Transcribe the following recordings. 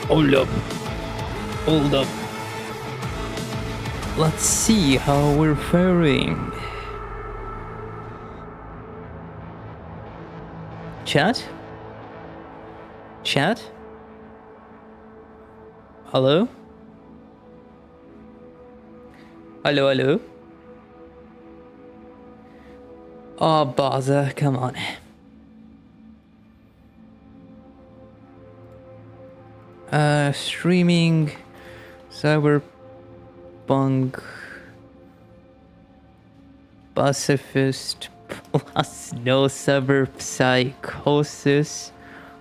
Hold up. Hold up. Let's see how we're faring. Chat? Chat? Hello? Hello, hello? Oh, bother, come on. Streaming Cyberpunk Pacifist plus no Cyberpsychosis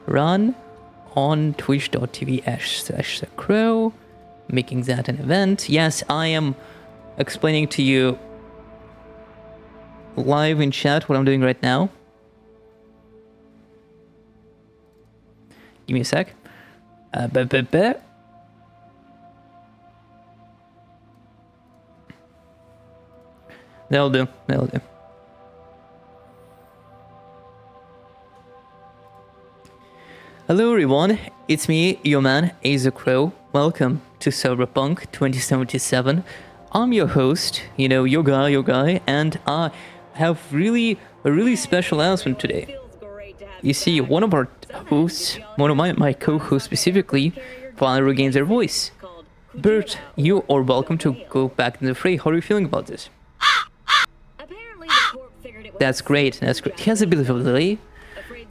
run on twitch.tv/Acethecrow, making that an event. Yes, I am explaining to you live in chat what I'm doing right now. Give me a sec. That'll do. That'll do. Hello everyone, it's me, your man, Acethecrow. Welcome to Cyberpunk 2077. I'm your host, you know, your guy, and I have a really special announcement today. You see, one of our hosts, one of my co-hosts specifically, finally regains their voice. Bert, you are welcome to go back in the fray. How are you feeling about this? That's great, that's great. He has a bit of a delay,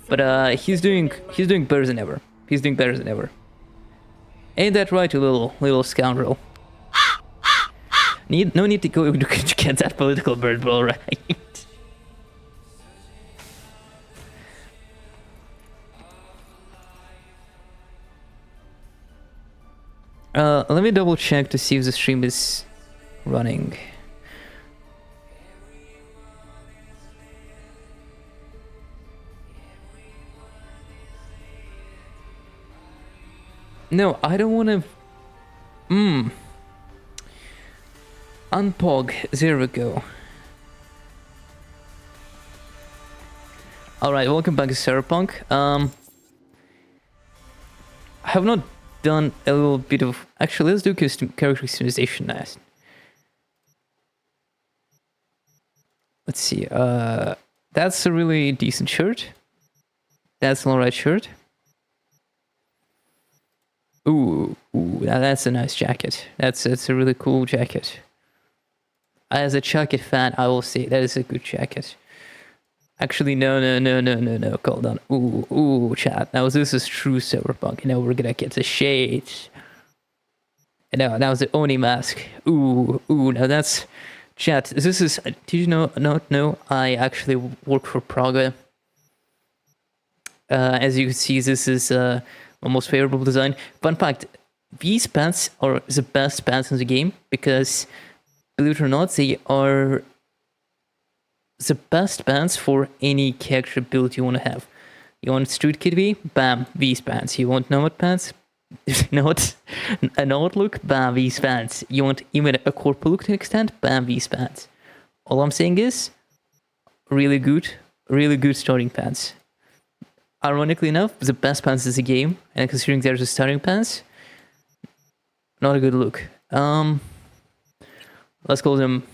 but he's doing better than ever. He's doing better than ever. Ain't that right, you little scoundrel? No need to go to get that political, Bert, but alright. Let me double check to see if the stream is running. No, I don't want to... Unpog. There we go. Alright, welcome back to Cyberpunk. I have not done a little bit of... Actually, let's do character customization next. Let's see. That's a really decent shirt. That's an alright shirt. Ooh, that's a nice jacket. That's a really cool jacket. As a jacket fan, I will say that is a good jacket. Actually, no, hold on. Ooh, chat. Now this is true Cyberpunk. Now we're gonna get the shades. And now the Oni mask. Ooh, now that's... Chat, this is... Did you not know? I actually work for Praga. As you can see, this is... my most favorable design. Fun fact, these pants are the best pants in the game because, believe it or not, they are the best pants for any character build you want to have. You want street kid V? Bam, these pants. You want nomad pants? Not a nomad look? Bam, these pants. You want even a corporal look to an extent? Bam, these pants. All I'm saying is, really good starting pants. Ironically enough, the best pants is the game, and considering there's a starting pants, not a good look. Let's call them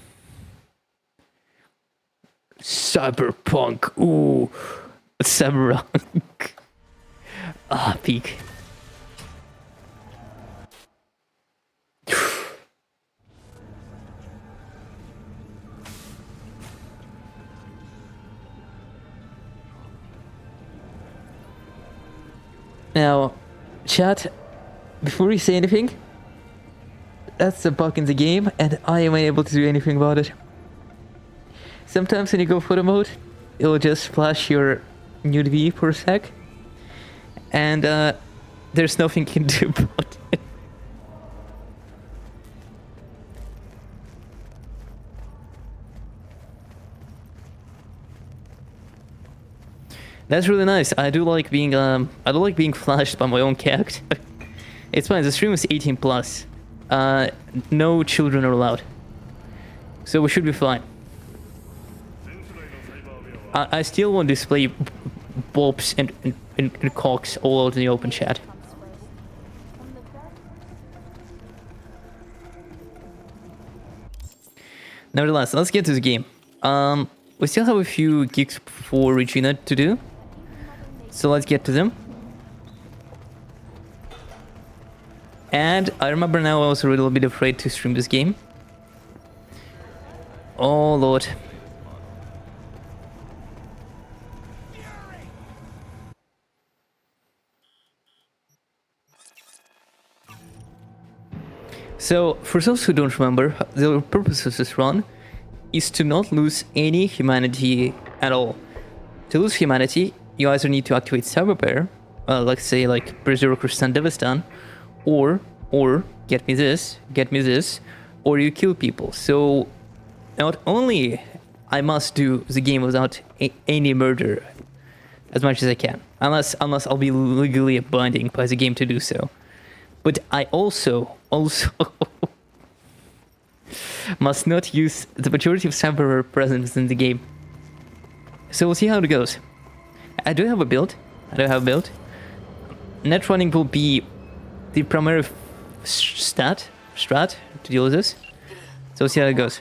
Cyberpunk. Ooh, Cyberpunk. Peak. Now, chat, before you say anything, that's a bug in the game, and I am unable to do anything about it. Sometimes when you go photo mode, it'll just flash your nudity for a sec, and there's nothing you can do about it. That's really nice. I do like being flashed by my own character. It's fine. The stream is 18 plus. No children are allowed, so we should be fine. I still won't display bobs and cocks all out in the open chat. Nevertheless, let's get to the game. We still have a few gigs for Regina to do, so let's get to them. And I remember now I was a little bit afraid to stream this game. Oh lord. So, for those who don't remember, the purpose of this run is to not lose any humanity at all. To lose humanity, you either need to activate Cyberpunk, let's say like Berserker Stan Devistan, or get me this, or you kill people. So, not only I must do the game without any murder as much as I can, unless I'll be legally binding by the game to do so. But I also must not use the majority of cyber presence in the game. So we'll see how it goes. I do have a build. Net running will be the primary strat to deal with this. So we'll see how it goes.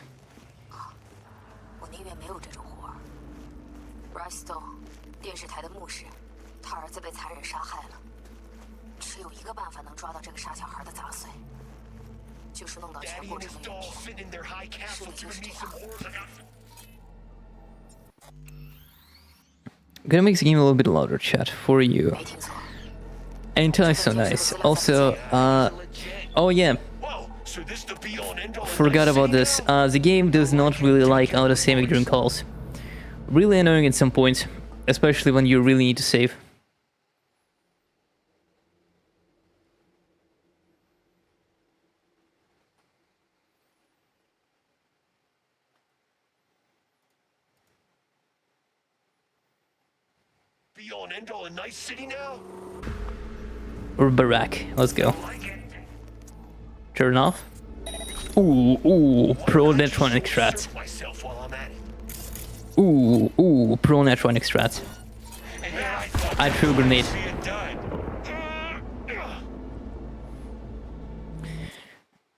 I'm gonna make the game a little bit louder, chat, for you. Anti-so nice. Also, oh yeah, forgot about this. The game does not really like auto-saving during calls. Really annoying at some points, especially when you really need to save. A nice city now? Or Barack. Let's go. Turn off. Ooh, pro netronic strats. Ooh, pro netronic strats. I threw a grenade.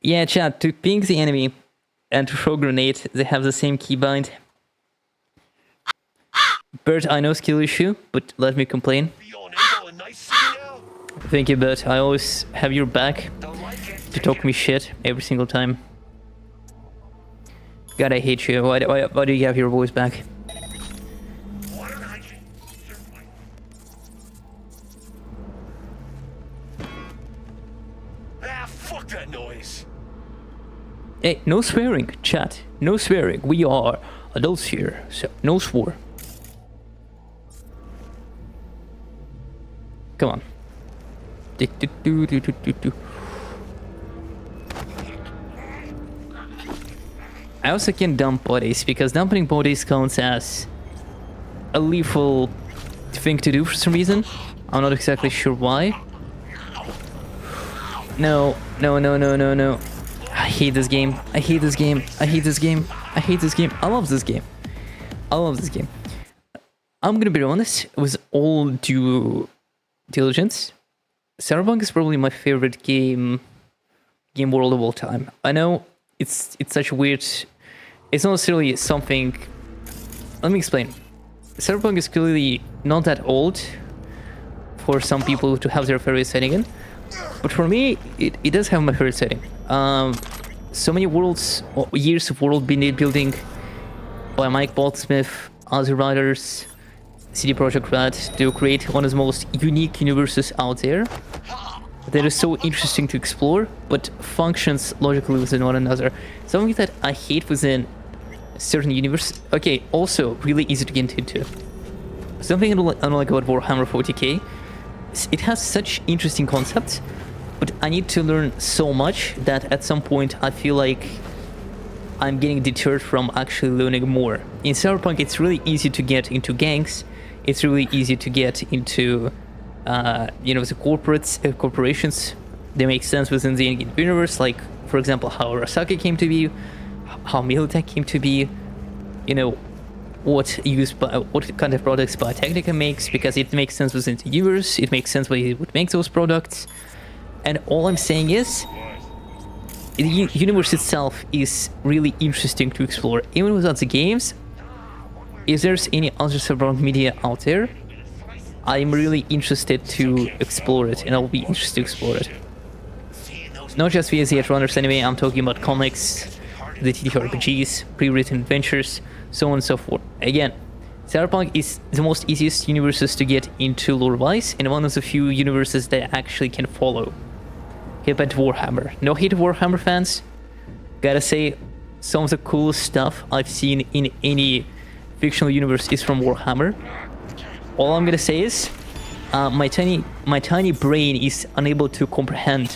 Yeah, chat, to ping the enemy and to throw a grenade, they have the same keybind. Bert, I know skill issue, but let me complain. Thank you, Bert. I always have your back to talk me shit every single time. God, I hate you. Why do you have your voice back? Fuck that noise. Hey, no swearing, chat. No swearing. We are adults here, so no swear. Come on. I also can dump bodies, because dumping bodies counts as a lethal thing to do for some reason. I'm not exactly sure why. No. I hate this game. I love this game. I'm gonna be honest, with all due diligence, Cyberpunk is probably my favorite game world of all time. I know it's such a weird... It's not necessarily something... Let me explain. Cyberpunk is clearly not that old for some people to have their favorite setting in. But for me, it does have my favorite setting. So many years of world building by Mike Boldsmith, other writers, CD Projekt Red, to create one of the most unique universes out there that is so interesting to explore, but functions logically within one another. Something that I hate within certain universe. Okay, also really easy to get into. Something I don't like about Warhammer 40k, it has such interesting concepts, but I need to learn so much that at some point I feel like I'm getting deterred from actually learning more. In Cyberpunk, it's really easy to get into gangs. It's really easy to get into, the corporations. They make sense within the universe, like, for example, how Arasaka came to be, how Militech came to be, what kind of products Biotechnica makes, because it makes sense within the universe, it makes sense why it would make those products. And all I'm saying is, the universe itself is really interesting to explore. Even without the games, if there's any other Cyberpunk media out there, I'm really interested to explore it, and I'll be interested to explore it. Not just via the Runners anime, I'm talking about comics, the TTRPGs, pre-written adventures, so on and so forth. Again, Cyberpunk is the most easiest universes to get into lore-wise, and one of the few universes that actually can follow. Compared to Warhammer. No hate to Warhammer fans. Gotta say, some of the coolest stuff I've seen in any fictional universe is from Warhammer. All I'm gonna say is, my tiny brain is unable to comprehend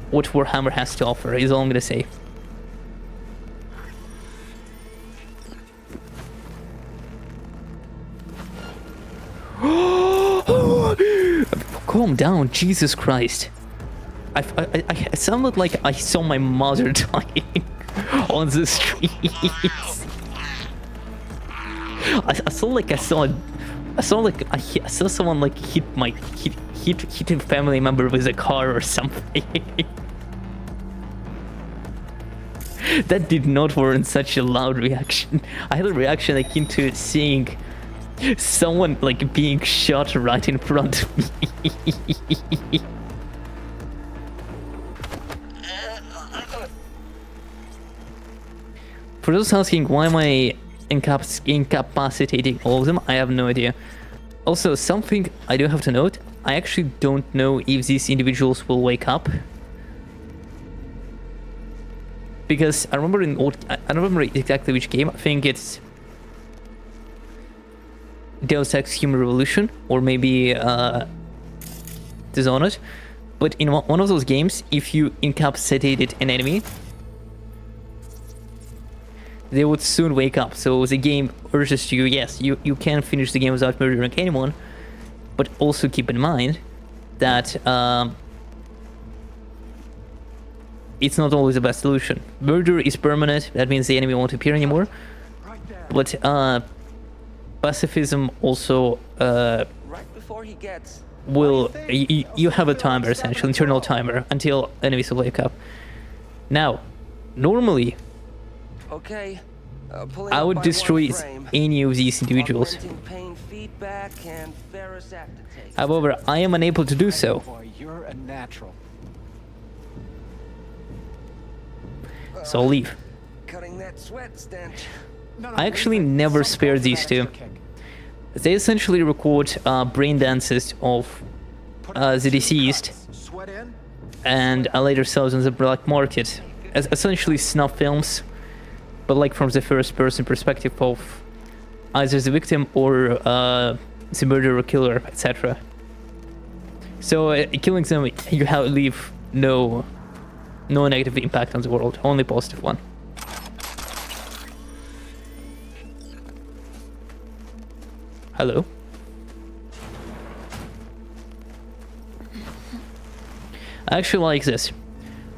what Warhammer has to offer, is all I'm gonna say. Calm down, Jesus Christ. I sounded like I saw my mother dying on the streets. I saw someone like hit a family member with a car or something. That did not warrant such a loud reaction. I had a reaction akin to seeing someone like being shot right in front of me. For those asking why am I incapacitating all of them, I have no idea. Also, something I do have to note, I actually don't know if these individuals will wake up. Because I don't remember exactly which game. I think it's Deus Ex Human Revolution, or maybe Dishonored. But in one of those games, if you incapacitated an enemy, they would soon wake up. So the game urges you, yes, you can finish the game without murdering anyone, but also keep in mind that it's not always the best solution. Murder is permanent, that means the enemy won't appear anymore. But pacifism also will... You have a timer, essentially, internal timer, until enemies will wake up. Now, normally, I would destroy any of these individuals. However, I am unable to do so. So I'll leave. I actually never spared these two. They essentially record brain dances of the deceased and later sells on the black market as essentially snuff films, but like from the first person perspective of either the victim or the murderer, killer, etc. So killing them, you have leave no negative impact on the world, only positive one. Hello. I actually like this.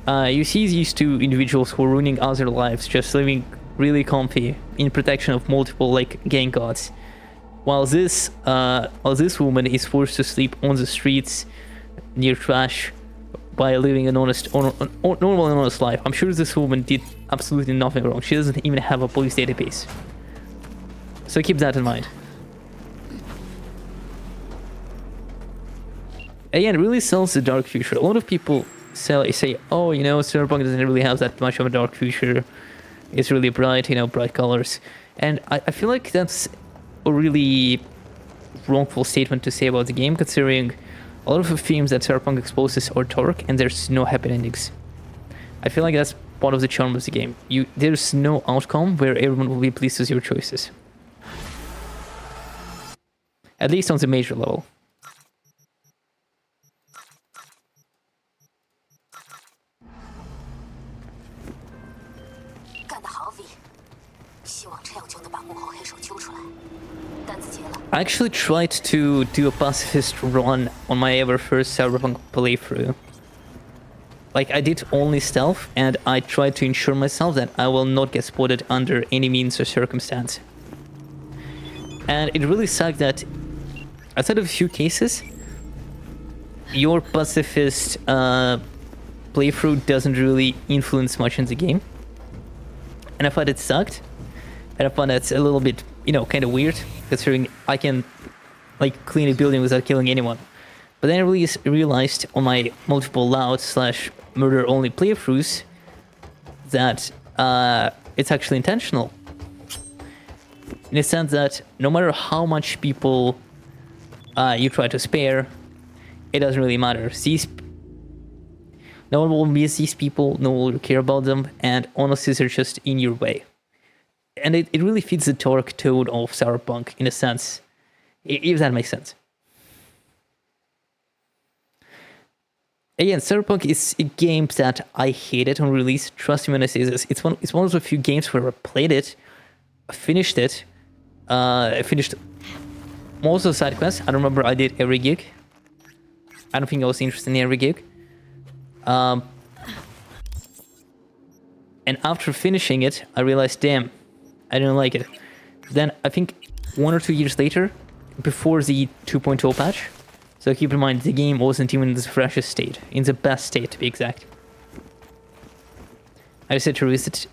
You see these two individuals who are ruining other lives, just living really comfy in protection of multiple like gang gods, while this woman is forced to sleep on the streets near trash by living an normal and honest life. I'm sure this woman did absolutely nothing wrong. She doesn't even have a police database. So keep that in mind. Again, it really sells the dark future. A lot of people say, oh, you know, Cyberpunk doesn't really have that much of a dark future. It's really bright, you know, bright colors. And I feel like that's a really wrongful statement to say about the game, considering a lot of the themes that Cyberpunk exposes are dark and there's no happy endings. I feel like that's part of the charm of the game. There's no outcome where everyone will be pleased with your choices. At least on the major level. I actually tried to do a pacifist run on my ever first Cyberpunk playthrough. Like, I did only stealth, and I tried to ensure myself that I will not get spotted under any means or circumstance. And it really sucked that, outside of a few cases, your pacifist playthrough doesn't really influence much in the game. And I thought it sucked. And I found that's a little bit, kind of weird, considering I can, clean a building without killing anyone. But then I realized on my multiple loud/murder-only playthroughs that it's actually intentional. In the sense that no matter how much people you try to spare, it doesn't really matter. No one will miss these people, no one will care about them, and honestly, they're just in your way. And it really fits the dark tone of Cyberpunk, in a sense, if that makes sense. Again, Cyberpunk is a game that I hated on release. Trust me when I say this. It's one of the few games where I played it, finished it, I finished most of the side quests. I don't remember I did every gig. I don't think I was interested in every gig. And after finishing it, I realized, damn, I didn't like it. Then I think 1 or 2 years later, before the 2.0 patch, so keep in mind the game wasn't even in the freshest state, in the best state to be exact. I decided to revisit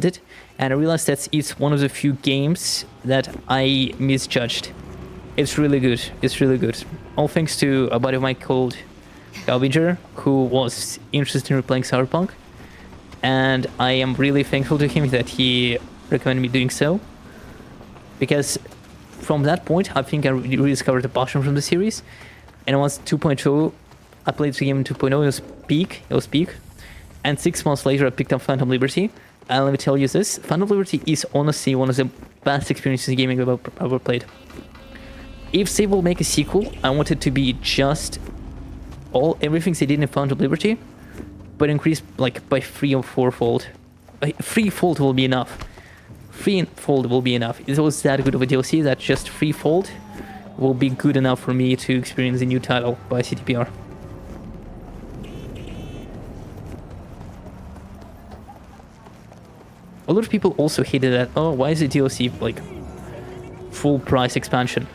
it, and I realized that it's one of the few games that I misjudged. It's really good. It's really good. All thanks to a buddy of mine called Galbinger, who was interested in replaying Cyberpunk, and I am really thankful to him that he recommended me doing so, because from that point I think I rediscovered the passion from the series. And once 2.0, I played the game in 2.0, it was peak, and 6 months later I picked up Phantom Liberty, and let me tell you this, Phantom Liberty is honestly one of the best experiences in gaming I've ever played. If they will make a sequel, I want it to be just everything they did in Phantom Liberty, but increased by 3 or 4-fold. 3-fold will be enough. 3-fold will be enough. It was that good of a DLC that just 3-fold will be good enough for me to experience a new title by CTPR. A lot of people also hated that, oh, why is the DLC full price expansion?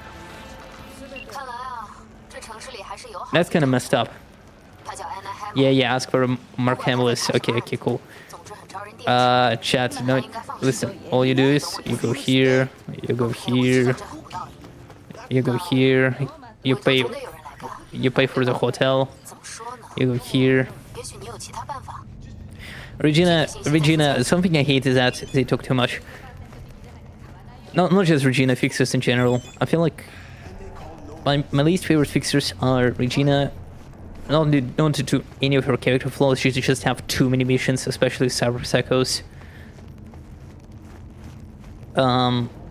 That's kind of messed up. Yeah, ask for Mark Hamilis. Okay, cool. Chat, no, listen, all you do is you go here, you go here, you go here, you pay for the hotel, you go here. Regina, something I hate is that they talk too much. Not just Regina, fixers in general. I feel like my least favorite fixers are Regina. Not due to any of her character flaws, she just have too many missions, especially Cyberpsychos.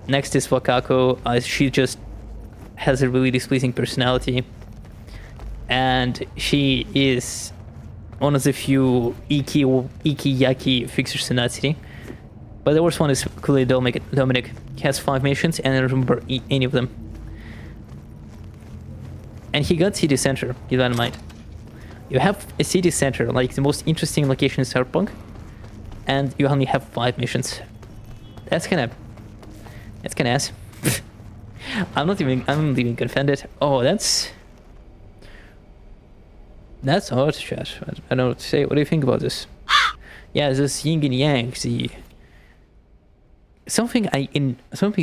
Next is Wakako. She just has a really displeasing personality, and she is one of the few icky yucky fixers in that city. But the worst one is clearly Dominic. He has 5 missions, and I don't remember any of them. And he got city center, keep that in mind. You have a city center, the most interesting location in Cyberpunk, and you only have 5 missions. That's kind of ass. I'm not even offended. Oh, that's hard, chat. I don't know what to say. What do you think about this? Yeah, this yin and yang, something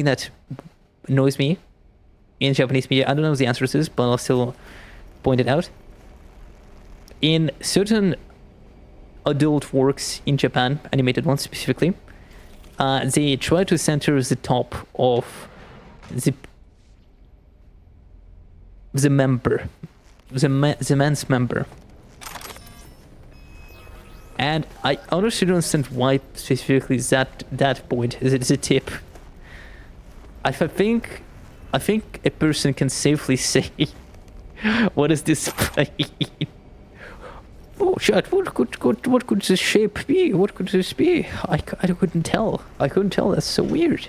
that annoys me in Japanese media. I don't know the answer to this, but I'll still point it out. In certain adult works in Japan, animated ones specifically, they try to center the top of the member, the man's member. And I honestly don't understand why specifically that point is the tip. I think a person can safely say, what is this plane? Oh shit, what could this shape be? What could this be? I couldn't tell. That's so weird.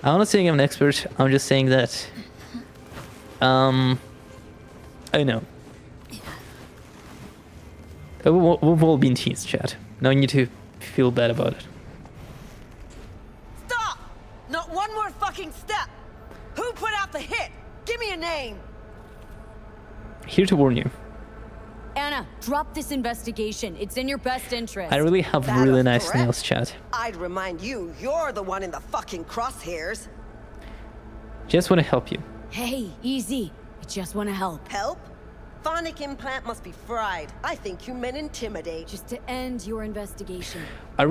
I'm not saying I'm an expert. I'm just saying that I know. We've all been teens, chat. No need to feel bad about it. Stop! Not one more fucking step! Who put out the hit? Give me a name! Here to warn you. Anna, drop this investigation. It's in your best interest. I really have That really a nice threat? nails, chat. I'd remind you, you're the one in the fucking crosshairs. Just want to help you. Hey, easy. I just want to help. Help? Phonic implant must be fried. I think you men intimidate. Just to end your investigation. I'm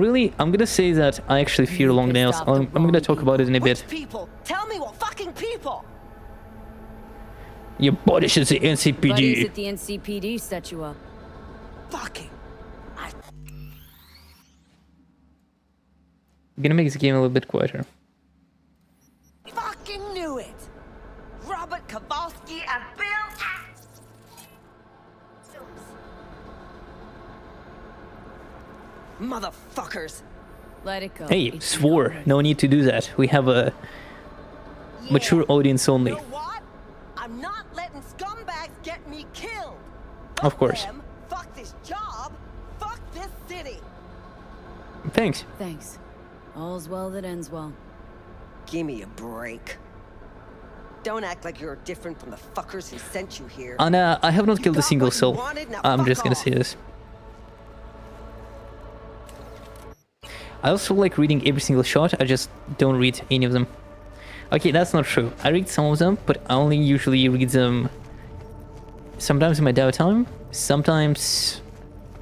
gonna say that I actually fear long pissed nails. off the I'm gonna wrong talk about it in a Which bit. people? Tell me what fucking people! Your body should say Buddies NCPD. at the NCPD set you up. Fucking... I... I'm gonna make this game a little bit quieter. fucking knew it! Robert Kowalski and Bill... Motherfuckers! Let it go. Hey, It's swore. not- No need to do that. We have a mature audience only. You know what? I'm not letting scumbags get me killed. Of Fuck course. them, fuck this job. Fuck this city. Thanks. Thanks. All's well that ends well. Give me a break. Don't act like you're different from the fuckers who sent you here. Anna, I have not You killed a got single what you soul. wanted, now I'm fuck just gonna off. say this. I also like reading every single shot. I just don't read any of them. Okay, that's not true. I read some of them, but I only usually read them sometimes in my downtime, sometimes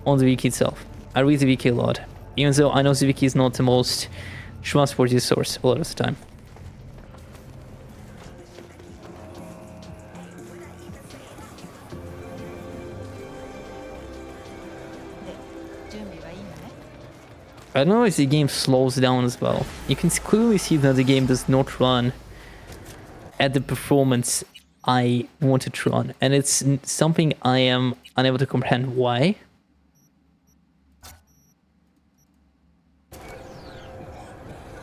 on the wiki itself. I read the wiki a lot, even though I know the wiki is not the most trustworthy source a lot of the time. I don't know if the game slows down as well. You can clearly see that the game does not run at the performance I want it to run, and it's something I am unable to comprehend why.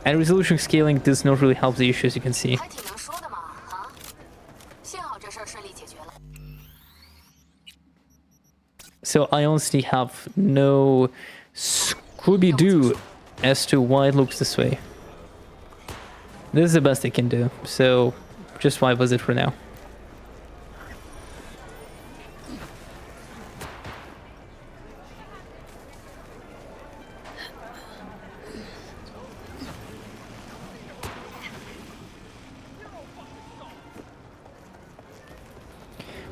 And resolution scaling does not really help the issue, as you can see. 还挺能说的嘛，啊！幸好这事儿顺利解决了。 So I honestly have no Scooby-Doo as to why it looks this way. This is the best I can do, so just vibe with it for now.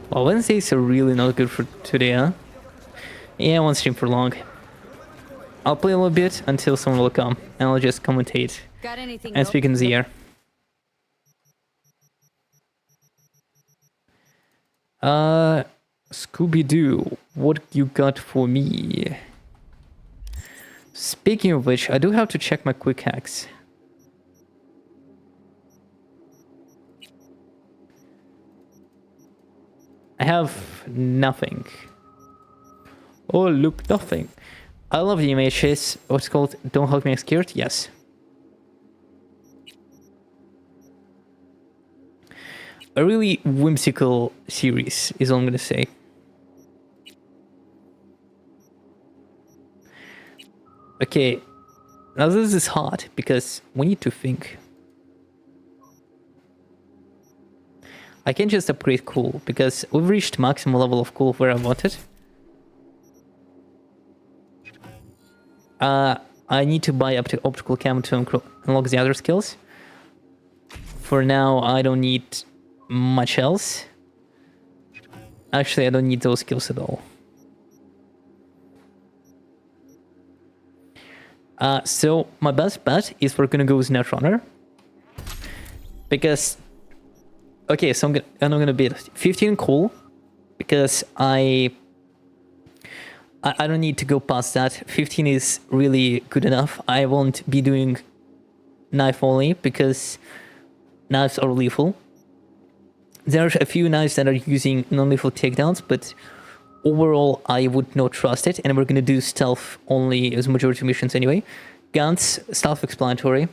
Well, Wednesdays are really not good for today, huh? Yeah, I won't stream for long. I'll play a little bit until someone will come, and I'll just commentate Got anything and speak in the air. Scooby-Doo, what you got for me? Speaking of which, I do have to check my quick hacks. I have nothing. Oh, look, nothing. I love the images. What's it called? Don't Hug Me, I'm Scared? Yes. A really whimsical series is all I'm gonna say. Okay, now this is hard because we need to think. I can't just upgrade cool because we've reached maximum level of cool where I want it. I need to buy up to optical cam to unlock the other skills. For now, I don't need much else. Actually, I don't need those skills at all. So my best bet is we're gonna go with Netrunner. Because okay, so I'm gonna bid 15 cool because I don't need to go past that. 15 is really good enough. I won't be doing knife only because knives are lethal. There are a few knives that are using non-lethal takedowns, but overall I would not trust it, and we're gonna do stealth only as majority missions anyway. Guns, self-explanatory,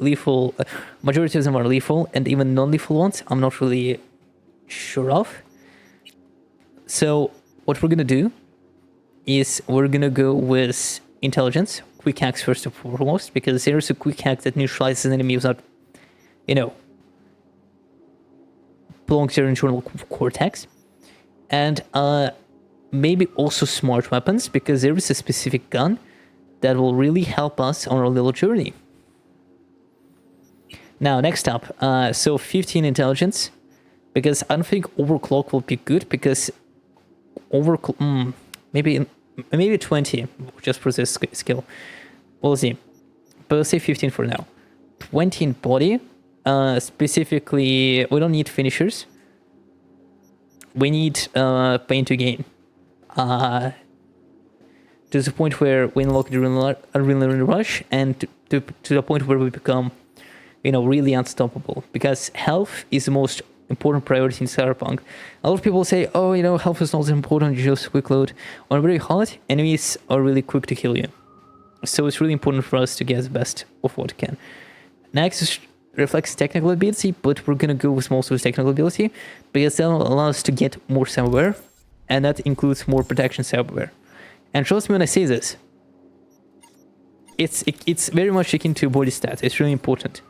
lethal, majority of them are lethal, and even non-lethal ones I'm not really sure of. So what we're gonna do is we're gonna go with intelligence, quick hacks first and foremost, because there's a quick hack that neutralizes an enemy without, you know, belongs to your internal cortex. And maybe also smart weapons, because there is a specific gun that will really help us on our little journey. Now, next up, so 15 intelligence, because I don't think overclock will be good, because maybe 20 just for this skill. We'll see. But let's say 15 for now. 20 in body. Specifically, we don't need finishers. We need pain to gain. To the point where we unlock the adrenaline rush, and to the point where we become, really unstoppable. Because health is the most important priority in Cyberpunk. A lot of people say, oh, health is not as important, you just quick load. On very hard, enemies are really quick to kill you. So it's really important for us to get the best of what we can. Next is reflects technical ability, but we're gonna go with most of the technical ability, because that will allow us to get more cyberware, and that includes more protection cyberware. And trust me when I say this, it's very much akin to body stats. It's really important.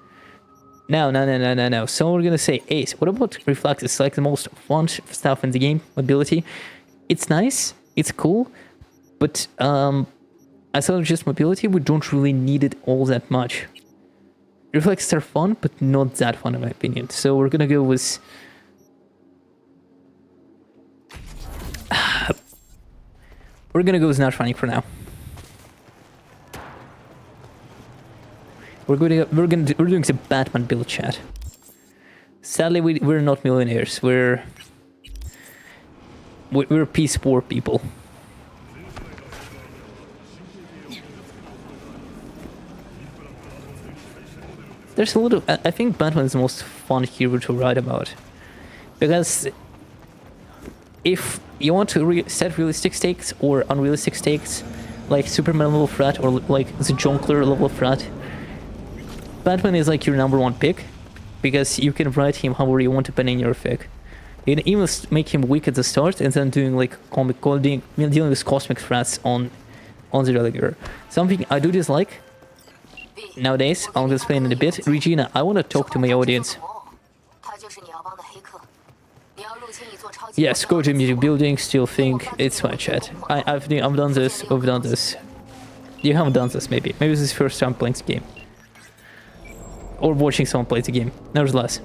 No. So we're gonna say Ace. What about reflex? It's like the most fun stuff in the game. Mobility. It's nice. It's cool. But aside of just mobility, we don't really need it all that much. Reflexes are fun, but not that fun in my opinion. So we're gonna go with not running for now. We're doing the Batman build, chat. Sadly, we're not millionaires. We're piece poor people. There's a little. I think Batman is the most fun hero to write about, because if you want to set realistic stakes or unrealistic stakes, like Superman level threat or like the Jonkler level threat, Batman is like your #1 pick, because you can write him however you want depending on your fic. You can even make him weak at the start and then doing like dealing with cosmic threats on the regular. Something I do dislike nowadays, I'll explain in a bit. Regina, I want to talk to my audience. Yes, go to music building, still think it's my chat. I've done this, we've done this. You haven't done this, maybe. Maybe this is the first time playing the game. Or watching someone play the game, nevertheless.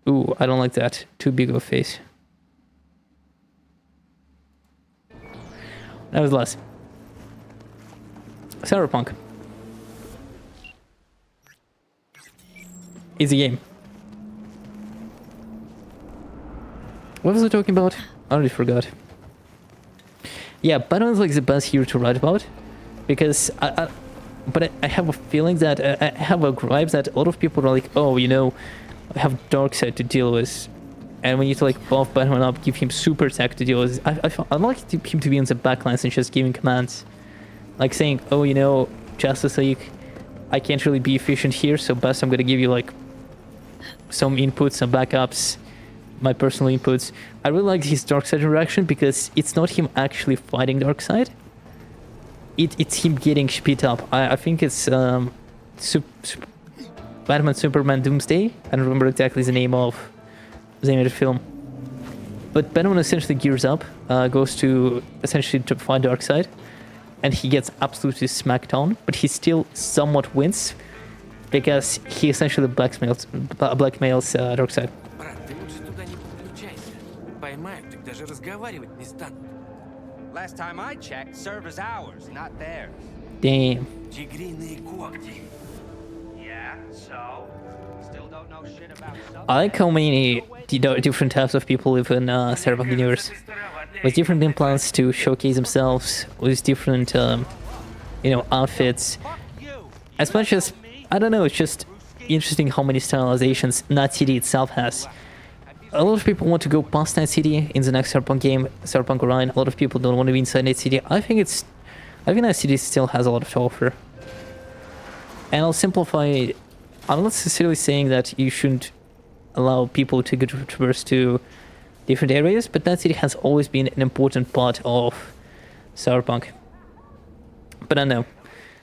Ooh, I don't like that. Too big of a face. Nevertheless. Cyberpunk. Easy game. What was I talking about? I already forgot. Yeah, Batman is like the best hero to write about, because I have a feeling that I have a gripe that a lot of people are like, oh, I have Darkseid to deal with, and we need to like buff Batman up, give him super attack to deal with. I'd like him to be in the backlines and just giving commands, like saying, oh, Justice League, I can't really be efficient here, so best I'm gonna give you like some inputs, some backups, my personal inputs. I really like his Darkseid interaction, because it's not him actually fighting Darkseid. It's him getting spit up. I think it's Batman, Superman, Doomsday. I don't remember exactly the name of the film. But Batman essentially gears up, goes to essentially to fight Darkseid, and he gets absolutely smacked on, but he still somewhat wins, because he essentially blackmails Darkseid. Last time I checked, server's ours, not theirs. Damn. Yeah, so? Still don't know shit about I like how many different types of people live in Cyberpunk universe, with different implants to showcase themselves, with different, outfits. As much as, I don't know, it's just interesting how many stylizations Night City itself has. A lot of people want to go past Night City in the next Cyberpunk game, Cyberpunk Orion. A lot of people don't want to be inside Night City. I think Night City still has a lot to offer. And I'll simplify. I'm not necessarily saying that you shouldn't allow people to traverse to different areas, but Night City has always been an important part of Cyberpunk. But I don't know.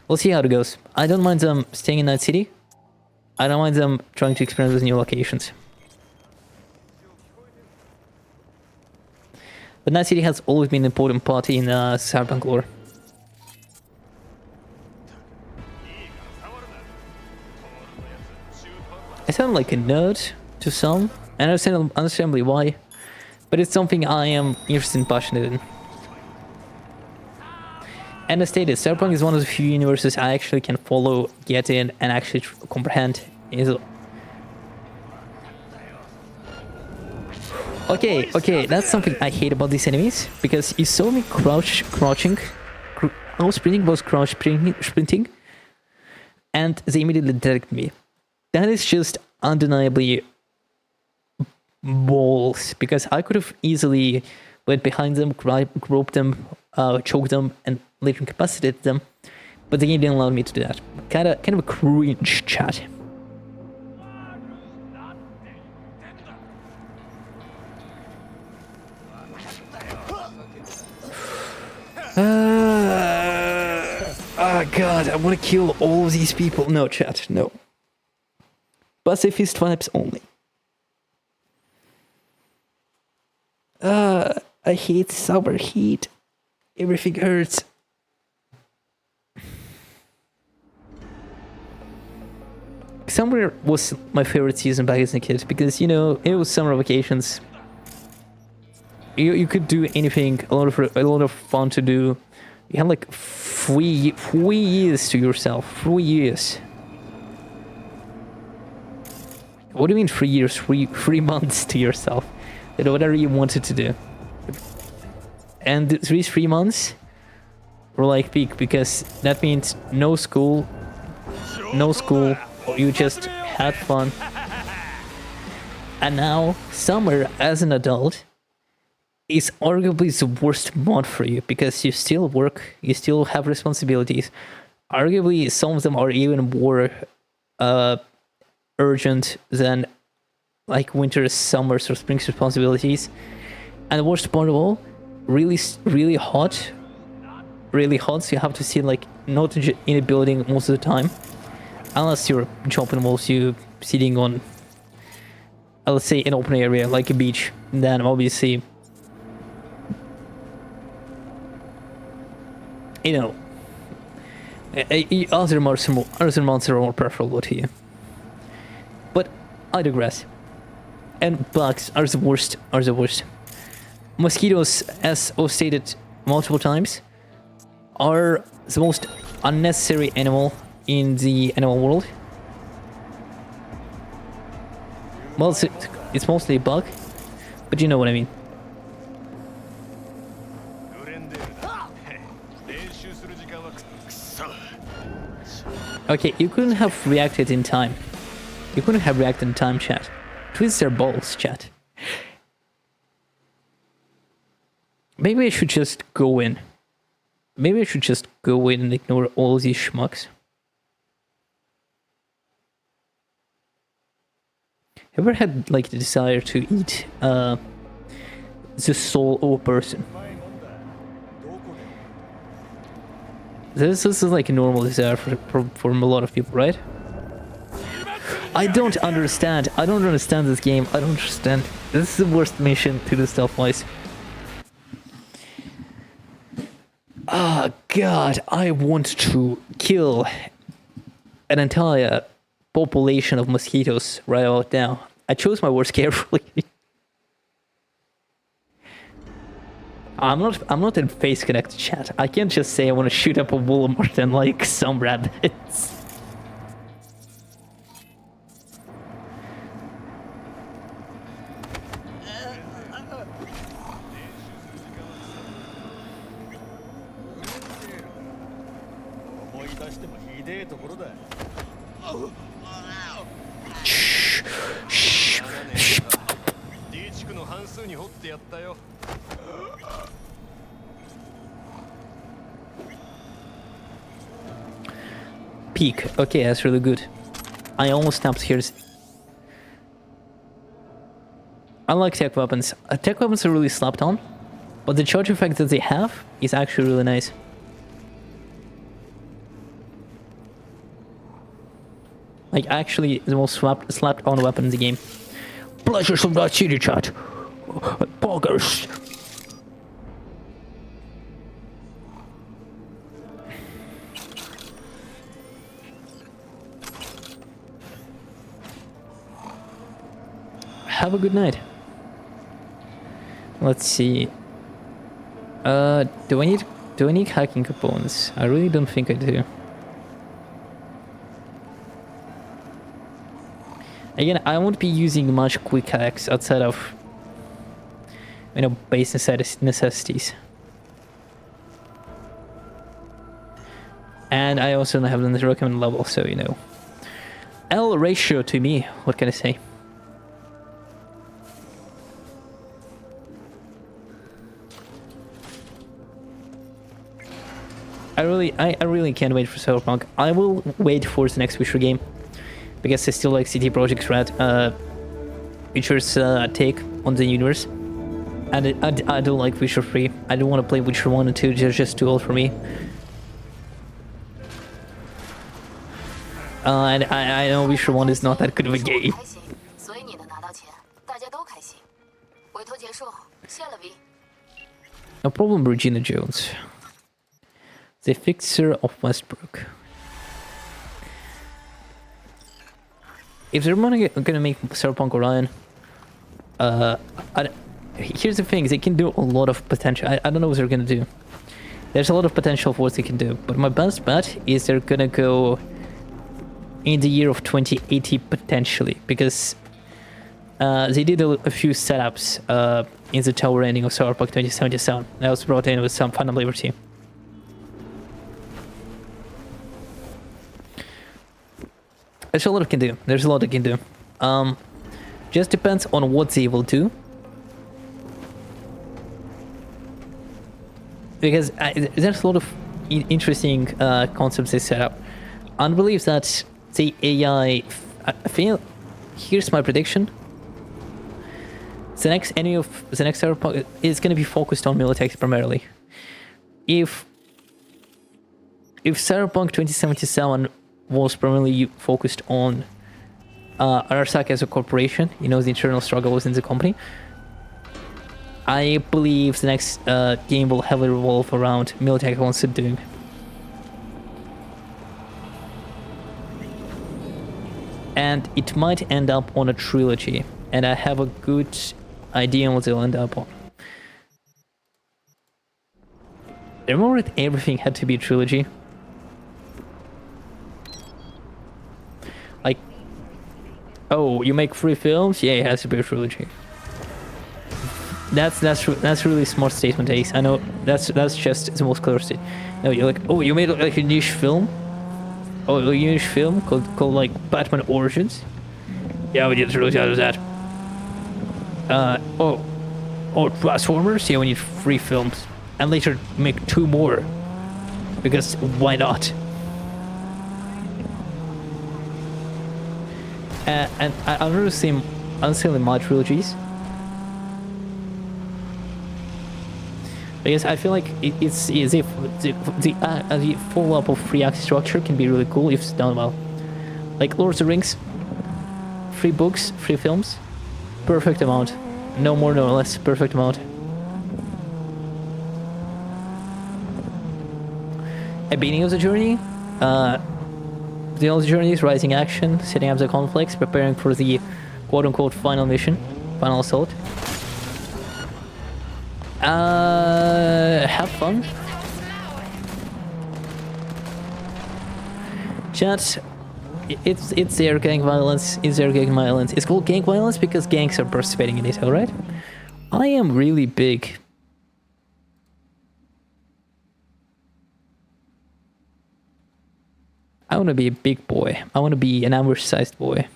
We'll see how it goes. I don't mind them staying in Night City. I don't mind them trying to experiment with new locations. But Night City has always been an important part in Cyberpunk lore. I sound like a nerd to some, and I understandably why, but it's something I am interested and passionate in. And as stated, Cyberpunk is one of the few universes I actually can follow, get in, and actually comprehend. Okay, that's something I hate about these enemies, because you saw me crouching, I was sprinting, and they immediately detected me. That is just undeniably balls, because I could have easily went behind them, groped them, choked them, and later incapacitated them, but the game didn't allow me to do that. Kind of a cringe, chat. Oh god, I want to kill all of these people. No, chat, no. Pacifist vibes only. I hate summer heat. Everything hurts. Summer was my favorite season back as a kid because, you know, it was summer vacations. You could do anything, a lot of fun to do. You had like 3 years to yourself. 3 years. What do you mean 3 years? 3 months to yourself. You know, whatever you wanted to do. And these 3 months were like peak because that means no school, you just had fun. And now summer as an adult is arguably the worst month for you because you still work, you still have responsibilities. Arguably some of them are even more urgent than like winter, summers, or spring's responsibilities. And the worst part of all, really hot, so you have to sit like not in a building most of the time, unless your job involves you sitting on, let's say, an open area like a beach. Then obviously, you know, other months are more preferable to you. But I digress. And bugs are the worst. Mosquitoes, as was stated multiple times, are the most unnecessary animal in the animal world. Well, it's mostly a bug, but you know what I mean. Okay, you couldn't have reacted in time. Chat. Twist their balls, chat. Maybe I should just go in. And ignore all these schmucks. Ever had like the desire to eat the soul of a person? This is like a normal desire for a lot of people, right? I don't understand this game. I don't understand. This is the worst mission to do stuff-wise. Oh god, I want to kill an entire population of mosquitoes right about now. I chose my words carefully. I'm not in face connected, chat. I can't just say I want to shoot up a Walmart and like some rabbits. Peak. Okay, that's really good. I almost snapped here. I like tech weapons. Tech weapons are really slapped on, but the charge effect that they have is actually really nice. Like, actually, the most slapped on weapon in the game. Pleasures of that city, chat. Poggers. have a good night. Let's see. Do I need hacking components? I really don't think I do. Again, I won't be using much quick hacks outside of, you know, base necessities. And I also have the recommended level, so you know. L ratio to me, what can I say? I really can't wait for Cyberpunk. I will wait for the next Witcher game, because I still like CD Projekt Red, Witcher's take on the universe. And I don't like Witcher 3. I don't want to play Witcher 1 and 2, they're just too old for me. And I know Witcher 1 is not that good of a game. 开心，所以你能拿到钱，大家都开心。委托结束，谢了 V。 No problem, Regina Jones. The fixer of Westbrook. If they're gonna make Cyberpunk Orion, here's the thing: they can do a lot of potential. I don't know what they're gonna do. There's a lot of potential for what they can do, but my best bet is they're gonna go in the year of 2080 potentially, because they did a few setups in the tower ending of Cyberpunk 2077. That was brought in with some Phantom Liberty. There's a lot it can do. There's a lot it can do. Just depends on what they will do. Because there's a lot of interesting concepts they set up. I believe that the AI... I feel... Here's my prediction. The next enemy of the next Cyberpunk is going to be focused on militech primarily. If Cyberpunk 2077 was primarily focused on Arasaka as a corporation, you know, the internal struggle within the company, I believe the next game will heavily revolve around militech wants to do. And it might end up on a trilogy, and I have a good idea on what they'll end up on. Remember that everything had to be a trilogy? Like, oh, you make 3 films? Yeah, it has to be a trilogy. That's really smart statement, Ace. I know that's just the most clear state. No, you're like, oh, you made like a niche film? Oh, a niche film called like Batman Origins? Yeah, we did a trilogy out of that. Oh, Transformers? Yeah, we need 3 films. And later make 2 more. Because why not? And I've never seen my trilogies. Because I feel like it's if the follow-up of 3-act structure can be really cool if it's done well. Like Lord of the Rings, 3 books, 3 films, perfect amount. No more, no less, perfect amount. At beginning of the journey, the end of the journey is rising action, setting up the conflicts, preparing for the quote-unquote final mission, final assault. Have fun. Chat, it's their gang violence, it's their gang violence. It's called gang violence because gangs are participating in it, alright? I am really big. I want to be a big boy. I want to be an average-sized boy.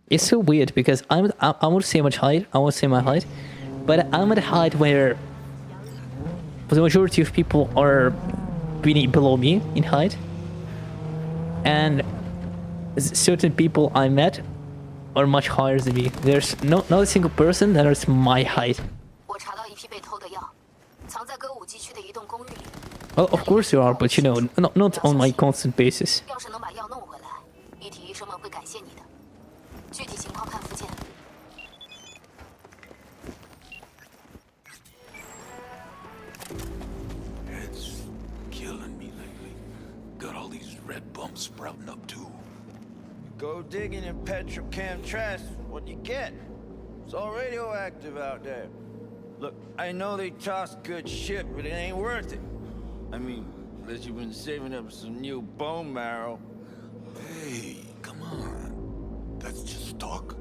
It's so weird because I won't say much height. I won't say my height, but I'm at a height where the majority of people are below me in height, and certain people I met are much higher than me. There's not a single person that is my height. 我查到一批被偷的药，藏在歌舞伎区的一栋公寓里。 Well, of course you are, but you know, not on my constant basis. 要是能把药弄回来，遗体医生们会感谢你的。具体情况看附件。 It's killing me lately. Got all these red bumps sprouting up too. Go digging in petrochem trash, what you get? It's all radioactive out there. Look, I know they toss good shit, but it ain't worth it. I mean, unless you've been saving up some new bone marrow. Hey, come on. That's just talk.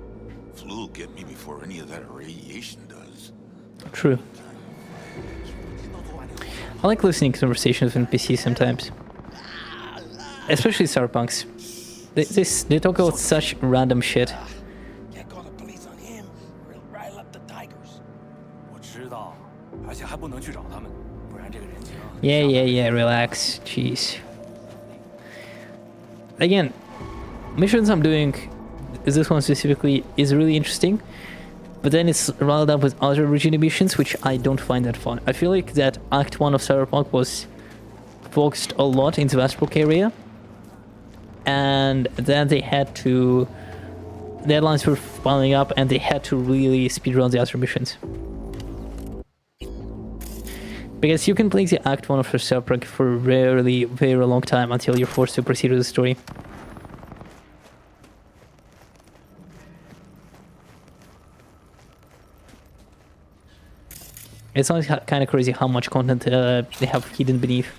Flu will get me before any of that radiation does. True. I like listening to conversations with NPCs sometimes. Especially Cyberpunks. They talk about such random shit. Can't call the police on him, or he'll rile up the tigers. 我知道，而且还不能去找他们，不然这个人情。Yeah, relax. Jeez. Again, missions I'm doing, this one specifically, is really interesting. But then it's rolled up with other original missions, which I don't find that fun. I feel like that Act 1 of Cyberpunk was focused a lot in the Westbrook area. And then they had to... deadlines were piling up and they had to really speedrun the other missions. Because you can play the Act 1 of Cyberpunk for a very, very long time until you're forced to proceed with the story. It's always kind of crazy how much content they have hidden beneath.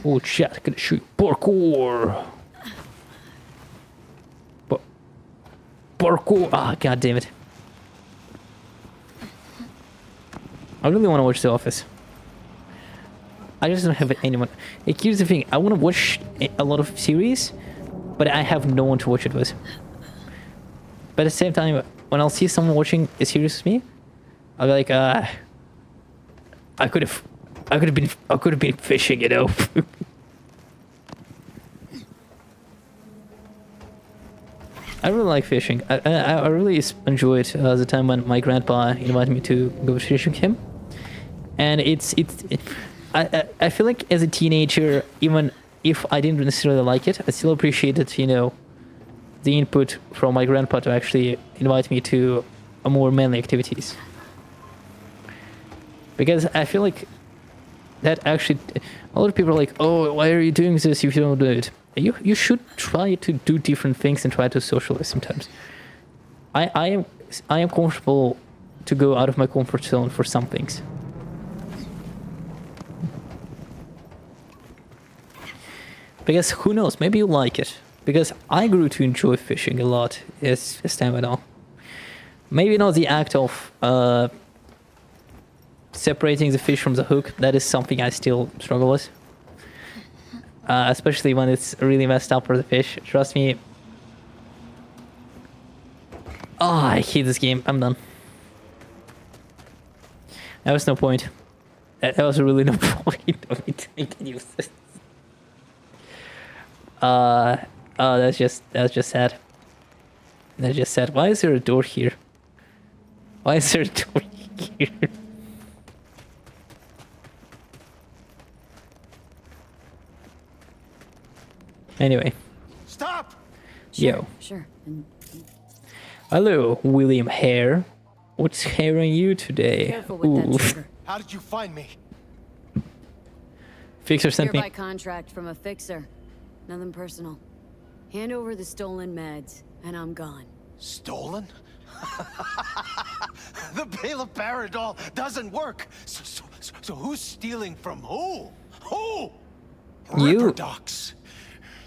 Oh shit, gonna shoot parkour! Parkour! Ah, god damn it. I really want to watch The Office. I just don't have anyone. Like, here's the thing, I want to watch a lot of series, but I have no one to watch it with. But at the same time, when I'll see someone watching a series with me, I'll be like, I could have been fishing, you know. I really like fishing. I really enjoyed the time when my grandpa invited me to go fishing with him. And I feel like as a teenager, even if I didn't necessarily like it, I still appreciated, you know, the input from my grandpa to actually invite me to more manly activities. Because I feel like that actually, a lot of people are like, oh, why are you doing this if you don't do it? You should try to do different things and try to socialize sometimes. I am comfortable to go out of my comfort zone for some things. Because who knows, maybe you like it. Because I grew to enjoy fishing a lot as time went on. Maybe not the act of separating the fish from the hook. That is something I still struggle with. Especially when it's really messed up for the fish. Trust me. Oh, I hate this game. I'm done. There was no point. There was really no point of me taking use this. Oh, that's just sad. That's just sad. Why is there a door here? Why is there a door here? Anyway. Stop! Yo. Sure. Hello, William Hare. What's hairing you today? Careful with that trigger. How did you find me? Fixer sent Here me. by contract from a fixer. Nothing personal. Hand over the stolen meds, and I'm gone. Stolen? The bale of Paradol doesn't work. So who's stealing from who? Who? You. Ripperdocs.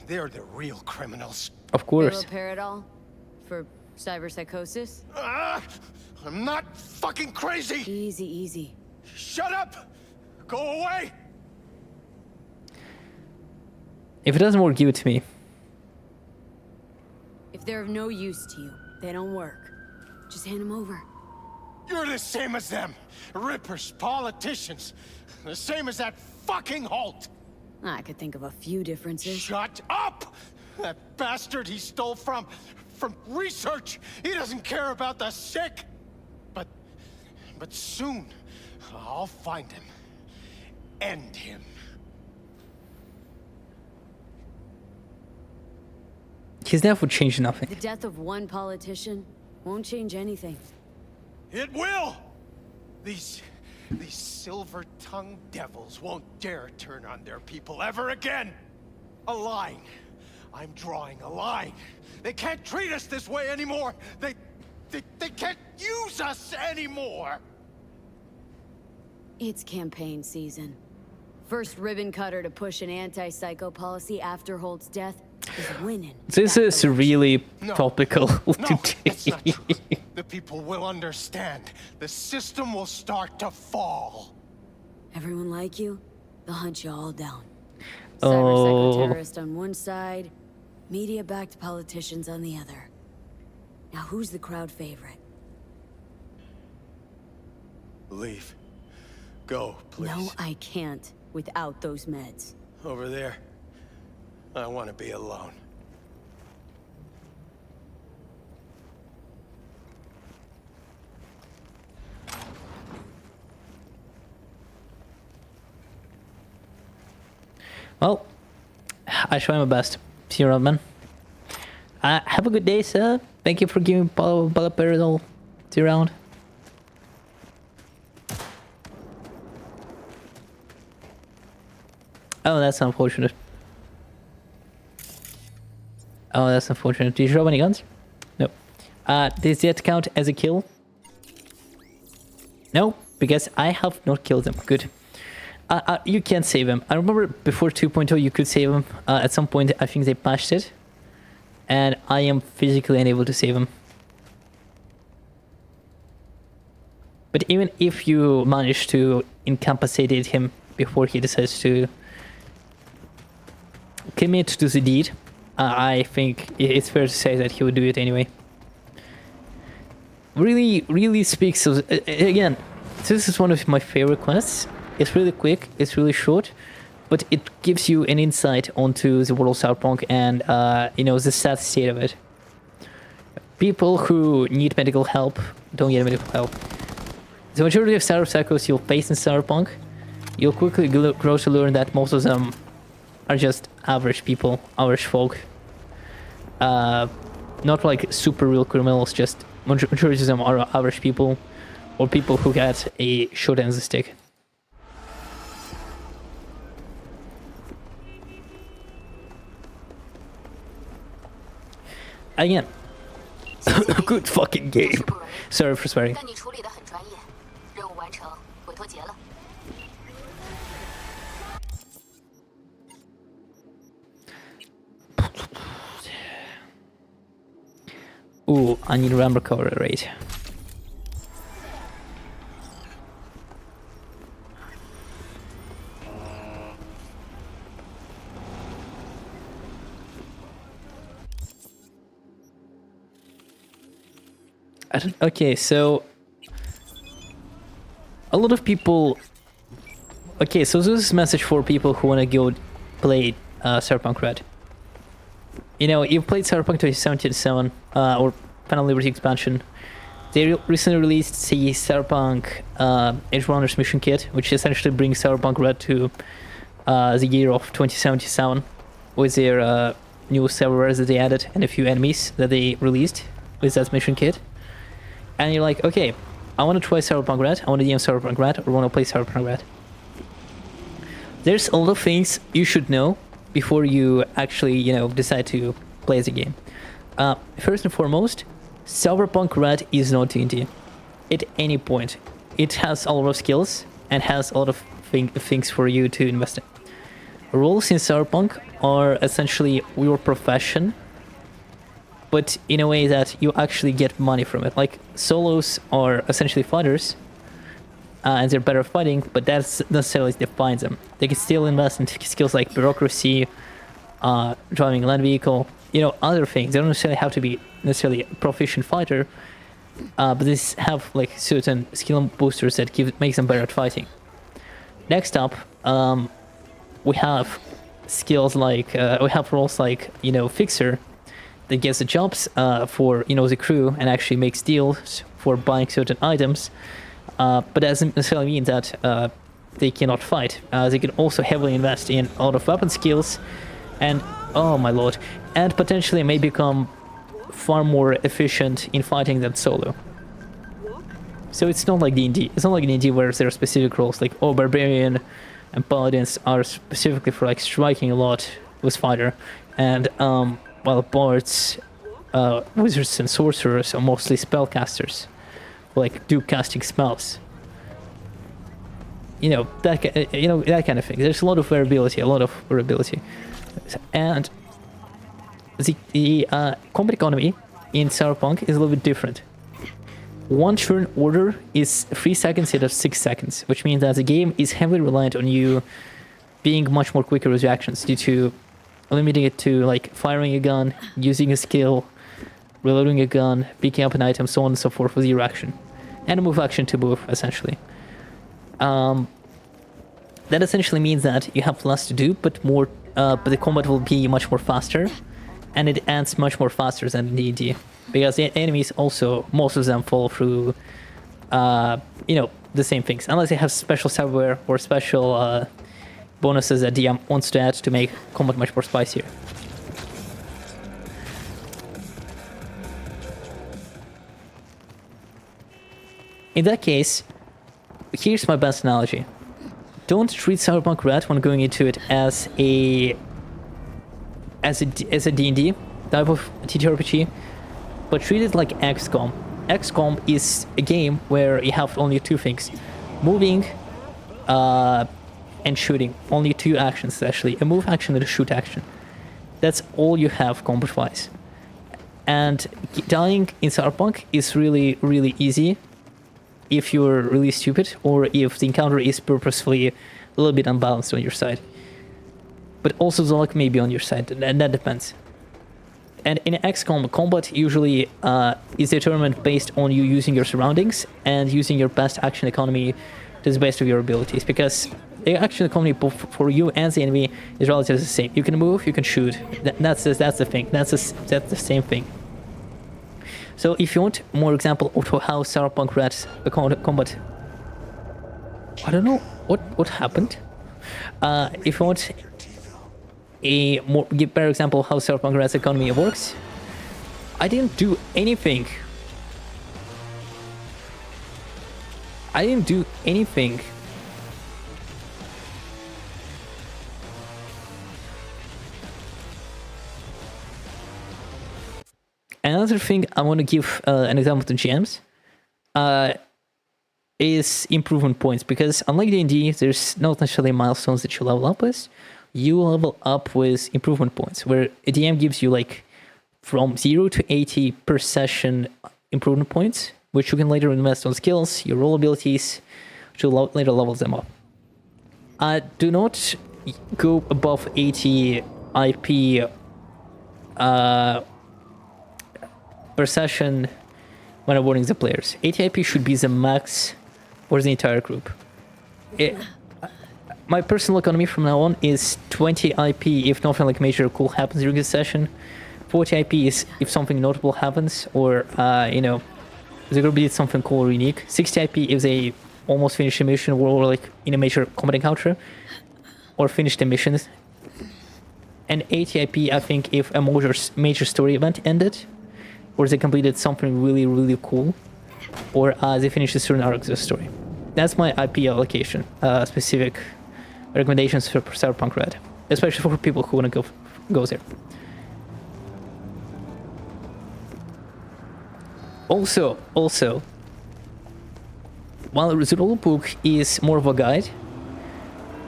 They're the real criminals. Of course. Paradol? For cyberpsychosis? I'm not fucking crazy. Easy, easy. Shut up! Go away! If it doesn't work, give it to me. If they're of no use to you, they don't work. Just hand them over. You're the same as them. Rippers, politicians. The same as that fucking Holt. I could think of a few differences. Shut up! That bastard he stole from research. He doesn't care about the sick. But soon, I'll find him. End him. His death would change nothing. The death of one politician won't change anything. It will! These these silver-tongued devils won't dare turn on their people ever again. A line. I'm drawing a line. They can't treat us this way anymore. They can't use us anymore. It's campaign season. First ribbon cutter to push an anti-psycho policy after Holt's death is winning. This is really No. topical No, today. that's not true. The people will understand. The system will start to fall. Everyone like you? They'll hunt you all down. Oh. Cyber-psycho terrorists on one side, media-backed politicians on the other. Now who's the crowd favorite? Leave. Go, please. No, I can't without those meds. Over there. I want to be alone. Well, I try my best. See you around, man. Have a good day, sir. Thank you for giving Balaperidol. See you around. Oh, that's unfortunate. Oh, that's unfortunate. Did you drop any guns? No. Does that count as a kill? No, because I have not killed them. Good. You can't save him. I remember before 2.0 you could save him. At some point I think they patched it. And I am physically unable to save him. But even if you manage to incapacitate him before he decides to commit to the deed, I think it's fair to say that he would do it anyway. Really speaks of... Again, this is one of my favorite quests. It's really quick, it's really short, but it gives you an insight onto the world of Cyberpunk and, you know, the sad state of it. People who need medical help don't get medical help. The majority of cyberpsychos you'll face in Cyberpunk, you'll quickly grow to learn that most of them are just average people, average folk. Not like super real criminals, just majority of them are average people, or people who get a short end of the stick. Again, good fucking game. Sorry for swearing. 但你处理得很专业，任务完成，委托结了。 Ooh, I need RAM recovery rate. Okay, so a lot of people. Okay, so this is a message for people who want to go play Cyberpunk Red. You know, you've played Cyberpunk 2077 or Final Liberty expansion. They recently released the Cyberpunk Edge Runners Mission Kit, which essentially brings Cyberpunk Red to the year of 2077 with their new servers that they added and a few enemies that they released with that mission kit. And you're like, okay, I want to try Cyberpunk Red, I want to DM Cyberpunk Red, or want to play Cyberpunk Red. There's a lot of things you should know before you actually, you know, decide to play the game. First and foremost, Cyberpunk Red is not D&D at any point. It has a lot of skills and has a lot of things for you to invest in. Roles in Cyberpunk are essentially your profession, but in a way that you actually get money from it. Like, solos are essentially fighters, and they're better at fighting, but that's necessarily defines them. They can still invest in skills like bureaucracy, driving a land vehicle, you know, other things. They don't necessarily have to be necessarily a proficient fighter, but they have like certain skill boosters that makes them better at fighting. Next up, we have skills like we have roles like, you know, fixer, that gets the jobs for, you know, the crew and actually makes deals for buying certain items, but that doesn't necessarily mean that they cannot fight. They can also heavily invest in a lot of weapon skills, and oh my lord, and potentially may become far more efficient in fighting than solo. So it's not like D&D. It's not like D&D where there are specific roles, like, oh, barbarian and paladins are specifically for like striking a lot with fighter, and while bards, wizards and sorcerers are mostly spellcasters, who, like, do casting spells. You know that that kind of thing. There's a lot of variability, and the combat economy in Cyberpunk is a little bit different. One turn order is 3 seconds instead of 6 seconds, which means that the game is heavily reliant on you being much more quicker with reactions due to limiting it to like firing a gun, using a skill, reloading a gun, picking up an item, so on and so forth with your action, and a move action to move essentially. That essentially means that you have less to do, but more. But the combat will be much more faster, and it ends much more faster than in D&D, because the enemies also, most of them fall through, the same things, unless they have special cyberware or special bonuses that DM wants to add to make combat much more spicier. In that case, here's my best analogy. Don't treat Cyberpunk Red when going into it as a D&D type of TTRPG, but treat it like XCOM. XCOM is a game where you have only two things: moving and shooting. Only two actions, actually: a move action and a shoot action. That's all you have combat-wise. And dying in Cyberpunk is really, really easy if you're really stupid, or if the encounter is purposefully a little bit unbalanced on your side. But also the luck may be on your side, and that depends. And in XCOM, combat usually is determined based on you using your surroundings and using your best action economy to the best of your abilities, because the action economy both for you and the enemy is relatively the same. You can move, you can shoot. That's the thing. That's the same thing. So if you want more example of how Cyberpunk Red's combat, I don't know what happened. If you want a better example of how Cyberpunk Red's economy works, I didn't do anything. Another thing I want to give an example to GMs is improvement points, because unlike D&D, there's not necessarily milestones that you level up with. You level up with improvement points, where a DM gives you like from 0 to 80 per session improvement points, which you can later invest on skills, your role abilities, to later level them up. Do not go above 80 IP per session when awarding the players. 80 IP should be the max for the entire group. My personal economy from now on is 20 IP if nothing like major cool happens during the session. 40 IP is if something notable happens, or the group did something cool or unique. 60 IP if they almost finished a mission or like in a major combat encounter, or finished the missions. And 80 IP I think if a major story event ended, or they completed something really, really cool, or they finished a certain arc of the story. That's my IP allocation, specific recommendations for Cyberpunk Red, especially for people who want to go there. Also, while the rulebook is more of a guide,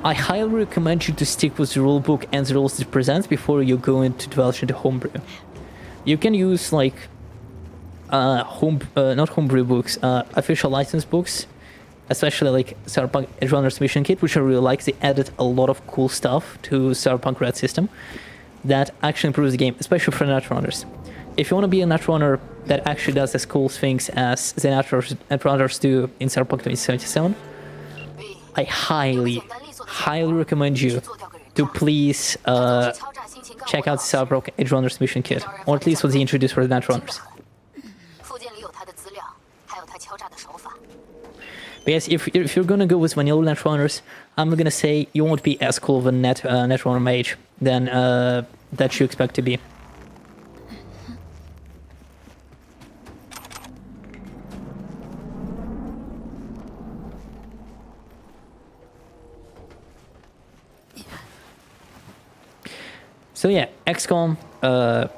I highly recommend you to stick with the rulebook and the rules it presents before you go into divulge into homebrew. You can use like not homebrew books, official license books, especially like Cyberpunk Edgerunner's Mission Kit, which I really like. They added a lot of cool stuff to Cyberpunk Red system that actually improves the game, especially for netrunners. If you want to be a netrunner that actually does as cool things as the netrunners do in Cyberpunk 2077, I highly recommend you to please check out Cyberpunk Edgerunner's Mission Kit, or at least what they introduced for the netrunners. But yes, if you're gonna go with vanilla netrunners, I'm gonna say you won't be as cool of a netrunner mage than that you expect to be. So yeah, XCOM,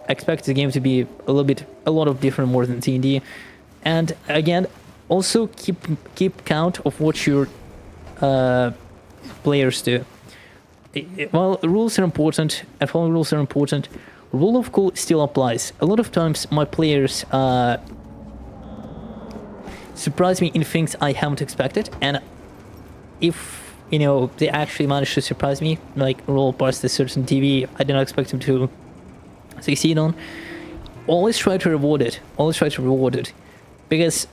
expect the game to be a lot of different more than D&D. And again, also keep count of what your players do. While rules are important and following rules are important, rule of cool still applies. A lot of times my players surprise me in things I haven't expected, and if they actually manage to surprise me, like roll past a certain TV I did not expect them to succeed on, always try to reward it. Because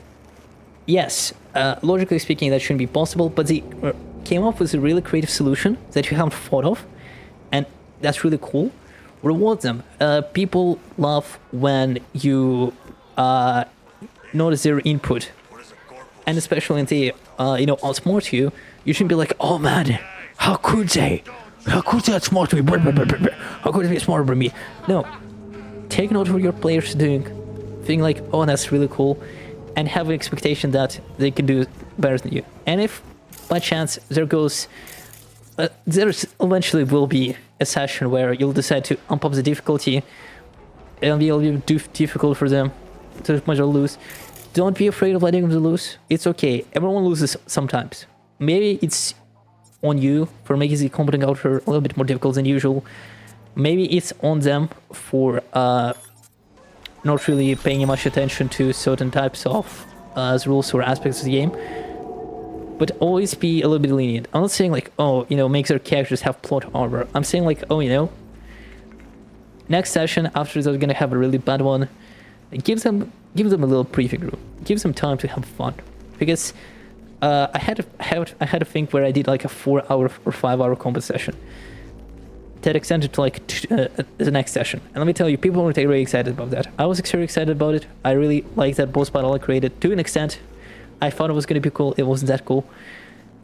yes, logically speaking that shouldn't be possible, but they came up with a really creative solution that you haven't thought of, and that's really cool. Reward them. People love when you notice their input, and especially when they outsmart you. You shouldn't be like, oh man, how could they outsmart me? How could they be smarter than me? No, take note of what your players are doing, think like, oh, that's really cool, and have an expectation that they can do better than you. And if by chance there eventually will be a session where you'll decide to ump up the difficulty, it'll be difficult for them to much or lose. Don't be afraid of letting them lose. It's okay. Everyone loses sometimes. Maybe it's on you for making the combat encounter a little bit more difficult than usual. Maybe it's on them for not really paying much attention to certain types of rules or aspects of the game. But always be a little bit lenient. I'm not saying like, oh, make their characters have plot armor. I'm saying like, oh, next session after they're gonna have a really bad one, give them a little briefing room. Give them time to have fun. Because I had a thing where I did like a 4-hour or 5-hour combat session that extended to like the next session. And let me tell you, people were really excited about that. I was extremely excited about it. I really liked that boss battle I created to an extent. I thought it was going to be cool. It wasn't that cool.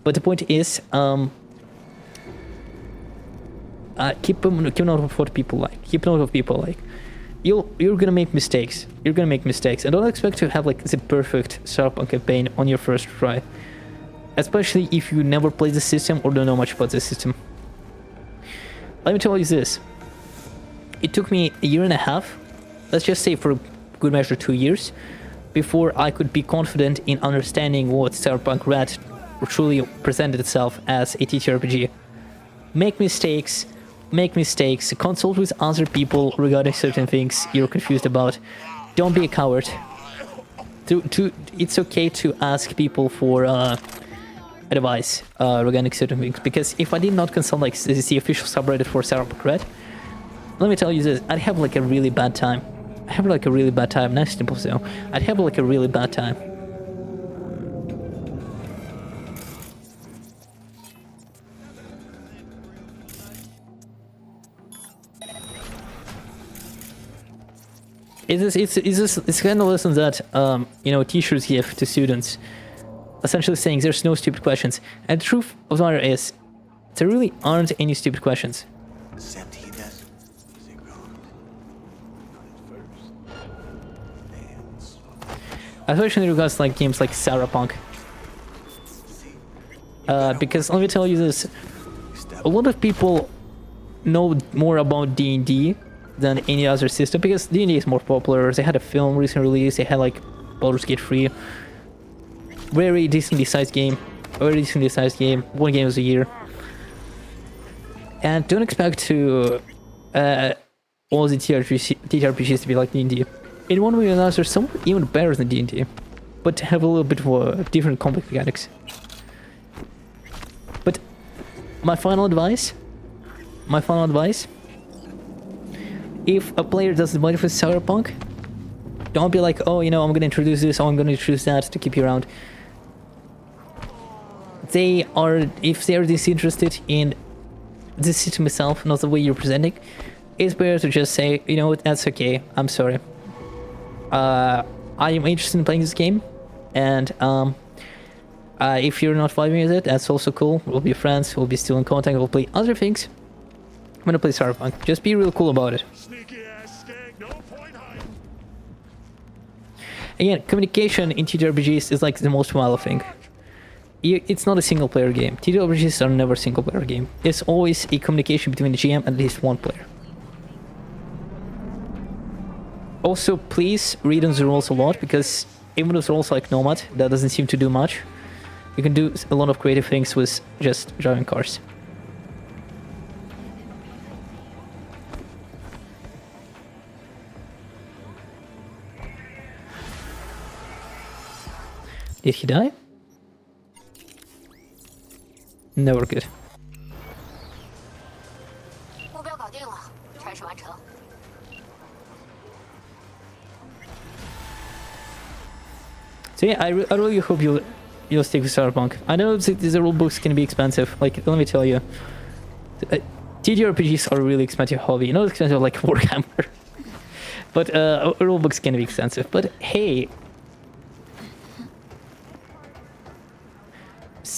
But the point is, keep note of what people like. Keep note of people like. You're gonna make mistakes. And don't expect to have like the perfect Cyberpunk campaign on your first try, especially if you never played the system or don't know much about the system. Let me tell you this. It took me a year and a half, let's just say for a good measure 2 years, before I could be confident in understanding what Cyberpunk Red truly presented itself as a TTRPG. Make mistakes, consult with other people regarding certain things you're confused about. Don't be a coward. It's okay to ask people for advice regarding certain things, because if I did not consult like the official subreddit for Cyberpunk Red, let me tell you this, I'd have like a really bad time. Nice simple so. I'd have like a really bad time. It's kind of lesson that teachers give to students, essentially saying there's no stupid questions. And the truth of the matter is, there really aren't any stupid questions. Especially in regards to like games like Cyberpunk. Because let me tell you this, a lot of people know more about D&D than any other system, because D&D is more popular. They had a film recently released, they had like Baldur's Gate 3. Very decently sized game. 1 game a year. And don't expect to all the TRPGs to be like D&D. In one way or another, some are even better than D&D, but have a little bit more different combat mechanics. But my final advice, if a player doesn't mind for Cyberpunk, don't be like, oh, I'm gonna introduce this, or I'm gonna introduce that to keep you around. If they are disinterested in the system itself, not the way you're presenting, it's better to just say, that's okay, I'm sorry. I am interested in playing this game, and if you're not vibing with it, that's also cool. We'll be friends, we'll be still in contact, we'll play other things. I'm gonna play Cyberpunk. Just be real cool about it. Again, communication in TTRPGs is like the most valuable thing. It's not a single player game. TTRPGs are never a single player game. It's always a communication between the GM and at least one player. Also, please read on the rules a lot, because even with rules like Nomad, that doesn't seem to do much. You can do a lot of creative things with just driving cars. Did he die? No, we're good. 目标搞定了，差事完成。 So yeah, I really hope you'll stick with Cyberpunk. I know the rule books can be expensive. Like, let me tell you, TTRPGs are a really expensive hobby. Not expensive like Warhammer, but rule books can be expensive. But hey,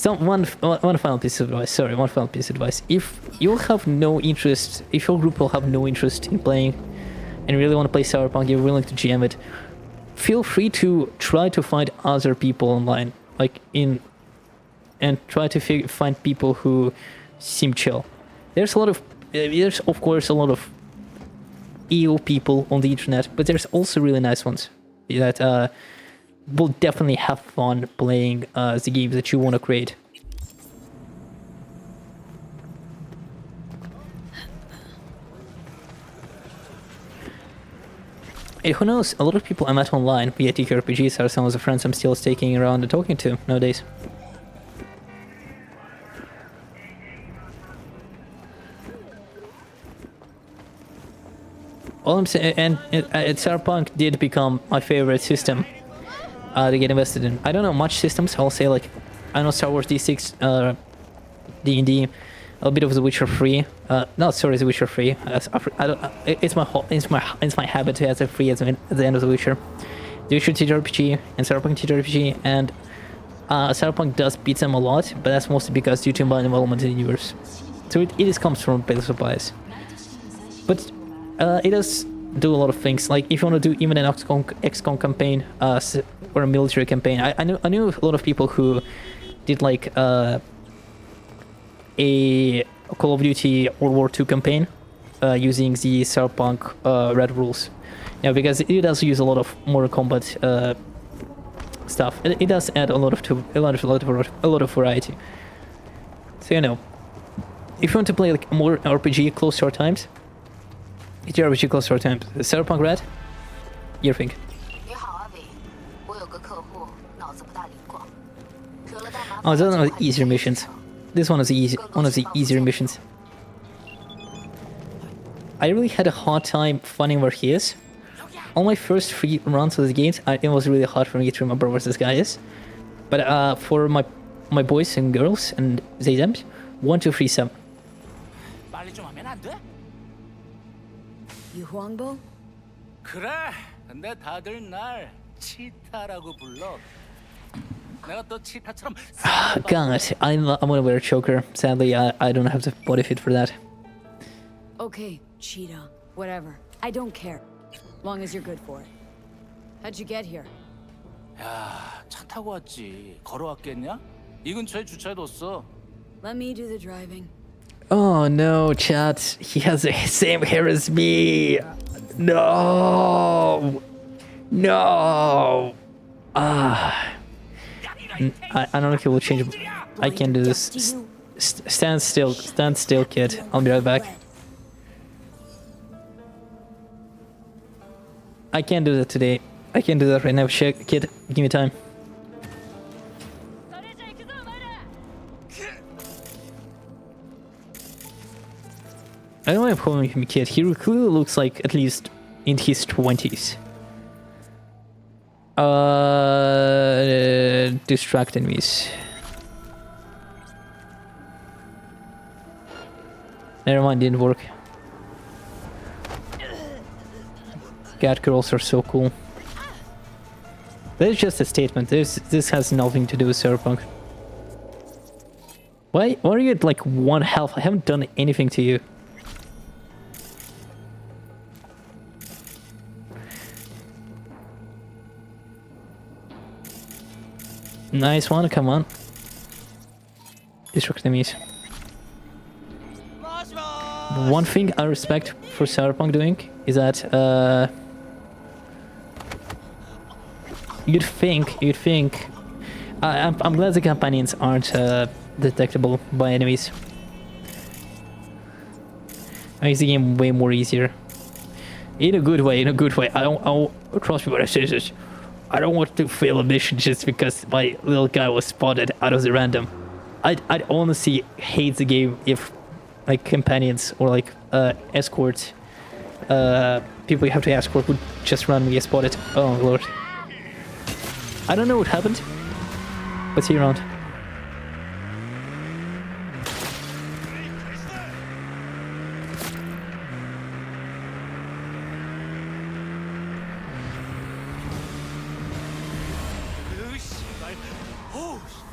one final piece of advice. Sorry, one final piece of advice. If you'll have no interest, if your group will have no interest in playing, and really want to play Cyberpunk, you're willing to GM it, feel free to try to find other people online, and try to find people who seem chill. There's of course a lot of EO people on the internet, but there's also really nice ones that will definitely have fun playing the games that you want to create. And who knows, a lot of people I met online via TTRPGs are some of the friends I'm still staking around and talking to nowadays. All I'm saying, and Cyberpunk did become my favorite system to get invested in. I don't know much systems. I'll say, like, I know Star Wars D6, D&D, a bit of The Witcher 3. No, sorry, The Witcher 3. It's my habit to have the 3 at the end of The Witcher. The Witcher TTRPG and Cyberpunk TTRPG, and Cyberpunk does beat them a lot, but that's mostly because due to my involvement in the universe. So it just comes from place of bias. But it does do a lot of things. Like, if you want to do even an XCOM campaign or a military campaign, I knew a lot of people who did like a Call of Duty World War II campaign using the Cyberpunk red rules. Yeah, because it does use a lot of Mortal Kombat stuff. It does add a lot of variety. So, you know, if you want to play like more RPG close to our times, it's RPG close to our times. Cyberpunk Red, your thing. 你好，阿伟，我有个客户脑子不大灵光，惹了大麻烦。 Oh, that's one of the easier missions. This one is one of the easier missions. I really had a hard time finding where he is. On my first 3 runs of the game, it was really hard for me to remember where this guy is. But for my boys and girls and they them, 1, 2, 3, 7. 빨리 좀 하면 안 돼? You Huangbo? 그래. 근데 다들 날 치타라고 불러. 내가 또 치타처럼. God, I'm gonna wear a choker. Sadly, I don't have the body fit for that. Okay, Cheetah. Whatever. I don't care. Long as you're good for it. How'd you get here? 야, 차 타고 왔지. 걸어왔겠냐? 이 근처에 주차해뒀어. Let me do the driving. Oh no, chat. He has the same hair as me. No. No. I don't know if he will change. I can't do this. Stand still, kid. I'll be right back. I can't do that today. I can't do that right now. Kid, give me time. I don't know if I'm calling him a kid. He clearly looks like at least in his 20s. Distract enemies. Never mind, didn't work. Cat girls are so cool. That is just a statement. This has nothing to do with Cyberpunk. Why are you at like 1 health? I haven't done anything to you. Nice one, come on. Distract enemies. One thing I respect for Cyberpunk doing is that you'd think. I'm glad the companions aren't detectable by enemies. Makes the game way more easier. In a good way, I don't trust me when I say this. I don't want to fail a mission just because my little guy was spotted out of the random. I'd honestly hate the game if like companions or like escorts, people you have to escort would just randomly get spotted. Oh lord. I don't know what happened, but see you around.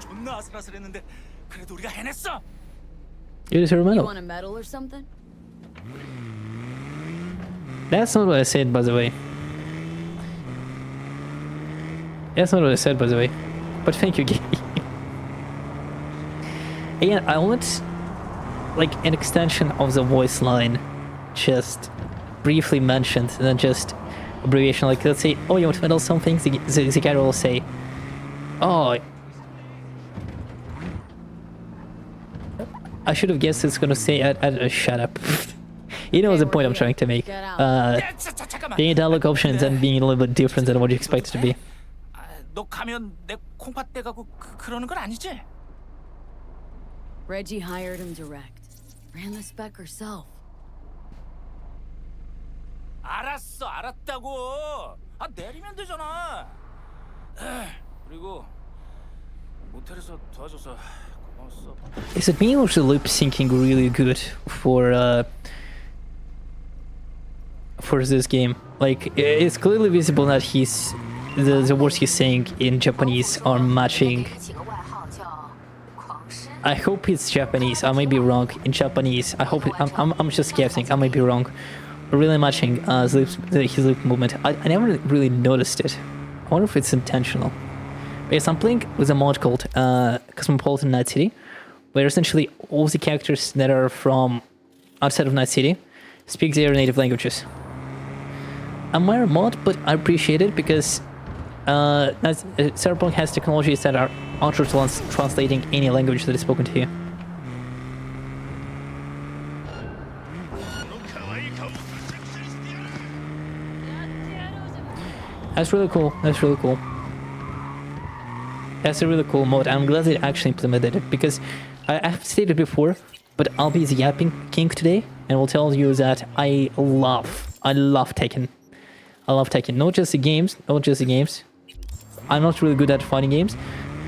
존나 아슬아슬했는데 그래도 우리가 해냈어. You deserve a You medal. want a medal or something? That's not what I said, by the way. That's not what I said, by the way. But thank you, game. And I want like an extension of the voice line, just briefly mentioned, and then just abbreviation. Like let's say, oh, you want to medal something? The guy will say, oh. I should have guessed it's gonna say, shut up. You know the point I'm trying to make. Being a dialogue options and being a little bit different than what you expect it to be. 너 가면 내 콩팥 떼가고 그러는 건 아니지? Reggie hired him direct. Ran the spec herself. 알았다고. 내리면 되잖아. 그리고 모텔에서 도와줘서 고마웠어. Is it me or is the lip syncing really good for this game? Like it's clearly visible that the words he's saying in Japanese are matching. I hope it's Japanese. I may be wrong in Japanese. I hope I'm just guessing. I may be wrong. Really matching his lip movement. I never really noticed it. I wonder if it's intentional. Because I'm playing with a mod called Cosmopolitan Night City, where essentially all the characters that are from outside of Night City speak their native languages. I'm a mod, but I appreciate it because Cyberpunk has technologies that are auto-translating any language that is spoken to you. That's really cool. That's really cool. That's a really cool mod. I'm glad they actually implemented it because I've stated before, but I'll be the yapping king today and will tell you that I love Tekken. I love Tekken. Not just the games. I'm not really good at fighting games,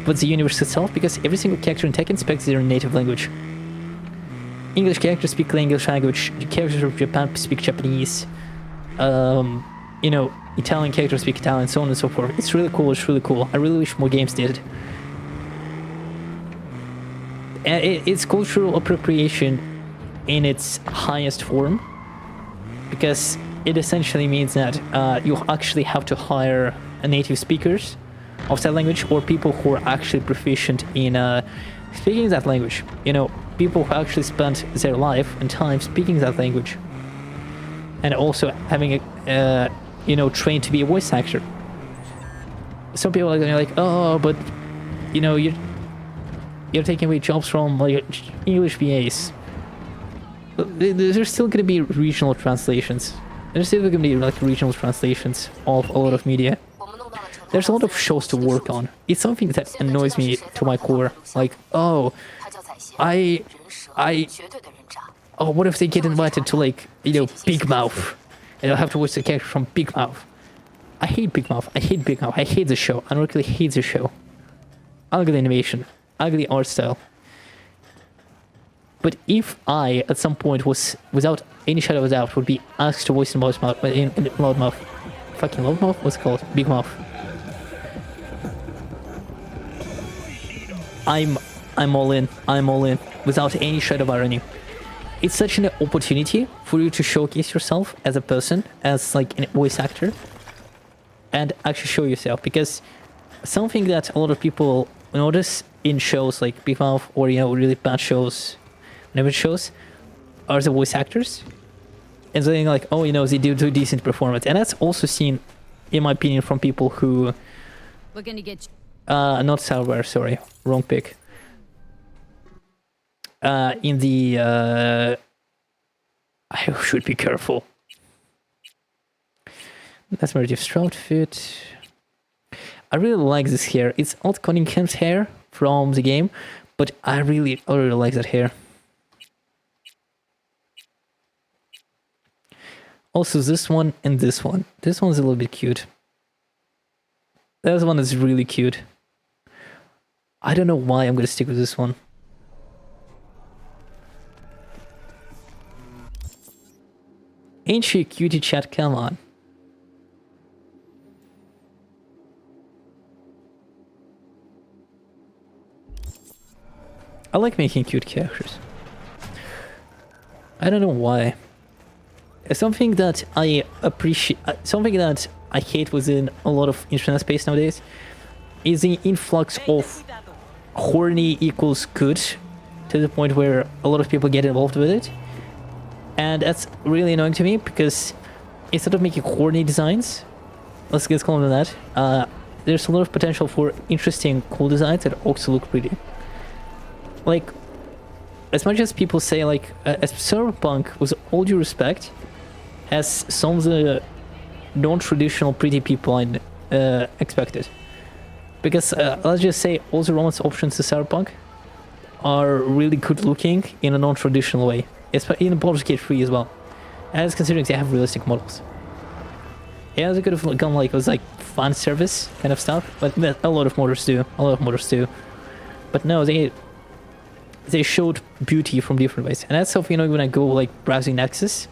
but the universe itself, because every single character in Tekken speaks their native language. English characters speak English language. Characters from Japan speak Japanese. You know, Italian characters speak Italian, so on and so forth. It's really cool. It's really cool. I really wish more games did it. And it's cultural appropriation in its highest form, because it essentially means that you actually have to hire native speakers of that language or people who are actually proficient in speaking that language. You know, people who actually spent their life and time speaking that language, and also having a trained to be a voice actor. Some people are like, oh, but you know, you're taking away jobs from like English VAs. There's still going to be regional translations. There's still going to be like regional translations of a lot of media. There's a lot of shows to work on. It's something that annoys me to my core. Like, oh, what if they get invited to like, Big Mouth? And I'll have to watch the character from Big Mouth. I hate Big Mouth. I hate the show. I really hate the show. Ugly animation. Ugly art style. But if I, at some point, was, without any shadow of a doubt, would be asked to voice in Loudmouth. Fucking Loudmouth? What's it called? Big Mouth. I'm all in. I'm all in. Without any shadow of irony. It's such an opportunity for you to showcase yourself as a person, as like a voice actor, and actually show yourself. Because something that a lot of people notice in shows like Big Mouth or really bad shows, whenever shows, are the voice actors, and so they're like, oh, they do decent performance, and that's also seen, in my opinion, from people who We're gonna get Not Sourware, sorry. Wrong pick. In the... I should be careful. That's Meredith's outfit. I really like this hair. It's Alt Cunningham's hair from the game, but I really like that hair. Also, this one and this one. This one's a little bit cute. This one is really cute. I don't know why I'm gonna stick with this one. Ain't she a cutie, chat? Come on. I like making cute characters. I don't know why. Something that I appreciate, something that I hate within a lot of internet space nowadays is the influx of horny equals good to the point where a lot of people get involved with it. And that's really annoying to me because instead of making horny designs, let's call them that, there's a lot of potential for interesting, cool designs that also look pretty. Like, as much as people say, like, as Cyberpunk, with all due respect, has some of the non-traditional pretty people I expected. Because, let's just say, all the romance options in Cyberpunk are really good looking in a non-traditional way. In Baldur's Gate 3 as well. As considering they have realistic models. Yeah, they could have gone like, it was like fan service kind of stuff, but a lot of modders do. A lot of modders do. But no, they showed beauty from different ways. And that's something, you know, when I go like browsing Nexus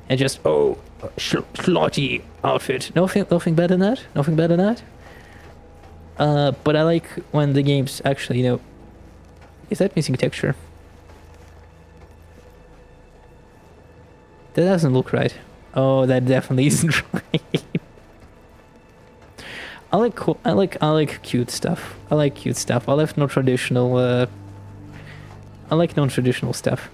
and just, oh, slotty outfit. Nothing better than that. Nothing better than that. But I like when the games actually, you know, is that missing texture? That doesn't look right. Oh, that definitely isn't right. I like cute stuff. I like cute stuff. I like non-traditional. I like non-traditional stuff.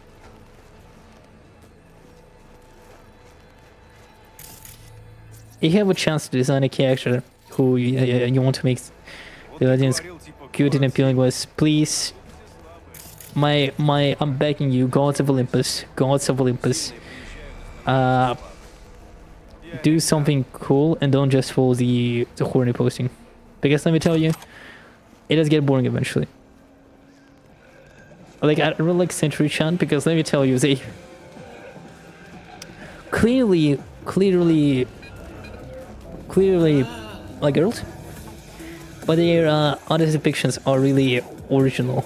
You have a chance to design a character who you want to make the audience cute and appealing with. Please, I'm begging you, gods of Olympus, do something cool and don't just follow the horny posting, because let me tell you, it does get boring eventually. Like, I really like Century Chan because let me tell you, they clearly like girls, but their other depictions are really original.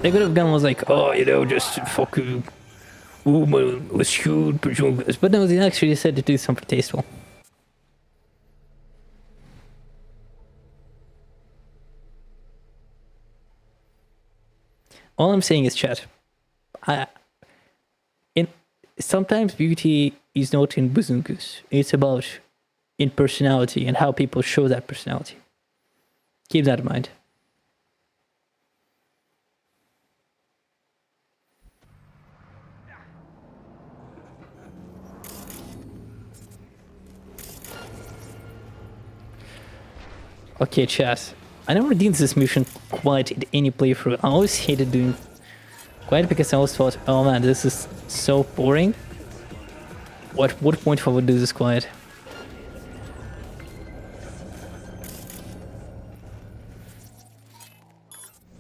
They could have gone was like, oh, you know, just fucking woman with huge pajamas. But no, they actually decided to do something tasteful. All I'm saying is, chat, sometimes beauty is not in bazungas. It's about in personality and how people show that personality. Keep that in mind. Okay, chat. I never did this mission quite in any playthrough. I always hated doing quite because I always thought, oh man, this is so boring. What point if I would do this quiet?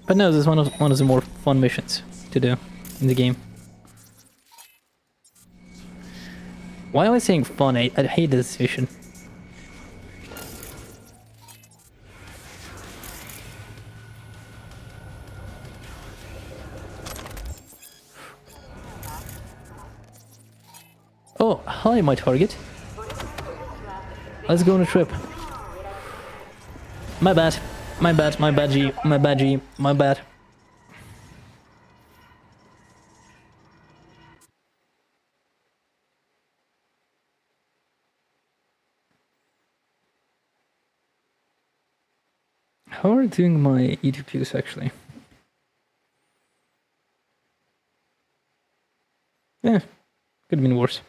But no, this is one of the more fun missions to do in the game. Why am I saying fun? I hate this mission. Oh, hi, my target. Let's go on a trip. My bad. My bad, G. My bad. How are you doing my EDPs actually? Yeah, good have been worse.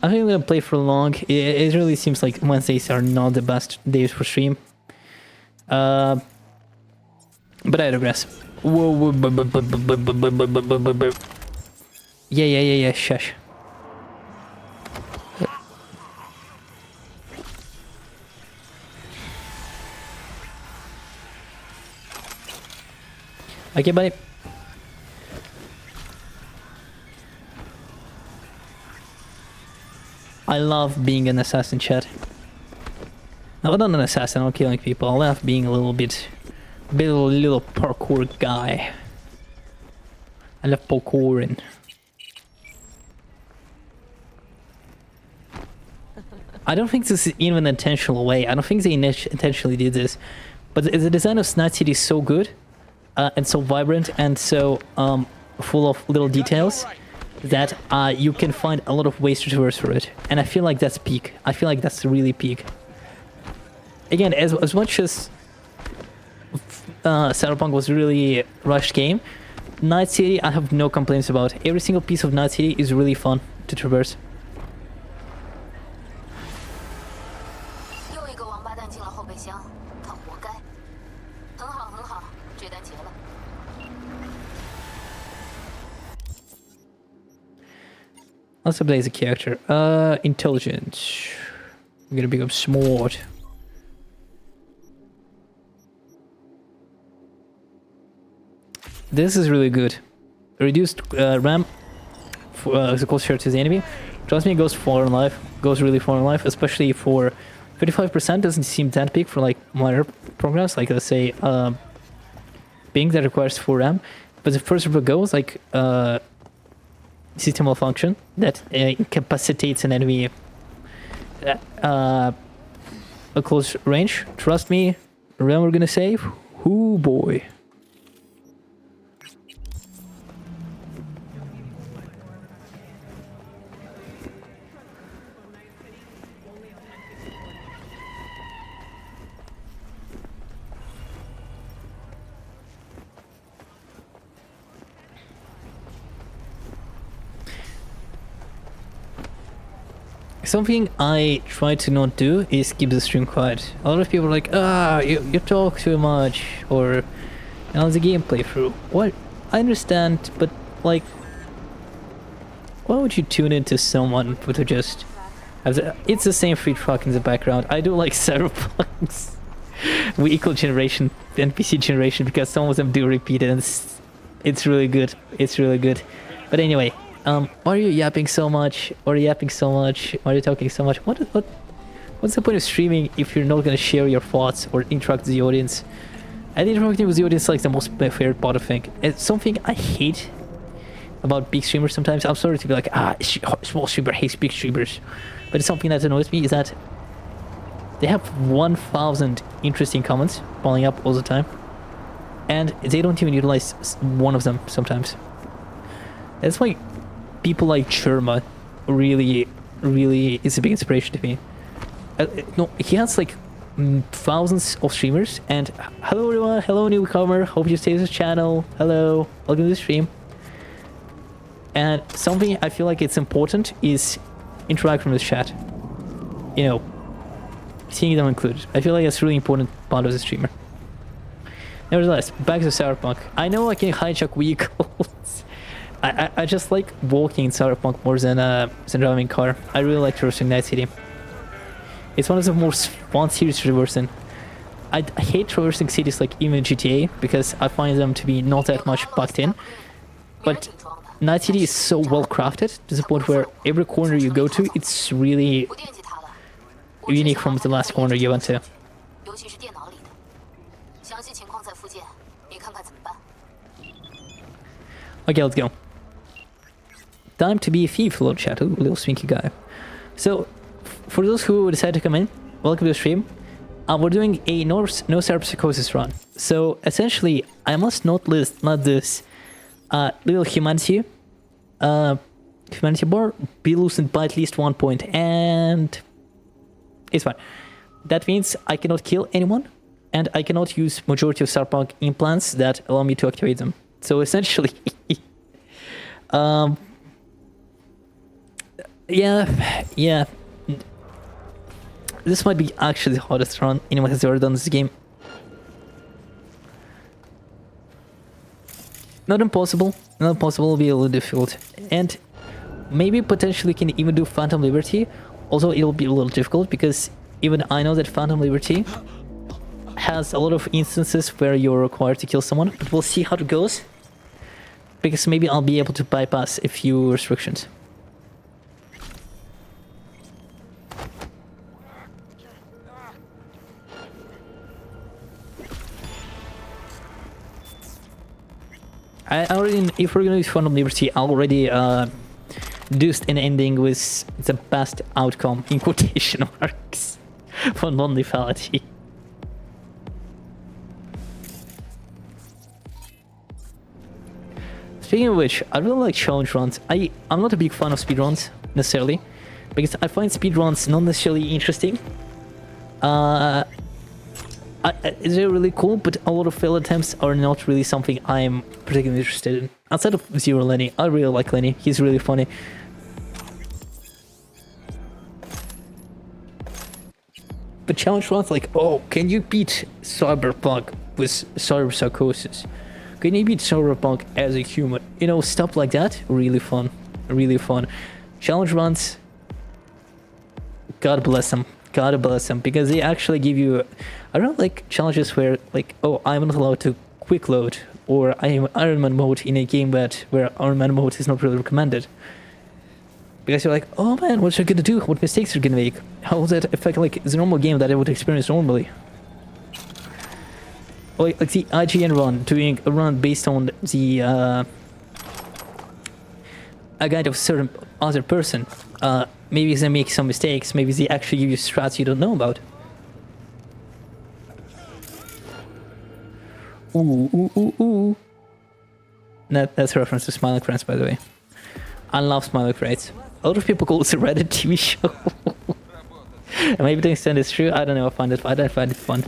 I think I'm gonna play for long. It really seems like Wednesdays are not the best days for stream. But I digress. Whoa. Yeah. Shush. Okay, buddy. I love being an assassin, chat. No, not an assassin, I'm killing people. I love being a little little parkour guy. I love parkouring. I don't think this is even an intentional way. I don't think they intentionally did this. But the design of Night City is so good, and so vibrant, and so full of little details, that you can find a lot of ways to traverse for it. And I feel like that's peak. I feel like that's really peak. Again, as much as Cyberpunk was really rushed game, Night City I have no complaints about. Every single piece of Night City is really fun to traverse. Let's play as a character. Intelligence. I'm gonna become smart. This is really good. Reduced RAM closer to the enemy. Trust me, it goes far in life. Goes really far in life, especially for 35%. Doesn't seem that big for like minor programs, like let's say ping that requires 4 RAM. But the first of it goes like system malfunction that incapacitates an enemy a close range. Trust me, RAM we're gonna save. Ooh boy. Something I try to not do is keep the stream quiet. A lot of people are like, you talk too much, or the gameplay through. What? I understand, but like, why would you tune into someone who just have it's the same free truck in the background. I do like Cyberpunk's vehicle generation, NPC generation, because some of them do repeat it, and it's really good. It's really good. But anyway. Why are you yapping so much? Why are you yapping so much? Why are you talking so much? What's the point of streaming if you're not gonna share your thoughts or interact with the audience? And interacting with the audience is like the most favorite part of thing. It's something I hate about big streamers sometimes. I'm sorry to be like, small streamer hates big streamers. But it's something that annoys me is that they have 1,000 interesting comments falling up all the time. And they don't even utilize one of them sometimes. That's why people like Sherma really is a big inspiration to me. No, he has like thousands of streamers, and hello everyone, hello newcomer, hope you stay to this channel, hello, welcome to the stream. And something I feel like it's important is interact from the chat. You know, seeing them included. I feel like that's a really important part of the streamer. Nevertheless, back to Cyberpunk. I know I can hijack vehicles. I just like walking in Cyberpunk more than driving car. I really like traversing Night City. It's one of the most fun cities to traverse in. I hate traversing cities like even GTA because I find them to be not that much packed in. But Night City is so well crafted to the point where every corner you go to, it's really unique from the last corner you went to. Okay, let's go. Time to be a thief, little chat, little swinky guy. So, for those who decide to come in, welcome to the stream. We're doing a no cyberpsychosis run. So, essentially, I must not let this little humanity bar be loosened by at least 1 point, and it's fine. That means I cannot kill anyone and I cannot use majority of Cyberpunk implants that allow me to activate them. So essentially, yeah. This might be actually the hardest run anyone has ever done this game. Not impossible, will be a little difficult. And maybe potentially can even do Phantom Liberty, although it'll be a little difficult because even I know that Phantom Liberty has a lot of instances where you're required to kill someone, but we'll see how it goes. Because maybe I'll be able to bypass a few restrictions. I already, if we're gonna use Phantom Liberty, I already deduced an ending with the best outcome in quotation marks for non-lethality. Speaking of which, I really like challenge runs. I'm not a big fan of speedruns necessarily, because I find speedruns not necessarily interesting. They're really cool, but a lot of failed attempts are not really something I'm particularly interested in. Outside of Zero Lenny, I really like Lenny. He's really funny. But challenge runs like, oh, can you beat Cyberpunk with cyberpsychosis? Can you beat Cyberpunk as a human? You know, stuff like that. Really fun. Really fun. Challenge runs, God bless them. God bless them, because they actually give you, I don't like challenges where like, oh, I'm not allowed to quick load, or I am Iron Man mode in a game where Iron Man mode is not really recommended. Because you're like, oh man, what are you gonna do? What mistakes are you gonna make? How will that affect like the normal game that I would experience normally? Like the IGN run, doing a run based on the a guide of a certain other person. Maybe they make some mistakes, maybe they actually give you strats you don't know about. Ooh. That's a reference to Smiling Friends, by the way. I love Smiling Friends. A lot of people call it a Reddit TV show. Maybe to an extent it's true, I don't know, I find it fun.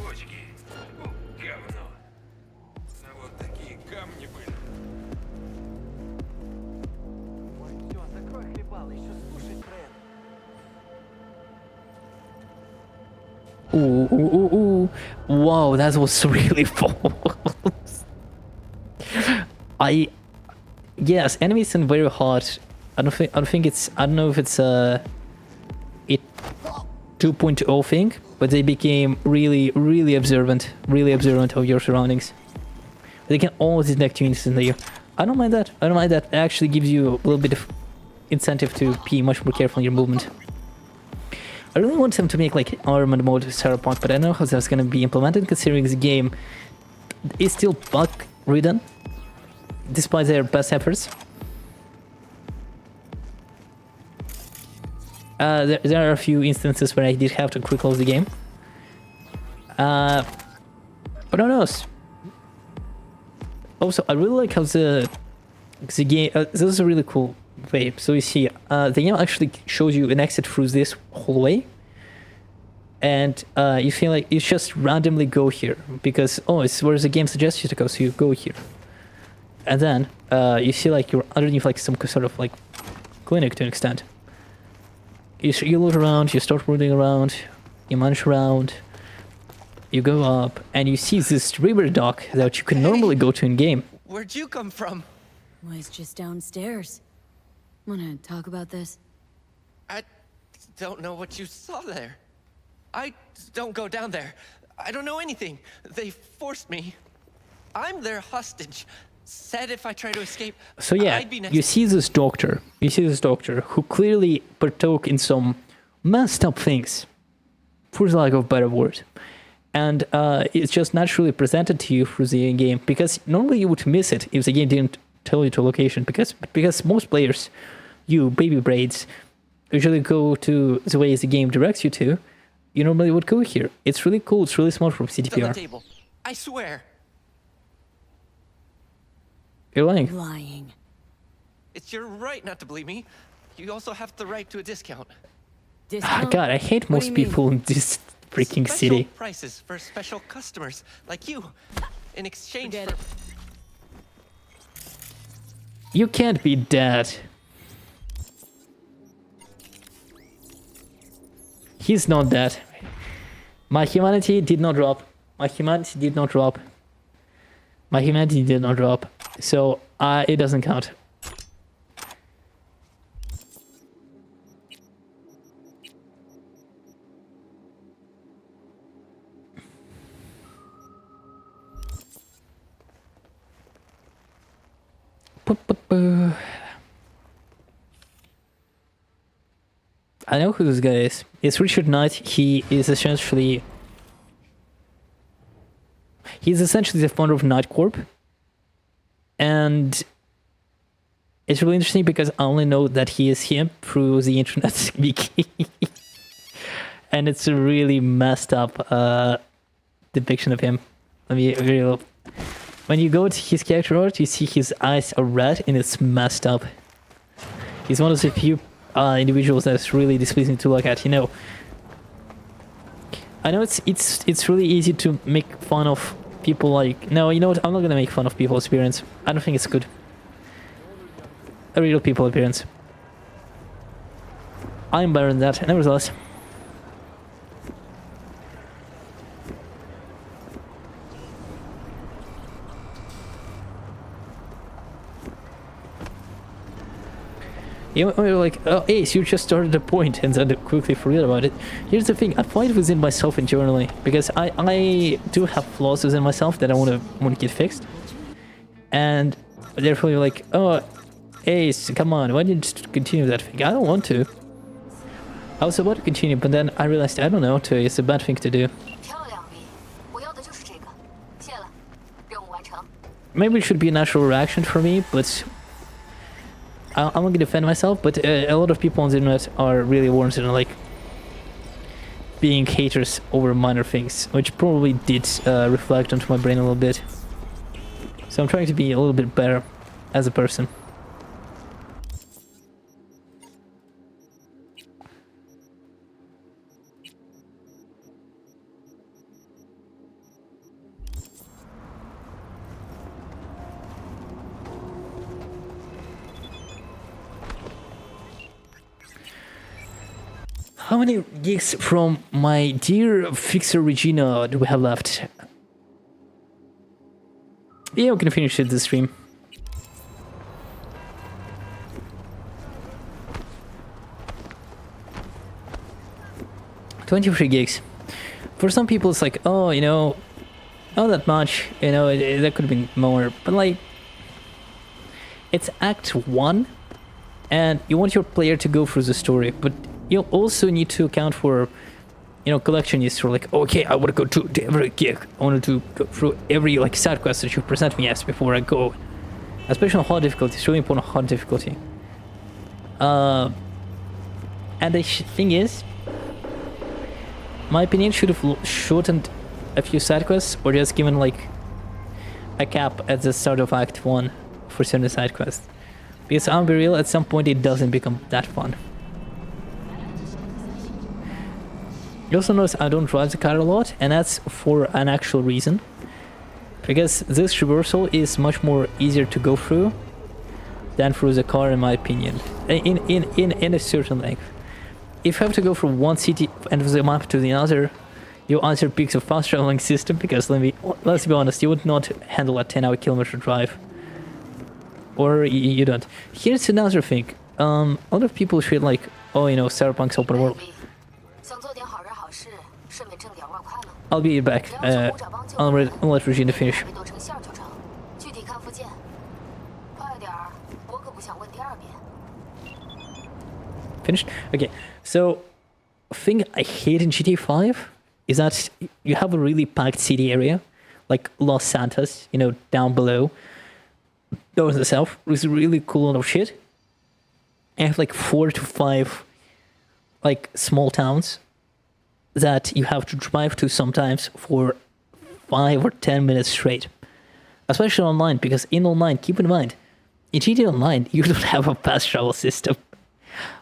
Ooh. Wow, that was really false. Yes, enemies seem very hard. I don't know if it's a 2.0 thing, but they became really observant of your surroundings. They can always detect you instantly. I don't mind that. It actually gives you a little bit of incentive to be much more careful in your movement. I really want them to make like armored mode Cyberpunk, but I don't know how that's gonna be implemented, considering the game is still bug ridden despite their best efforts. There are a few instances where I did have to quick close the game, but who knows? Also, I really like how the game. This is a really cool way. So you see, the game actually shows you an exit through this hallway, and you feel like you just randomly go here because it's where the game suggests you to go. So you go here, and then you see like you're underneath like some sort of like clinic to an extent. You look around, you start running around, you munch around, you go up, and you see this river dock that you can normally go to in game. Where'd you come from? Well, it's just downstairs. Wanna talk about this? I don't know what you saw there. I don't go down there. I don't know anything. They forced me. I'm their hostage. Said if I try to escape, so yeah, I'd be next. you see this doctor who clearly partook in some messed up things, for the lack of a better word, and it's just naturally presented to you through the game, because normally you would miss it if the game didn't tell you to a location, because most players, you baby braids, usually go to the way the game directs you to. You normally would go here. It's really cool, it's really smart from It's on the CDPR. table. I swear. You're lying. Lying. It's your right not to believe me. You also have the right to a discount. Discount? God, I hate What do most you mean? people in this freaking special city. prices for special customers like you, in exchange Forget for. it. You can't be dead. He's not dead. My humanity did not drop. My humanity did not drop. My humanity did not drop. So it doesn't count. I know who this guy is. It's Richard Knight. He's essentially the founder of Night Corp. And it's really interesting because I only know that he is him through the internet wiki. And it's a really messed up depiction of him. Let me really. When you go to his character art, you see his eyes are red and it's messed up. He's one of the few individuals that's really displeasing to look at. You know, I know it's really easy to make fun of people like. No, you know what? I'm not gonna make fun of people's appearance. I don't think it's good. A real people appearance. I'm better than that. Nevertheless. You're like, oh, Ace, you just started a point and then quickly forget about it. Here's the thing, I fight within myself internally because I do have flaws within myself that I want to get fixed. And therefore you're like, oh, Ace, come on, why didn't you just continue that thing? I don't want to. I was about to continue, but then I realized I don't know to. It's a bad thing to do. Maybe it should be a natural reaction for me, but I'm not gonna defend myself, but a lot of people on the internet are really warranted in like being haters over minor things, which probably did reflect onto my brain a little bit. So I'm trying to be a little bit better as a person. How many gigs from my dear fixer Regina do we have left? Yeah, we can finish it this stream. $23 gigs. For some people it's like, oh, you know, not that much, you know, that could have been more, but like, it's Act 1, and you want your player to go through the story, but you also need to account for, you know, collection is sort of like, okay, I want to go to every gig. I want to go through every like side quest that you present me as before I go. Especially on hard difficulty, it's really important on hard difficulty. And the thing is, my opinion should have shortened a few side quests or just given like a cap at the start of Act 1 for certain side quests. Because I'll be real, at some point it doesn't become that fun. You also notice I don't drive the car a lot, and that's for an actual reason. Because this traversal is much more easier to go through than through the car, in my opinion. In a certain length. If you have to go from one city and the map to the other, you either pick a fast traveling system, because let's be honest, you would not handle a 10-hour kilometer drive. Or you don't. Here's another thing. A lot of people feel like, oh, you know, Cyberpunk's open world. I'll be back. I'll let Regina finish. Finished? Okay. So, the thing I hate in GTA 5 is that you have a really packed city area, like Los Santos, you know, down below. North and south, with really cool lot of shit. I have like 4 to 5 like small towns that you have to drive to sometimes for 5 or 10 minutes straight. Especially online, because in online, keep in mind, in GTA Online, you don't have a fast travel system.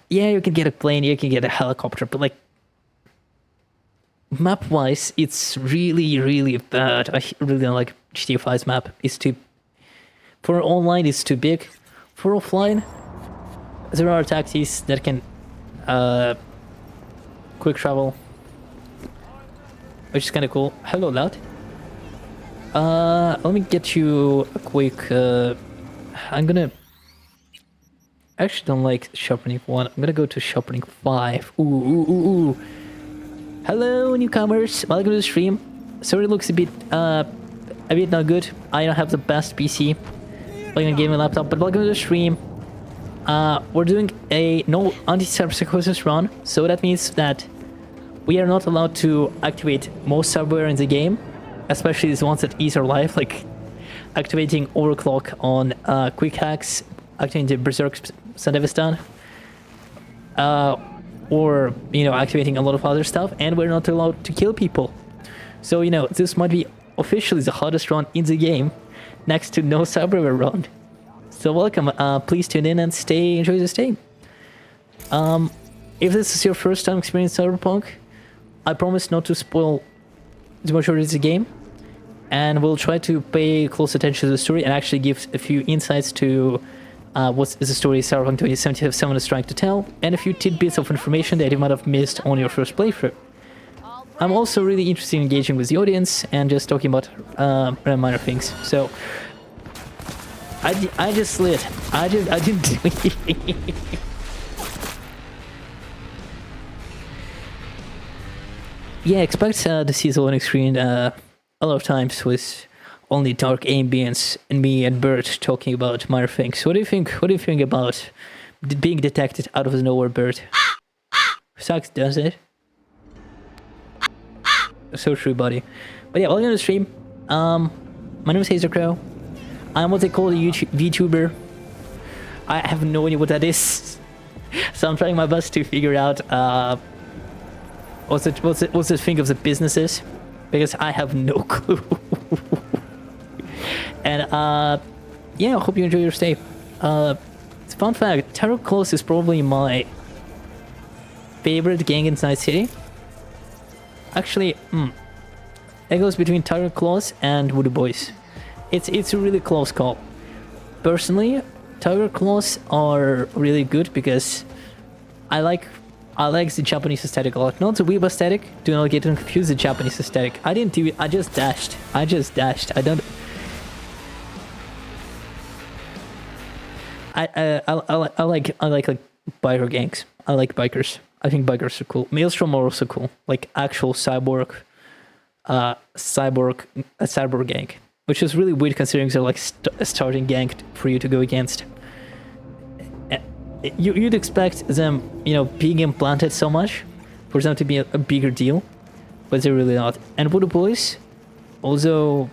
Yeah, you can get a plane, you can get a helicopter, but like, map-wise, it's really bad. I really don't like GTA 5's map. It's too... For online, it's too big. For offline, there are taxis that can quick travel, which is kind of cool. Hello, lad. Let me get you a quick... I'm gonna... I actually don't like sharpening 1. I'm gonna go to sharpening 5. Ooh. Hello, newcomers. Welcome to the stream. Sorry, it looks a bit not good. I don't have the best PC playing a gaming laptop, but welcome to the stream. We're doing a no anti-cyberpsychosis run, so that means that we are not allowed to activate most cyberware in the game, especially the ones that ease our life, like activating overclock on quick hacks, activating the berserk Sandevistan, or activating a lot of other stuff, and we're not allowed to kill people. So this might be officially the hardest run in the game, next to no cyberware run. So welcome. Please tune in and enjoy the stay. If this is your first time experiencing Cyberpunk, I promise not to spoil the majority of the game, and we'll try to pay close attention to the story and actually give a few insights to what the story Cyberpunk 2077 is trying to tell, and a few tidbits of information that you might have missed on your first playthrough. I'm also really interested in engaging with the audience and just talking about minor things. So I just slid. I didn't do anything. Yeah, expect to see the loading screen a lot of times with only dark ambience and me and Bert talking about minor things. What do you think? What do you think about being detected out of nowhere, Bert? Sucks, does it? So true, buddy. But yeah, welcome to the stream. My name is Acethecrow. I'm what they call a vtuber. I have no idea what that is, so I'm trying my best to figure out what's the thing of the businesses, because I have no clue. And yeah, I hope you enjoy your stay. Fun fact: Terror Close is probably my favorite gang in Night City. Actually, it goes between Terror Claws and Voodoo Boys. It's a really close call. Personally, Tiger Claws are really good because I like the Japanese aesthetic a lot. Not the weeb aesthetic. Do not get confused. The Japanese aesthetic. I didn't do it. I just dashed. I don't. I like biker gangs. I like bikers. I think bikers are cool. Maelstrom are also cool. Like actual cyborg gang, which is really weird considering they're like a starting gang for you to go against. You'd expect them, being implanted so much for them to be a bigger deal, but they're really not. And Voodoo Boys, although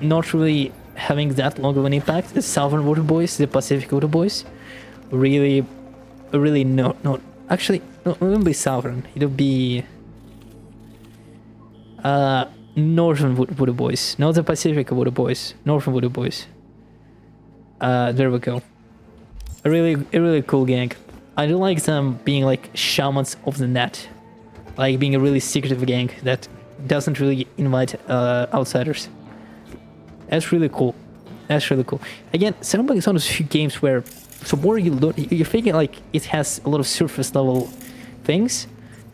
not really having that long of an impact, the Southern Voodoo Boys, the Pacific Voodoo Boys, really not. Actually, no, it wouldn't be Southern. It'll be Northern Voodoo Boys, not the Pacific Voodoo Boys. Northern Voodoo Boys. There we go. A really cool gang. I do like them being like shamans of the net, like being a really secretive gang that doesn't really invite outsiders. That's really cool. Again, Cyberpunk is one of those few games where the more you look, you're thinking like it has a lot of surface level things,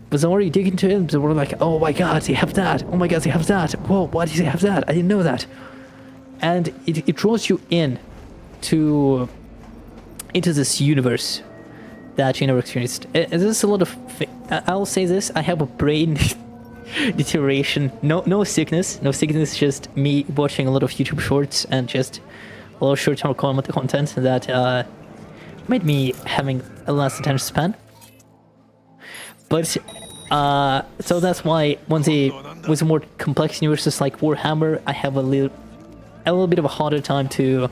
but the more you dig into it, the more like, oh my god, they have that. Oh my god, they have that. Whoa, why do they have that? I didn't know that. And it draws you into this universe that you never experienced. There's a lot of I'll say this, I have a brain deterioration. No sickness, just me watching a lot of YouTube shorts and just a lot of short-term content that made me having a less attention span. But so that's why with more complex universes like Warhammer, I have a little bit of a harder time to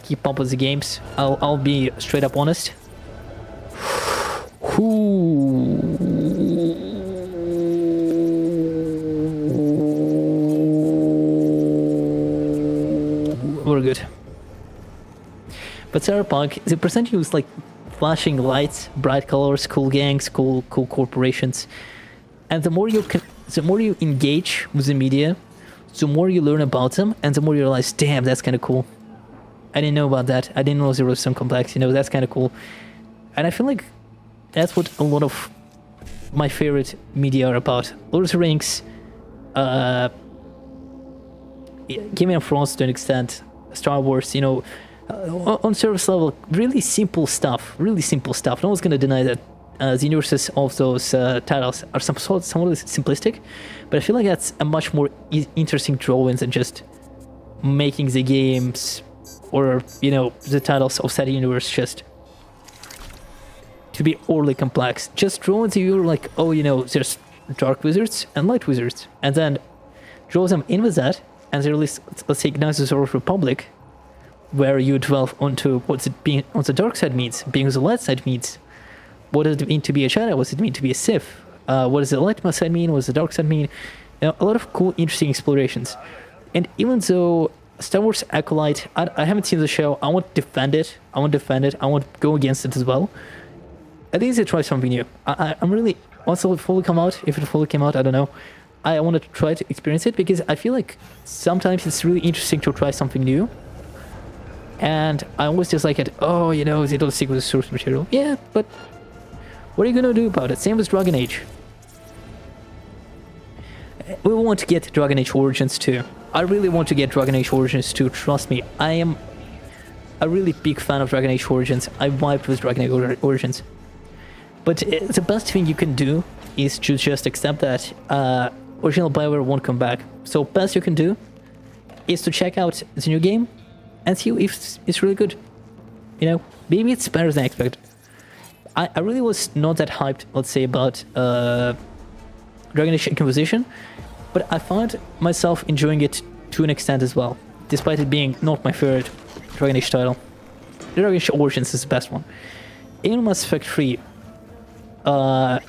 keep up with the games. I'll be straight up honest. We're good. But Cyberpunk, they present you with like flashing lights, bright colors, cool gangs, cool corporations. And the more you engage with the media, the more you learn about them, and the more you realize, damn, that's kind of cool. I didn't know about that. I didn't know there was some complex. That's kind of cool. And I feel like that's what a lot of my favorite media are about. Lord of the Rings, Game of Thrones to an extent, Star Wars, on surface level, really simple stuff. No one's gonna deny that the universes of those titles are somewhat simplistic, but I feel like that's a much more interesting drawing than just making the games or the titles of that universe just to be overly complex. Just drawing the viewer like, oh, there's dark wizards and light wizards, and then draw them in with that, and they release, let's say, Knights of the Republic, where you delve onto what's it being on the dark side means, being on the light side means. What does it mean to be a Jedi? What does it mean to be a Sith? What does the light side mean? What does the dark side mean? A lot of cool, interesting explorations. And even though Star Wars Acolyte, I haven't seen the show, I won't defend it. I won't go against it as well. I think they try something new. I'm really, once it will fully come out, if it fully came out, I don't know. I want to try to experience it because I feel like sometimes it's really interesting to try something new. And I always just like it, they don't stick with the source material. Yeah, but what are you gonna do about it? Same with Dragon Age. We want to get Dragon Age Origins 2. I really want to get Dragon Age Origins 2, trust me. I am a really big fan of Dragon Age Origins. I vibed with Dragon Age Origins. But the best thing you can do is to just accept that original BioWare won't come back. So best you can do is to check out the new game and see if it's really good. Maybe it's better than I expected. I really was not that hyped, let's say, about Dragon Age Inquisition, but I found myself enjoying it to an extent as well, despite it being not my favorite Dragon Age title. Dragon Age Origins is the best one. In Mass Effect 3, I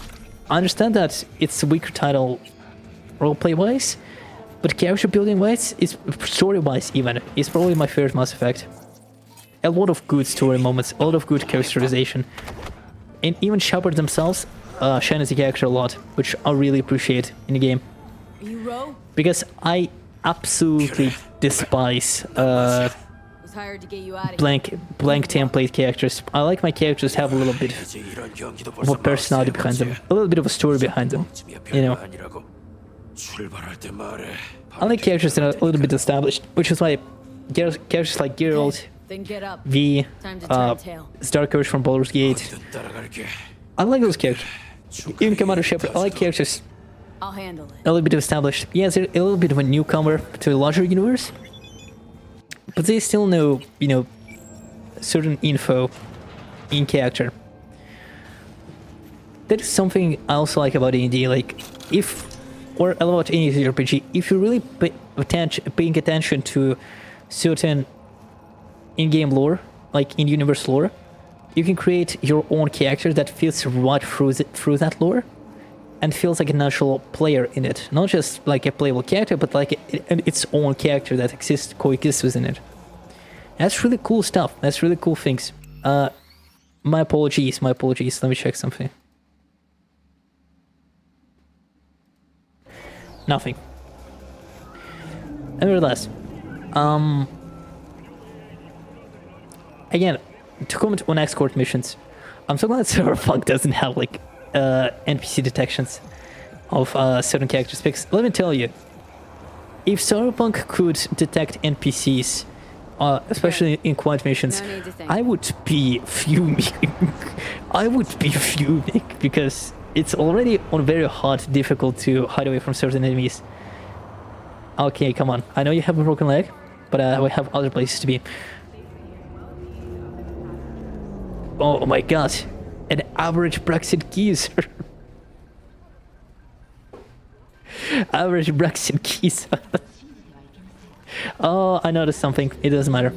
understand that it's a weaker title roleplay-wise, but character building-wise, story-wise even, it's probably my favorite Mass Effect. A lot of good story moments, a lot of good characterization. And even Shepard themselves shine as a character a lot, which I really appreciate in the game. Are you Ro? Because I absolutely despise Was hired to get you out of blank template characters. I like my characters to have a little bit of a personality behind them, a little bit of a story behind them. I like characters that are a little bit established, which is why characters like Geralt, Then get up. V, Time to turn tail. Starkirch from Baldur's Gate. I like those characters. Even Commander Shepard, I like characters I'll handle it. a little bit established. Yeah, they're a little bit of a newcomer to a larger universe, but they still know, certain info in character. That is something I also like about D&D. Like, or about any RPG, if you're really paying attention to certain in-game lore, like in-universe lore, you can create your own character that fits right through that lore and feels like a natural player in it. Not just like a playable character, but like its own character that coexists within it. That's really cool stuff. That's really cool things. My apologies. Let me check something. Nothing. Nevertheless, again, to comment on escort missions, I'm so glad Cyberpunk doesn't have like NPC detections of certain characters. Because let me tell you, if Cyberpunk could detect NPCs, especially in quiet missions, I would be fuming. Because it's already on very hard, difficult to hide away from certain enemies. Okay, come on. I know you have a broken leg, but we have other places to be. Oh my god. An average Brexit geezer. Average Brexit geezer. Oh, I noticed something. It doesn't matter.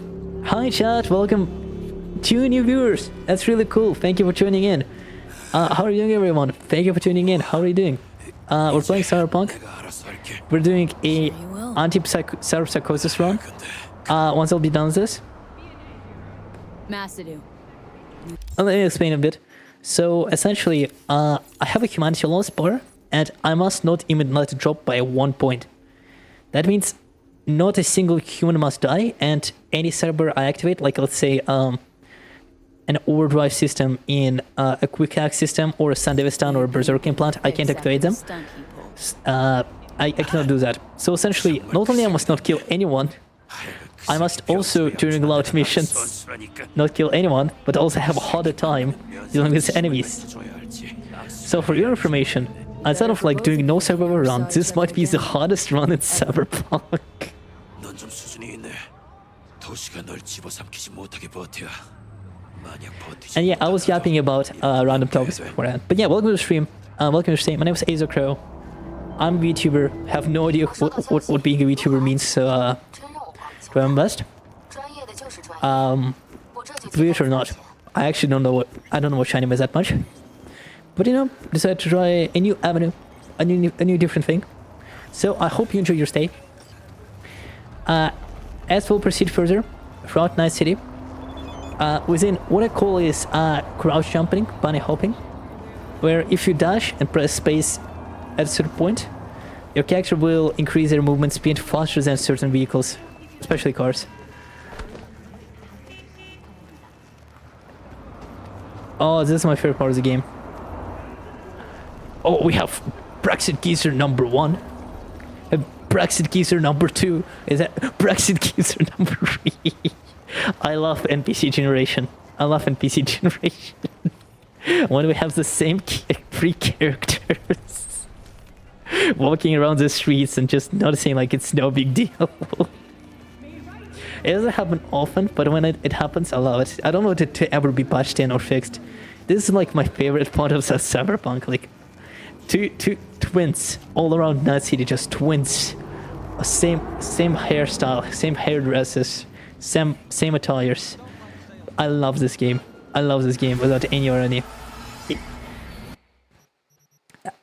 Hi chat, welcome. 2 new viewers. That's really cool. Thank you for tuning in. How are you doing, everyone? Thank you for tuning in. How are you doing? We're playing Cyberpunk. We're doing a anti-psychosis run. Once I'll be done with this, Masadu. let me explain a bit. So essentially, I have a humanity loss bar and I must not even let it drop by 1 point. That means not a single human must die, and any cyber I activate, like let's say an overdrive system in a quick hack system or a Sandevistan or a berserk implant, I can't activate them. I cannot do that. So essentially, not only I must not kill anyone, I must also, during loud missions, not kill anyone, but also have a harder time dealing with enemies. So for your information, instead of like doing no survivor run, this might be the hardest run in Cyberpunk. And yeah, I was yapping about random topics beforehand. But yeah, welcome to the stream. Welcome to the stream. My name is Acethecrow. I'm a VTuber. Have no idea what being a VTuber means, so try my best. Believe it or not, I actually don't know what anime is that much. But you know, decided to try a new avenue, a new different thing. So I hope you enjoy your stay. As we'll proceed further throughout Night City, within what I call is crouch jumping, bunny hopping, where if you dash and press space at a certain point, your character will increase their movement speed faster than certain vehicles, especially cars. Oh, this is my favorite part of the game. Oh, we have Brexit Geezer number 1. Brexit Geezer number 2. Is that Brexit Geezer number 3? I love NPC generation. I love NPC generation. When we have the same 3 characters walking around the streets and just noticing like it's no big deal. It doesn't happen often, but when it happens, I love it. I don't want it to ever be patched in or fixed. This is like my favorite part of Cyberpunk. Like two twins all around Night City, just twins. Same hairstyle, same hairdresses, same attires. I love this game. I love this game without any irony.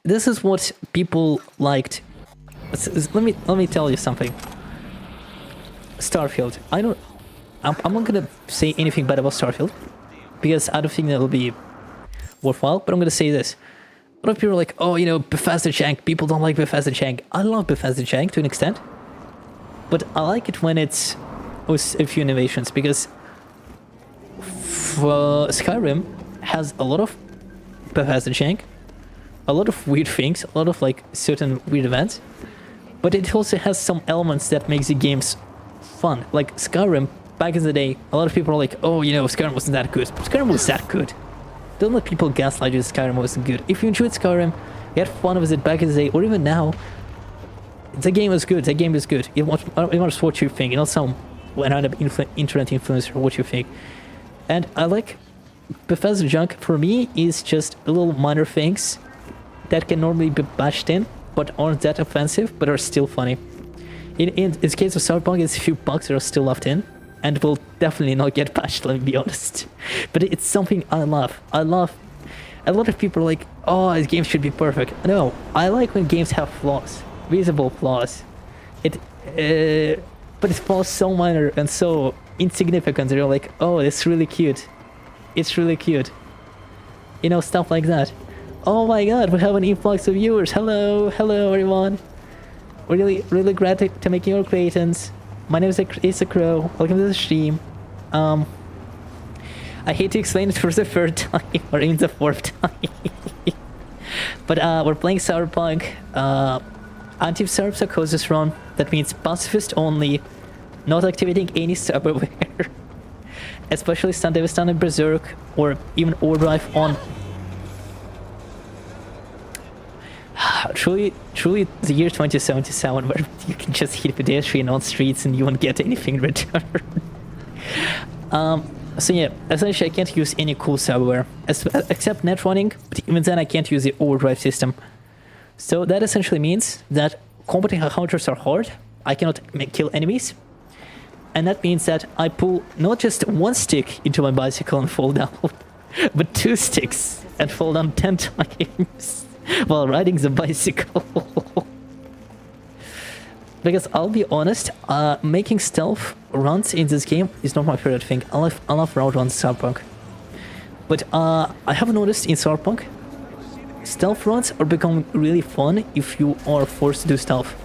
This is what people liked. Let me tell you something. Starfield. I'm not gonna say anything bad about Starfield because I don't think that'll be worthwhile. But I'm gonna say this: a lot of people are like, "Oh, you know, Bethesda jank. People don't like Bethesda jank." I love Bethesda jank to an extent, but I like it when it's with a few innovations because Skyrim has a lot of Bethesda jank, a lot of weird things, a lot of like certain weird events, but it also has some elements that makes the games fun. Like Skyrim, back in the day, a lot of people are like, oh, you know, Skyrim wasn't that good. Skyrim was that good. Don't let people gaslight you that Skyrim wasn't good. If you enjoyed Skyrim, you had fun with it back in the day, or even now, the game is good. The game is good. You want to what you think, not some random internet influencer what you think. And I like Bethesda junk for me is just little minor things that can normally be bashed in, but aren't that offensive, but are still funny. In the case of Cyberpunk, it's a few bugs that are still left in, and will definitely not get patched, let me be honest. But it's something I love. A lot of people are like, oh, this game should be perfect. No, I like when games have flaws, visible flaws. But it's flaws so minor and so insignificant that you're like, oh, it's really cute. It's really cute. You know, stuff like that. Oh my god, we have an influx of viewers. Hello everyone. Really glad to make your acquaintance. My name is Acethecrow. Welcome to the stream. I hate to explain it for the 3rd time or even the 4th time. But we're playing Cyberpunk. Anti-Cyberpsycho is this run. That means pacifist only, not activating any cyberware. Especially Sandevistan and Berserk, or even Overdrive on. Truly the year 2077 where you can just hit pedestrian on streets and you won't get anything in return. So yeah, essentially I can't use any cool cyberware except net running, but even then I can't use the overdrive system. So that essentially means that combating encounters are hard. I cannot kill enemies. And that means that I pull not just one stick into my bicycle and fall down, but 2 sticks and fall down 10 times. While riding the bicycle. Because I'll be honest, making stealth runs in this game is not my favorite thing. I love route runs in Cyberpunk. But I have noticed in Cyberpunk, stealth runs are becoming really fun if you are forced to do stealth.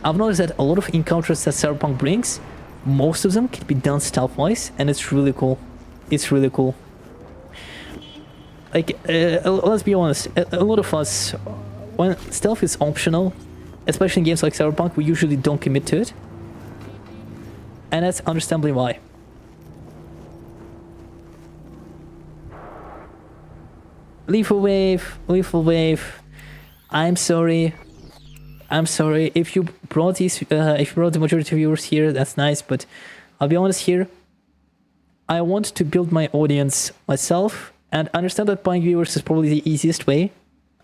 I've noticed that a lot of encounters that Cyberpunk brings, most of them can be done stealth-wise, and it's really cool. It's really cool. Like, let's be honest, a lot of us, when stealth is optional, especially in games like Cyberpunk, we usually don't commit to it. And that's understandably why. Lethal wave. I'm sorry. If you brought these, if you brought the majority of viewers here, that's nice. But I'll be honest here. I want to build my audience myself, and understand that buying viewers is probably the easiest way.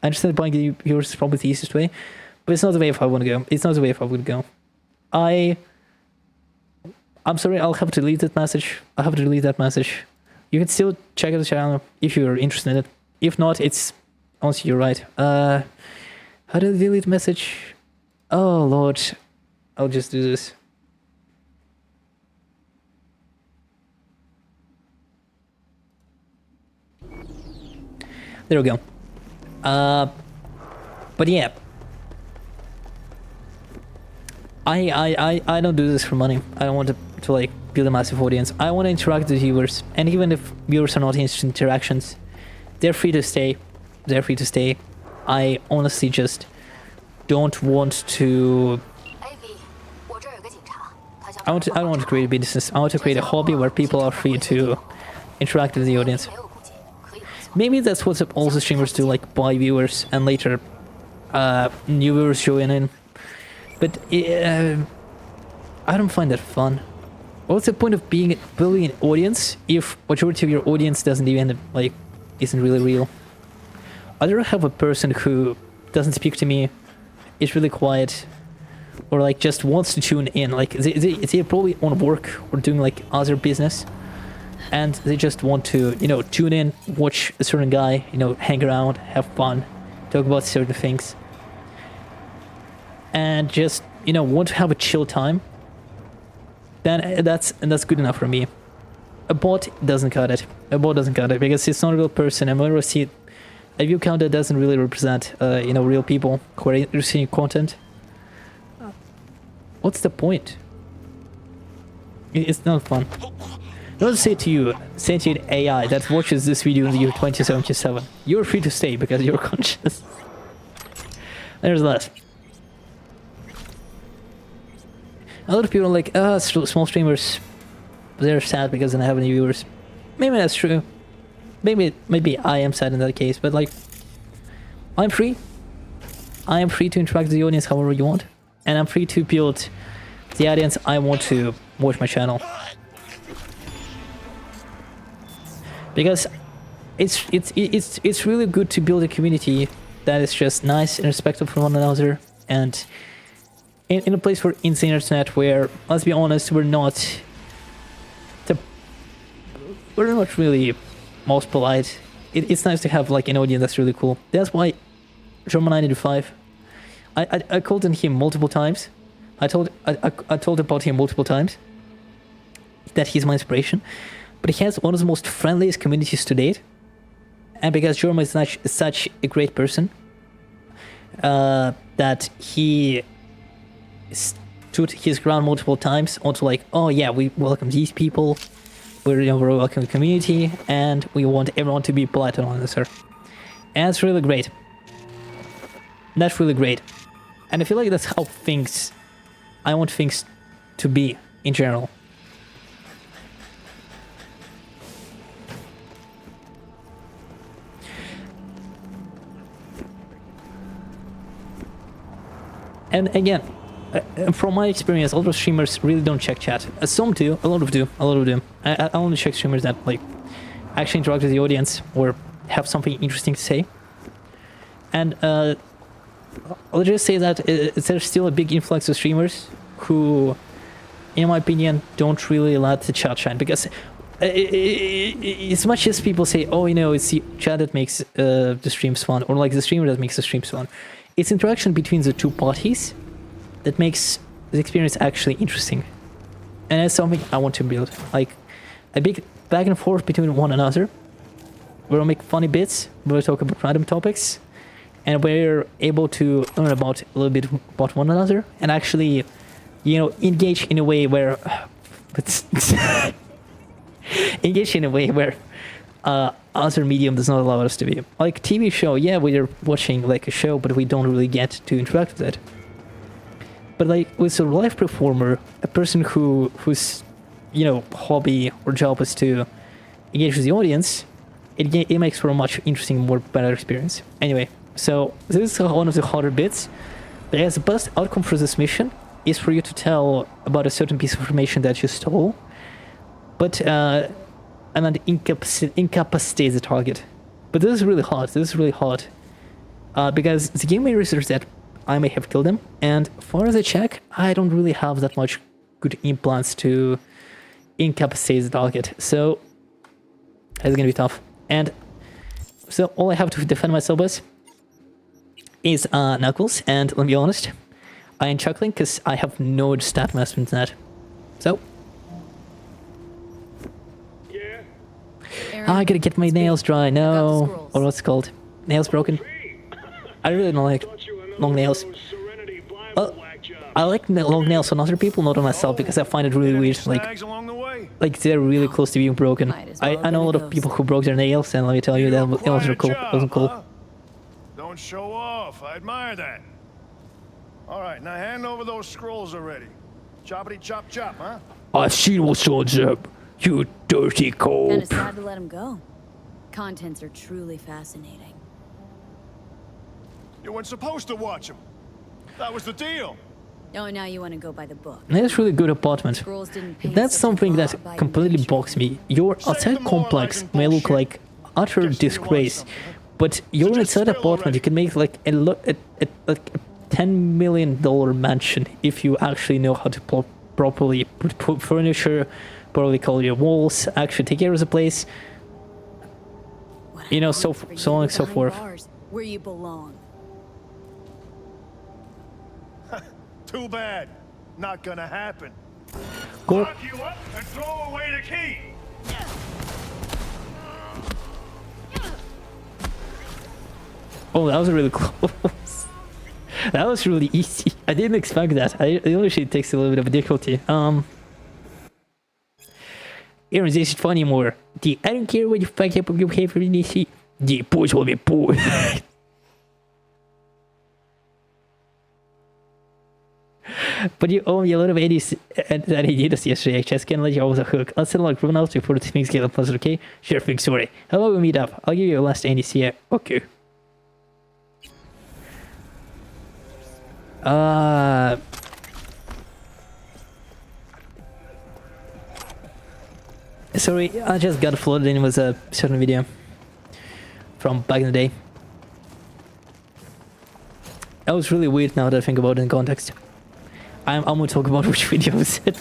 But it's not the way I want to go. It's not the way I would go. I'm sorry. I'll have to delete that message. You can still check out the channel if you're interested in it. If not, it's honestly, you're right. How do I delete message? Oh Lord, I'll just do this. There we go. But yeah, I don't do this for money. I don't want to like build a massive audience. I want to interact with viewers, and even if viewers are not interested in interactions, they're free to stay. I honestly just don't want to. I don't want to create a business. I want to create a hobby where people are free to interact with the audience. Maybe that's what all the streamers do, like buy viewers and later new viewers join in. But I don't find that fun. What's the point of building an audience if majority of your audience doesn't even like isn't really real? I'd rather have a person who doesn't speak to me, is really quiet, or like just wants to tune in. Like they're probably on work or doing like other business, and they just want to, you know, tune in, watch a certain guy, you know, hang around, have fun, talk about certain things, and just, you know, want to have a chill time. Then that's good enough for me. A bot doesn't cut it. Because it's not a real person. And whenever I see a view count that doesn't really represent, you know, real people who are interested in content, what's the point? It's not fun. Don't say to you, sentient AI that watches this video in the year 2077, you're free to stay because you're conscious. There's that. A lot of people are like, small streamers, they're sad because they don't have any viewers. Maybe that's true. Maybe I am sad in that case, but like, I'm free. I am free to interact with the audience however you want, and I'm free to build the audience I want to watch my channel. Because it's really good to build a community that is just nice and respectful for one another, and in a place where in the internet where, let's be honest, we're not really most polite. It's nice to have like an audience that's really cool. That's why German985, I called on him multiple times. I told about him multiple times that he's my inspiration. But he has one of the most friendliest communities to date. And because Jerome is such a great person, that he stood his ground multiple times onto like, oh yeah, we welcome these people, we're a welcome community, and we want everyone to be polite and honest. And that's really great. That's really great. And I feel like that's how I want things to be in general. And again, from my experience, a lot of streamers really don't check chat. Some do, a lot of them. I only check streamers that like actually interact with the audience or have something interesting to say. And I'll just say that there's still a big influx of streamers who, in my opinion, don't really let the chat shine. Because as much as people say, oh, you know, it's the chat that makes the streams fun, or like the streamer that makes the streams fun, it's interaction between the two parties that makes the experience actually interesting. And that's something I want to build. Like a big back and forth between one another where we make funny bits, where we talk about random topics, and we're able to learn about a little bit about one another, and actually, you know, engage in a way where engage in a way where other medium does not allow us to be. Like TV show, yeah, we're watching like a show, but we don't really get to interact with it. But like with a live performer, a person whose, you know, hobby or job is to engage with the audience, it makes for a much interesting, more better experience. Anyway, so this is one of the harder bits. But as the best outcome for this mission is for you to tell about a certain piece of information that you stole, but and then incapacitate the target. But this is really hard. This is really hard because the game may research that I may have killed him, and for the check, I don't really have that much good implants to incapacitate the target. So it's gonna be tough. And so all I have to defend myself with is Knuckles, and let me be honest, I am chuckling because I have no stat master in that. So I gotta get my nails dry. No, or what's it called? Nails broken. I really don't like long nails. I like long nails on other people, not on myself, because I find it really weird. Like they're really close to being broken. I know a lot of people who broke their nails, and let me tell you, that nails are cool. Wasn't cool. Don't show off. I admire that. All right, now hand over those scrolls already. Choppity chop chop, huh? I've seen what's on them, you dirty cope. Kinda sad to let him go. Contents are truly fascinating. You weren't supposed to watch them. That was the deal. Oh, now you want to go by the book. That's really good apartment. Scrolls didn't pay That's such a something that law-abiding completely nature. bogs me. Your outside complex may look like utter disgrace, but your inside apartment, you can make like a $10 million mansion if you actually know how to properly put furniture, properly color your walls, actually take care of the place. You know, so on and so forth. Bars, where you belong. Too bad. Not gonna happen. Cool. Lock you up and throw away the key. Oh, that was really close. That was really easy. I didn't expect that. It usually takes a little bit of difficulty. Aaron, this is funny more. I don't care what you fuck up your behavior in DC. Push will be push. But you owe me a lot of eddies that he did us yesterday. I just can't let you off the hook. I'll send like else before the things get puzzled, okay? Sure thing, sorry. How about we meet up? I'll give you a last NDC. Yeah, okay. Sorry, I just got flooded in with a certain video from back in the day. That was really weird now that I think about it in context. I'm gonna talk about which video is it.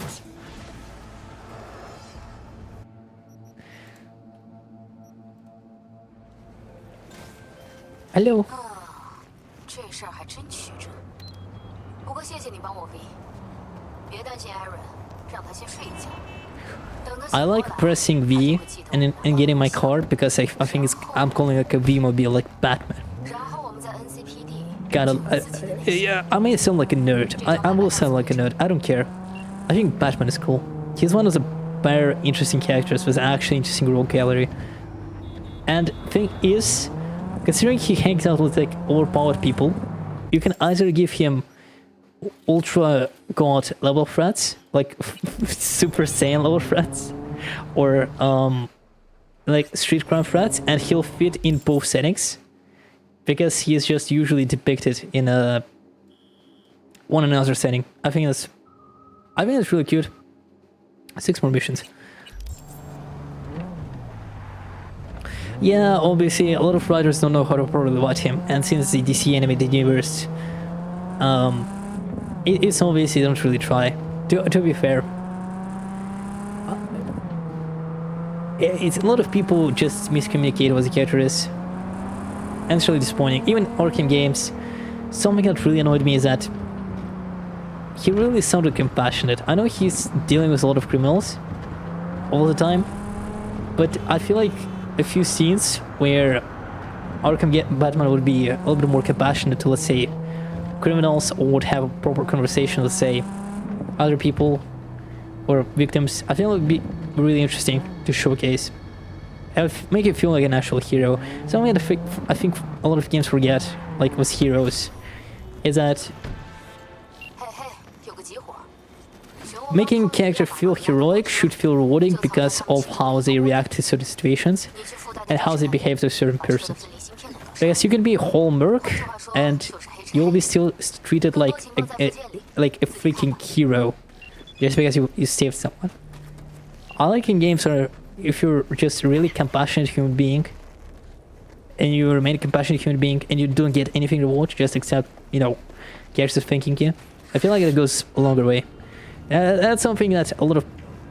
Hello. 这事儿还真曲折。不过谢谢你帮我 V， 别担心 Aaron， 让他先睡一觉。 I like pressing V and getting my card because I think I'm calling like a V-mobile, like Batman. Yeah, I may sound like a nerd. I will sound like a nerd. I don't care. I think Batman is cool. He's one of the better, interesting characters with actually interesting role gallery. And thing is, considering he hangs out with like overpowered people, you can either give him ultra god level threats, like Super Saiyan level threats, or like street crime threats, and he'll fit in both settings because he is just usually depicted in a one another setting. I think that's really cute. 6 more missions. Yeah, obviously a lot of writers don't know how to properly write him, and since the DC animated universe, it's obvious they don't really try. To be fair, it's a lot of people just miscommunicate what the character is, and it's really disappointing. Even Arkham games, something that really annoyed me is that he really sounded compassionate. I know he's dealing with a lot of criminals all the time, but I feel like a few scenes where Batman would be a little bit more compassionate to, let's say, criminals, or would have a proper conversation, let's say, other people or victims. I think it would be really interesting to showcase. Make it feel like an actual hero. Something that I think a lot of games forget, like with heroes, is that making a character feel heroic should feel rewarding because of how they react to certain situations and how they behave to certain persons. Because you can be a whole merc and you'll be still treated like a freaking hero just because you saved someone. I like in games where if you're just a really compassionate human being and you remain a compassionate human being and you don't get anything reward, just accept, characters thanking you, I feel like it goes a longer way. That's something that a lot of...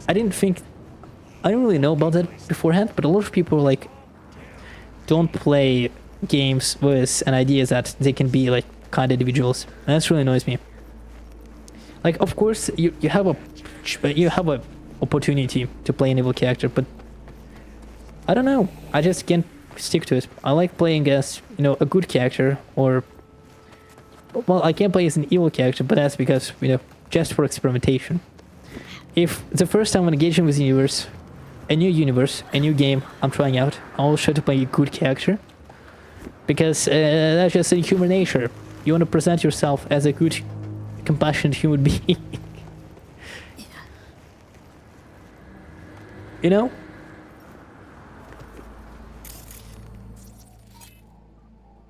I didn't really know about it beforehand, but a lot of people, like, don't play games with an idea that they can be, like, kind individuals. And that really annoys me. Like, of course, you have a opportunity to play an evil character, but I don't know. I just can't stick to it. I like playing as, a good character, or... Well, I can't play as an evil character, but that's because, just for experimentation. If the first time I'm engaging with a new game I'm trying out, I'll try to play a good character. Because that's just in human nature. You want to present yourself as a good, compassionate human being.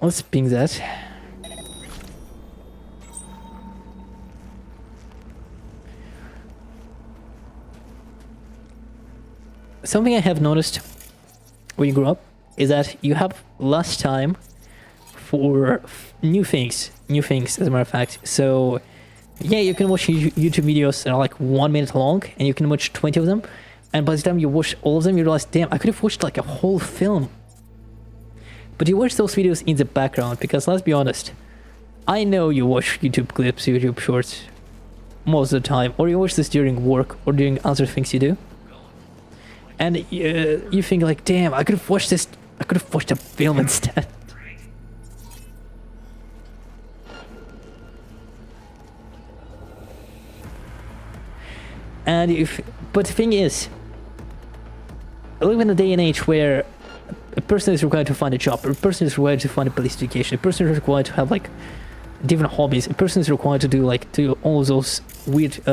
Let's ping that. Something I have noticed when you grow up is that you have less time for new things, as a matter of fact. So, yeah, you can watch YouTube videos that are like 1 minute long, and you can watch 20 of them, and by the time you watch all of them, you realize, damn, I could have watched like a whole film. But you watch those videos in the background, because let's be honest, I know you watch YouTube clips, YouTube shorts, most of the time, or you watch this during work, or during other things you do. And you think like, damn, I could have watched this. I could have watched a film instead. But the thing is, I live in a day and age where a person is required to find a job, a person is required to find a police education, a person is required to have like different hobbies, a person is required to do all those weird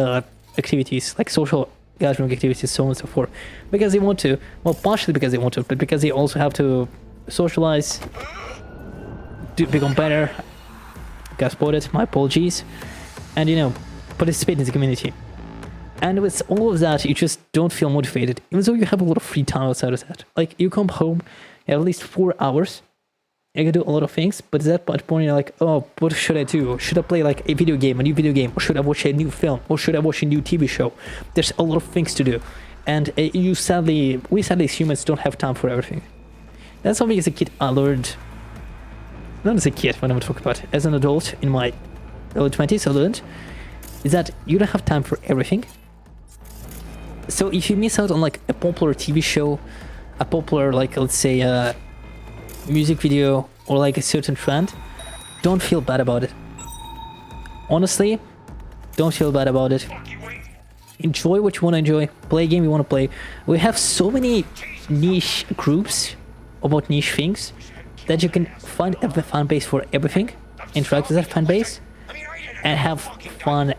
activities, like social gathering activities, so on and so forth, because they want to. Well, partially because they want to, but because they also have to socialize, become better. Got spotted, my apologies, and participate in the community. And with all of that, you just don't feel motivated, even though you have a lot of free time outside of that. Like, you come home, you have at least 4 hours, you can do a lot of things, but at that point you're like, oh, what should I do? Should I play like a new video game, or should I watch a new film, or should I watch a new TV show? There's a lot of things to do, and we sadly as humans don't have time for everything. That's something as a kid I learned, not as a kid, what I'm talking about, as an adult in my early 20s I learned, is that you don't have time for everything. So if you miss out on like a popular TV show, a popular, like, let's say, music video, or like a certain trend, don't feel bad about it. Honestly, don't feel bad about it. Enjoy what you want to enjoy, play a game you want to play. We have so many niche groups about niche things that you can find a fan base for everything, interact with that fan base, and have fun,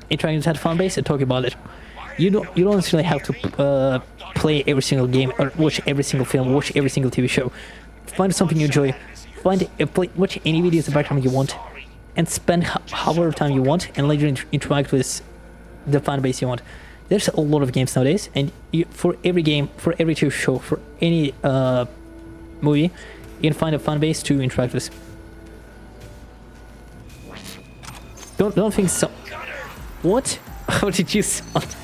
interacting with that fan base and talk about it. You don't necessarily have to play every single game, or watch every single film, watch every single TV show. Find something you enjoy, watch any videos in the background you want, and spend however time you want, and later interact with the fan base you want. There's a lot of games nowadays, and for every game, for every TV show, for any movie, you can find a fan base to interact with. Don't think so. What? How did you sound?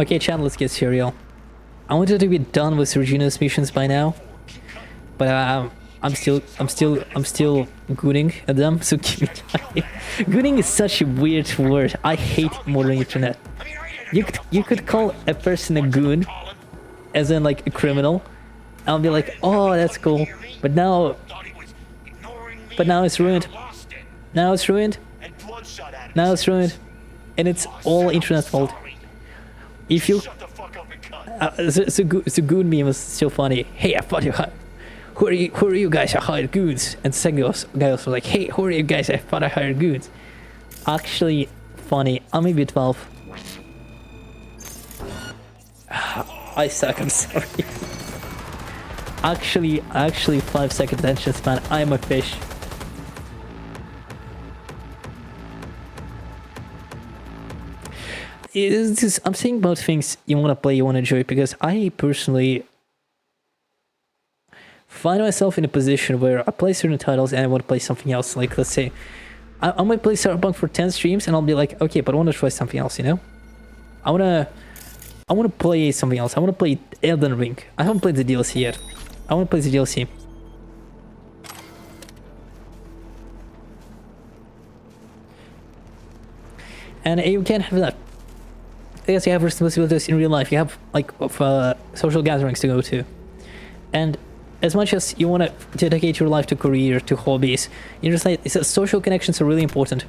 Okay, chat, let's get serial. I wanted to be done with Regina's missions by now, but I'm still gooning at them. So give me time. Gooning is such a weird word. I hate modern internet. You could call a person a goon, as in like a criminal. I'll be like, oh, that's cool. But now it's ruined. Now it's ruined. Now it's ruined, and it's all internet's fault. If you, the goon meme was so funny. Hey, I thought you hired. Who are you guys? I hired goons. And the second guy was like, hey, who are you guys? I thought I hired goons. Actually, funny. I'm maybe 12. I suck. I'm sorry. Actually, 5-second attention span. I'm a fish. I'm saying about things you want to play, you want to enjoy, because I personally find myself in a position where I play certain titles and I want to play something else. Like, let's say, I might play Cyberpunk for 10 streams and I'll be like, okay, but I want to try something else, you know? I want to play something else. I want to play Elden Ring. I haven't played the DLC yet. I want to play the DLC. And you can't have that. Yes, you have responsibilities in real life. You have like social gatherings to go to, and as much as you want to dedicate your life to career, to hobbies, you just like social connections are really important.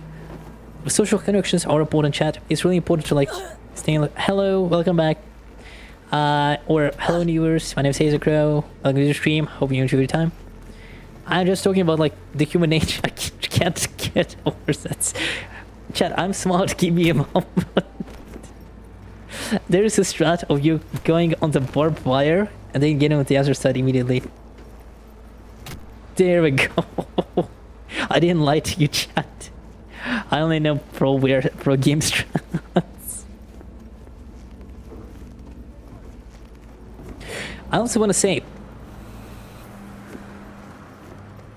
Social connections are important. Chat. It's really important to like stay like, hello, welcome back, or hello viewers. My name is Acethecrow. Welcome to the stream. Hope you enjoy your time. I'm just talking about like the human nature. I can't get over that. Chat. I'm smart. Give me a moment. There is a strat of you going on the barbed wire and then getting on the other side immediately. There we go. I didn't lie to you, chat. I only know pro game strats. I also want to say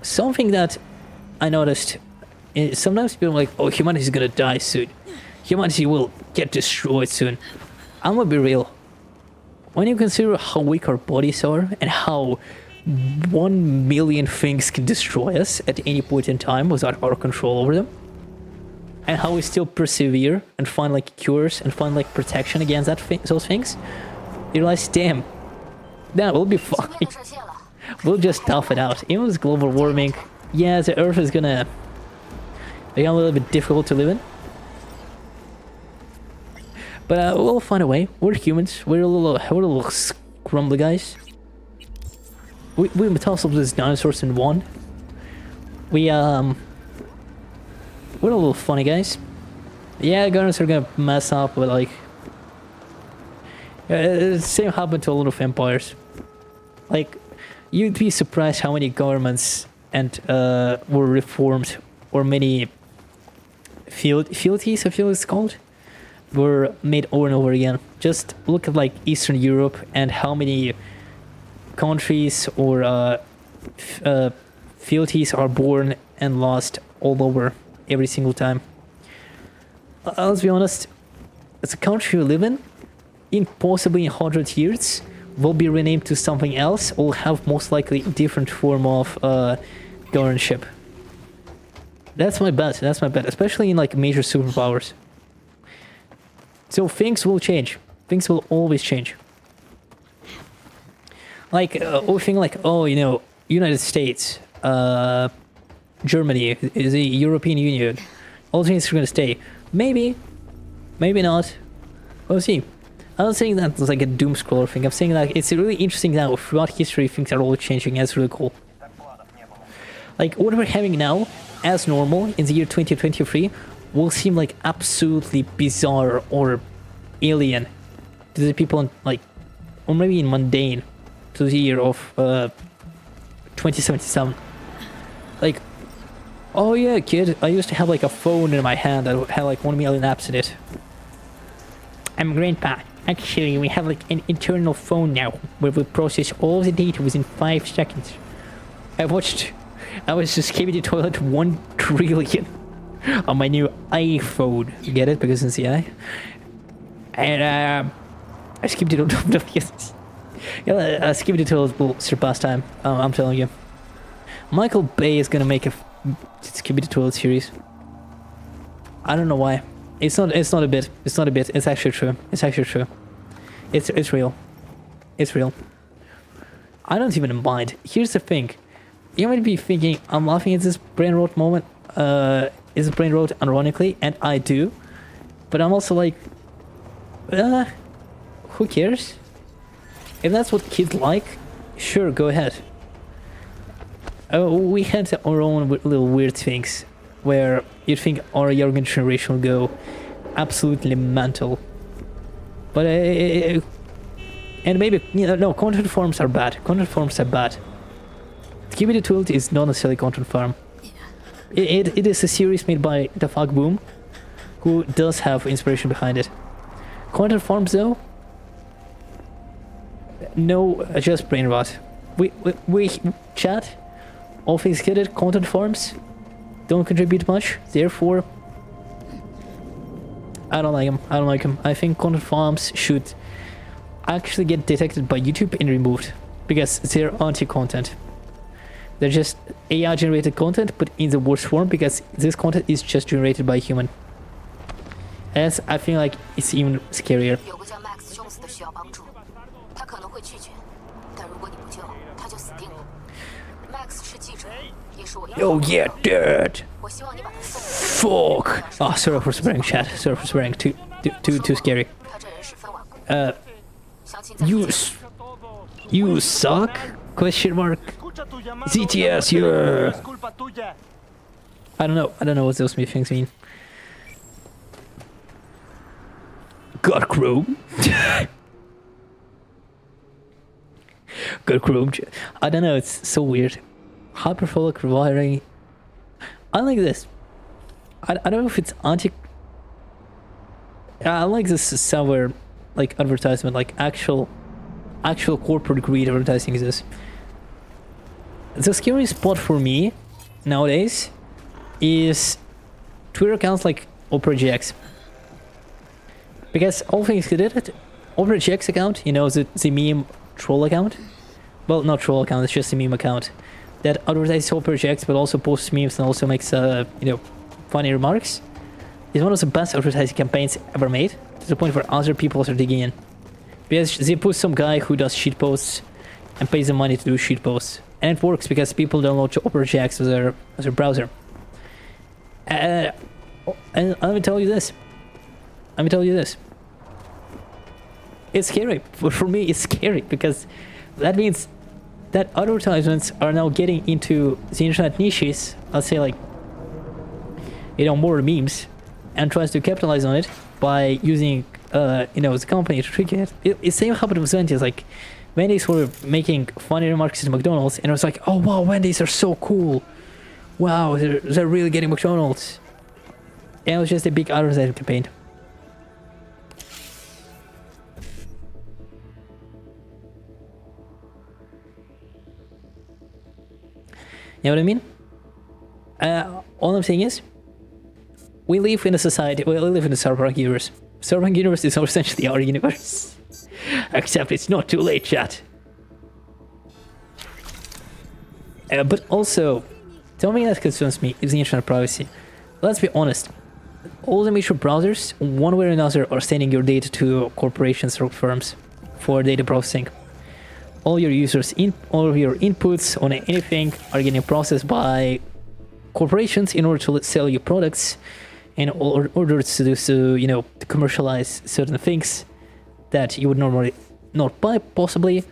something that I noticed. Sometimes people are like, oh, humanity is gonna die soon. Humanity will get destroyed soon. I'm gonna be real. When you consider how weak our bodies are and how 1 million things can destroy us at any point in time without our control over them, and how we still persevere and find like cures and find like protection against those things, you realize, damn, we'll be fine. We'll just tough it out. Even with global warming, yeah, the Earth is gonna become a little bit difficult to live in. But we'll find a way. We're humans. We're a little scrumbly guys. We toss up these dinosaurs in one. We're a little funny guys. Yeah, gunners are gonna mess up, but like, the same happened to a lot of empires. Like, you'd be surprised how many governments and were reformed, or many fealties, I feel it's called, were made over and over again. Just look at like Eastern Europe and how many countries or fealties are born and lost all over every single time. Let's be honest, as a country we live in possibly 100 years, will be renamed to something else or have most likely a different form of governorship. That's my bet, especially in like major superpowers. So things will change. Things will always change. Like, we think like, oh, you know, United States, Germany, the European Union, all things are gonna stay. Maybe, maybe not. We'll see. I'm not saying that it's like a doom scroller thing. I'm saying that it's really interesting now. Throughout history, things are all changing. It's really cool. Like, what we're having now, as normal, in the year 2023, will seem like absolutely bizarre or alien to the people like, or maybe mundane to the year of 2077. Like, oh yeah, kid, I used to have like a phone in my hand that had like 1 million apps in it. I'm grandpa. Actually, we have like an internal phone now where we process all the data within 5 seconds. I was just came to the toilet 1 trillion on my new iPhone. You get it? Because it's the I. And I skipped it. Yes. Yeah, skipped it will surpass time. I'm telling you. Michael Bay is gonna make a Skibidi Toilet series. I don't know why. It's not a bit. It's not a bit. It's actually true. It's actually true. It's real. It's real. I don't even mind. Here's the thing. You might be thinking I'm laughing at this brain rot moment. Is brain rot ironically, and I do. But I'm also like, who cares? If that's what kids like, sure, go ahead. We had our own little weird things where you'd think our younger generation will go absolutely mental. But and maybe, you know, no, content forms are bad. Content forms are bad. Skibidi Toilet is not necessarily content farm. It is a series made by the Fuck Boom, who does have inspiration behind it. Content farms though, no, just brain rot. We chat. All things considered, content farms don't contribute much. Therefore, I don't like them. I don't like them. I think content farms should actually get detected by YouTube and removed because they're anti-content. They're just AI generated content, but in the worst form because this content is just generated by a human. As I feel like it's even scarier. Oh yeah, dude. Fuck. Oh, sorry for swearing, chat. Sorry for swearing. Too scary. You suck? Question mark. ZTS, yeah. I don't know what those things mean. God Chrome. God Chrome. I don't know, it's so weird. Hyperbolic rewiring. I like this. I don't know if it's anti. I like this somewhere like advertisement, like actual corporate greed advertising is this. The scary spot for me nowadays is Twitter accounts like OperaGX. Because all things considered, OperaGX account, you know, the meme troll account. Well, not troll account, it's just a meme account that advertises OperaGX but also posts memes and also makes you know, funny remarks. It's one of the best advertising campaigns ever made, to the point where other people are digging in. Because they put some guy who does shit posts and pays them money to do shit posts. And it works because people download OperaGX as their browser. And let me tell you this. It's scary. For me, it's scary because that means that advertisements are now getting into the internet niches, let's say like, you know, more memes, and tries to capitalize on it by using, you know, the company to trick it. It same happened with Wendy's. Like, Wendy's were making funny remarks to McDonald's, and it was like, oh wow, Wendy's are so cool. Wow, they're really getting McDonald's. And it was just a big advertising campaign. You know what I mean? All I'm saying is, we live in a society, we live in the Cyberpunk universe. Cyberpunk universe is essentially our universe. Except it's not too late, chat. But also, something that concerns me is the internet privacy. Let's be honest. All the major browsers, one way or another, are sending your data to corporations or firms for data processing. All your users, all of your inputs on anything are getting processed by corporations in order to sell you products, in order to you know, to commercialize certain things that you would normally not buy, possibly,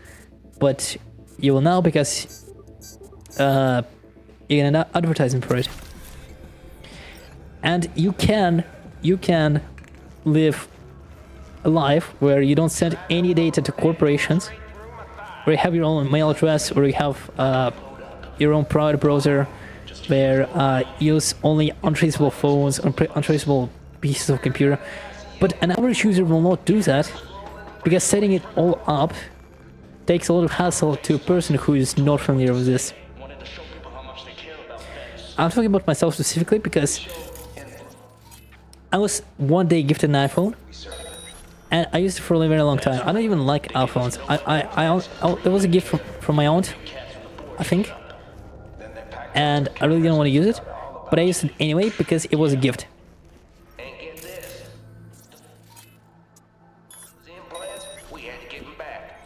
but you will now because you're gonna advertising for it. And you can live a life where you don't send any data to corporations, where you have your own mail address, or you have your own private browser, where you use only untraceable phones, untraceable pieces of computer. But an average user will not do that, because setting it all up takes a lot of hassle to a person who is not familiar with this. I'm talking about myself specifically because I was one day gifted an iPhone, and I used it for a very long time. I don't even like iPhones. It was a gift from my aunt, I think, and I really didn't want to use it, but I used it anyway because it was a gift. And get this. Those implants, we had to give them back.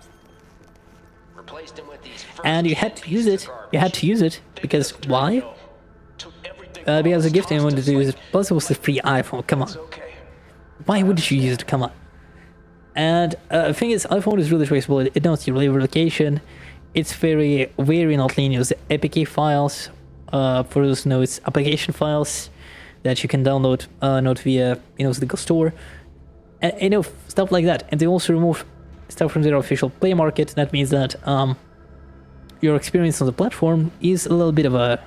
Replaced them with these And you had to use it. You had to use it because why? Because a gift and you wanted to use it. Plus, it was the free iPhone. Come on. Why would you use it? Come on. And the thing is, iPhone is really traceable. It knows your location. It's very not linear. The APK files, for those who know, it's application files that you can download not via the Google Store, and stuff like that. And they also remove stuff from their official Play Market. That means that your experience on the platform is a little bit of a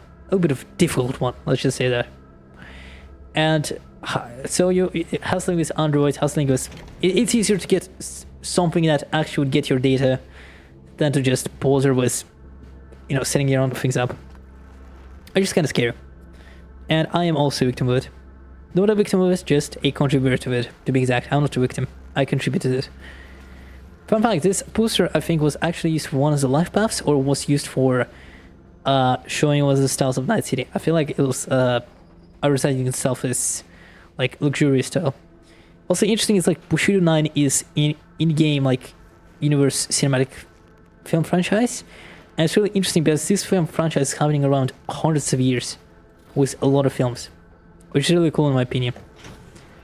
difficult one. Let's just say that. And so hustling with Android, it's easier to get something that actually would get your data than to just bother with, setting your own things up. I just kind of scare. And I am also a victim of it. Not a victim of it, just a contributor to it, to be exact. I'm not a victim. I contributed to it. Fun fact, this poster, I think, was actually used for one of the life paths, or was used for showing what the styles of Night City. I feel like it was advertising itself as like luxurious style. Also interesting is like Bushido 9 is in-game like universe cinematic film franchise, and it's really interesting because this film franchise is happening around hundreds of years with a lot of films, which is really cool in my opinion.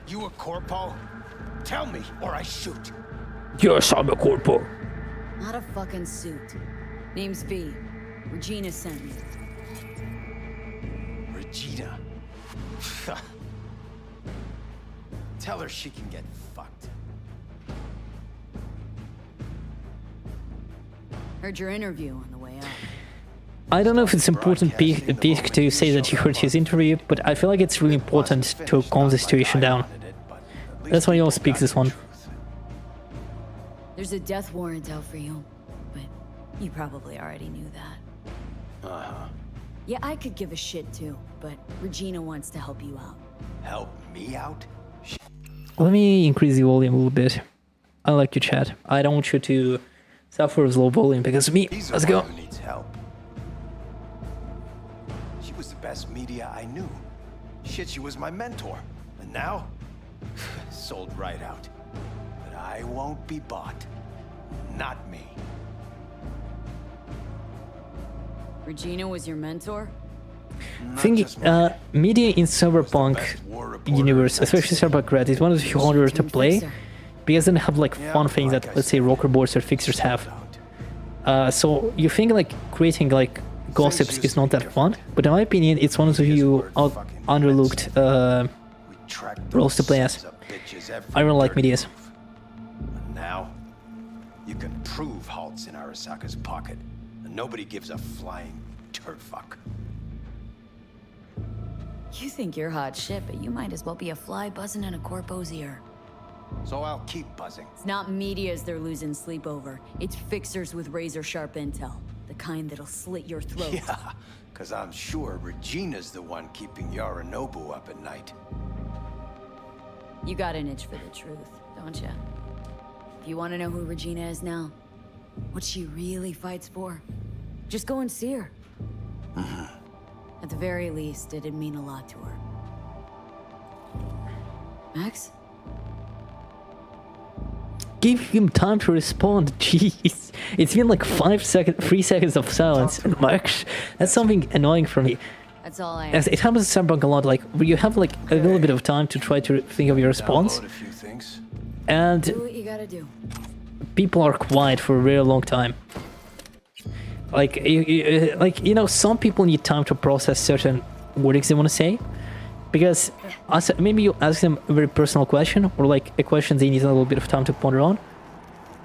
You a corpo? Tell me, or I shoot. Yes, I'm a corpo. Not a fucking suit. Name's V. Regina sent me. Regina. Tell her she can get fucked. Heard your interview on the way up. I don't know if it's important to say that you heard his interview, but I feel like it's really important to calm the situation down. That's why you all speak this one. There's a death warrant out for you, but you probably already knew that. Uh-huh. Yeah, I could give a shit too, but Regina wants to help you out. Help me out? Let me increase the volume a little bit. I like your chat. I don't want you to suffer with low volume because of me. Let's go. Who needs help? She was the best media I knew. Shit, she was my mentor. And now? Sold right out. But I won't be bought. Not me. Regina was your mentor? Thinking, media in Cyberpunk universe, especially Cyberpunk Red, is one of the few harder to play because it doesn't have like fun things that, let's say, rocker boards or fixers have. So you think like creating like gossips is not that fun, but in my opinion, it's one of the few underlooked roles to play as. I really like medias. Now, you can prove Halt's in Arasaka's pocket, and nobody gives a flying turd fuck. You think you're hot shit, but you might as well be a fly buzzing in a corpo's ear. So I'll keep buzzing. It's not medias they're losing sleep over. It's fixers with razor-sharp intel. The kind that'll slit your throat. Yeah, because I'm sure Regina's the one keeping Yorinobu up at night. You got an itch for the truth, don't you? If you want to know who Regina is now, what she really fights for, just go and see her. At the very least, it'd mean a lot to her. Max? Give him time to respond. Jeez. It's been like 3 seconds of silence. Max, that's something annoying for me. That's all I As it happens in Cyberpunk a lot, like where you have like a little bit of time to try to think of your response. And do what you gotta do. People are quiet for a very long time. Like, some people need time to process certain wordings they want to say. Because maybe you ask them a very personal question, or like a question they need a little bit of time to ponder on.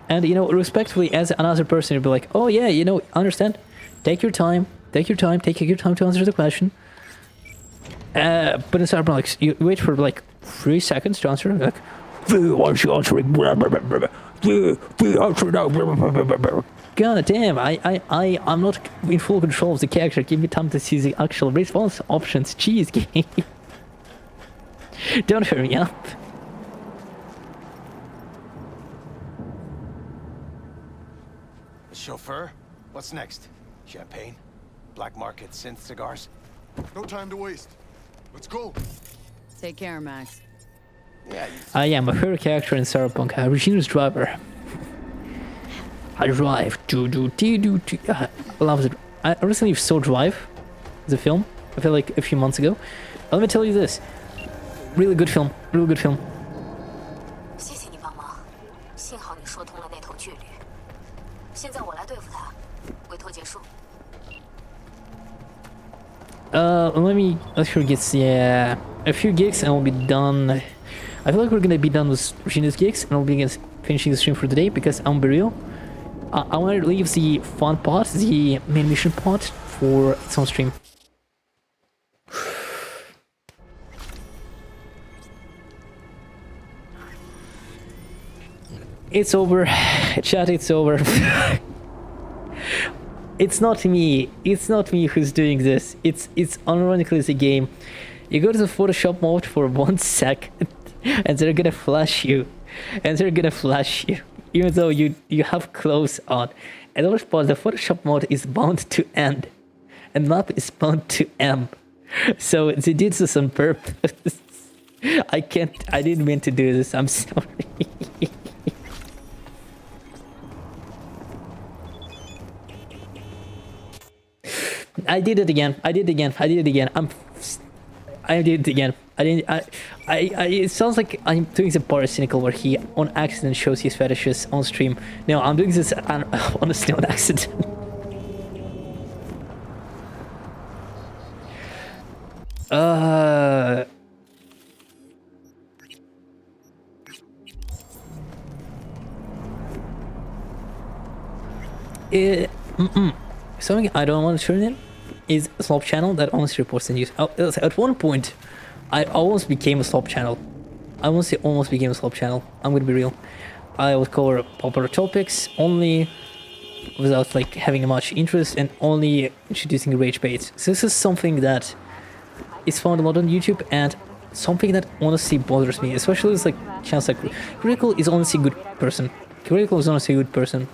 And, respectfully, as another person, you'll be like, oh yeah, understand. Take your time to answer the question. But in Cyberpunk, like, you wait for like 3 seconds to answer, like, why are you answering? God damn, I'm not in full control of the character. Give me time to see the actual response options. Jeez, game. Don't hurry up. A chauffeur? What's next? Champagne? Black market synth cigars? No time to waste. Let's go. Take care, Max. Yeah, I am a favorite character in Cyberpunk, Regina's driver. I drive. I love it. I recently saw Drive, the film. I feel like a few months ago. But let me tell you this. Really good film. Really good film. 谢谢你帮忙，幸好你说通了那头巨驴。现在我来对付他，委托结束。Let's hear gigs. Yeah, a few gigs and we'll be done. I feel like we're gonna be done with Regina's gigs and we'll be finishing the stream for today because I'm be real. I want to leave the fun part, the main mission part, for its own stream. It's over. Chat, it's over. It's not me. It's not me who's doing this. It's unironically the game. You go to the Photoshop mode for 1 second and they're gonna flash you. Even though you have clothes on. And the worst part, the Photoshop mode is bound to end. And map is bound to M. So they did this on purpose. I didn't mean to do this, I'm sorry. I did it again. It sounds like I'm doing the bar cynical where he on accident shows his fetishes on stream. No, I'm doing this honestly on accident. Something I don't want to turn in is a slop channel that honestly reports the news. At one point, I almost became a slop channel. I'm gonna be real. I would cover popular topics only without like having much interest and only introducing rage baits. So this is something that is found a lot on YouTube and something that honestly bothers me, especially with like channels like Critical is honestly a good person.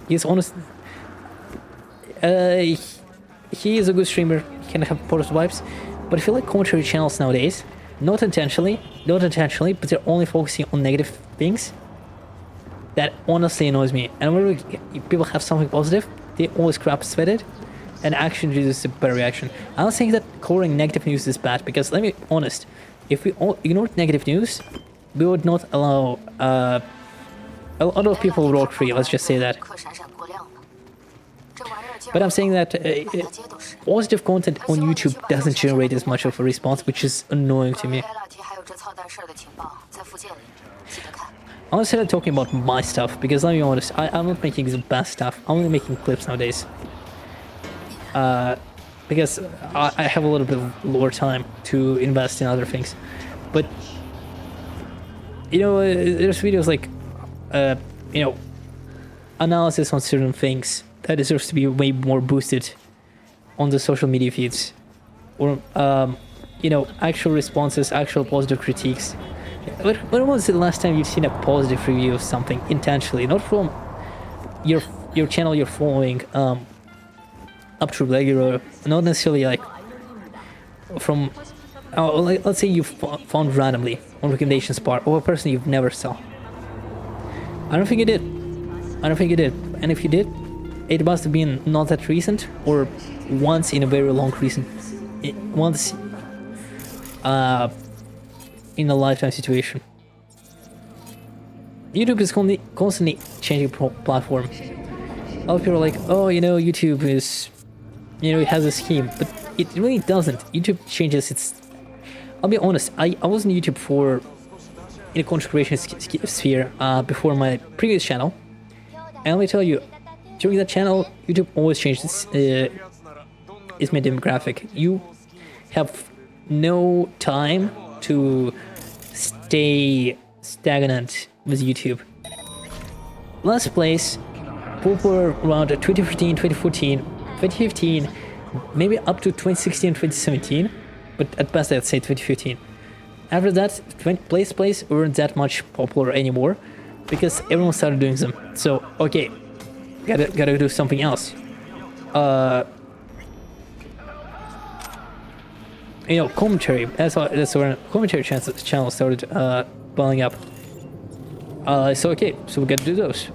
He's honest. He is a good streamer, he can have positive vibes, but I feel like commentary channels nowadays, not intentionally, but they're only focusing on negative things. That honestly annoys me. And whenever people have something positive, they always crap sweat it, and action is a better reaction. I'm not saying that covering negative news is bad, because let me be honest, if we all ignored negative news, we would not allow a lot of people work free, let's just say that. But I'm saying that positive content on YouTube doesn't generate as much of a response, which is annoying to me. Honestly, I'm talking about my stuff, because let me be honest, I'm not making the best stuff. I'm only making clips nowadays. Because I have a little bit of lower time to invest in other things. But, you know, there's videos like, you know, analysis on certain things that deserves to be way more boosted on the social media feeds, or you know, actual responses, actual positive critiques. When was the last time you've seen a positive review of something intentionally, not from your channel you're following up to regular, not necessarily like from like, let's say you found randomly on recommendations part of a person you've never saw. I don't think you did. And if you did, it must have been not that recent, or once in a very long recent, once in a lifetime situation. YouTube is constantly changing platform. A lot of people are like, oh, you know, YouTube is, you know, it has a scheme, but it really doesn't. YouTube changes its. I'll be honest, I was on YouTube for in a content creation sphere before my previous channel, and let me tell you, during that channel, YouTube always changes its main demographic. You have no time to stay stagnant with YouTube. Last place, popular around 2013, 2014, 2015, maybe up to 2016, 2017, but at best I'd say 2015. After that, place weren't that much popular anymore because everyone started doing them. So, okay. gotta do something else. You know, commentary. That's where commentary channels started blowing up. So okay, so we gotta do those.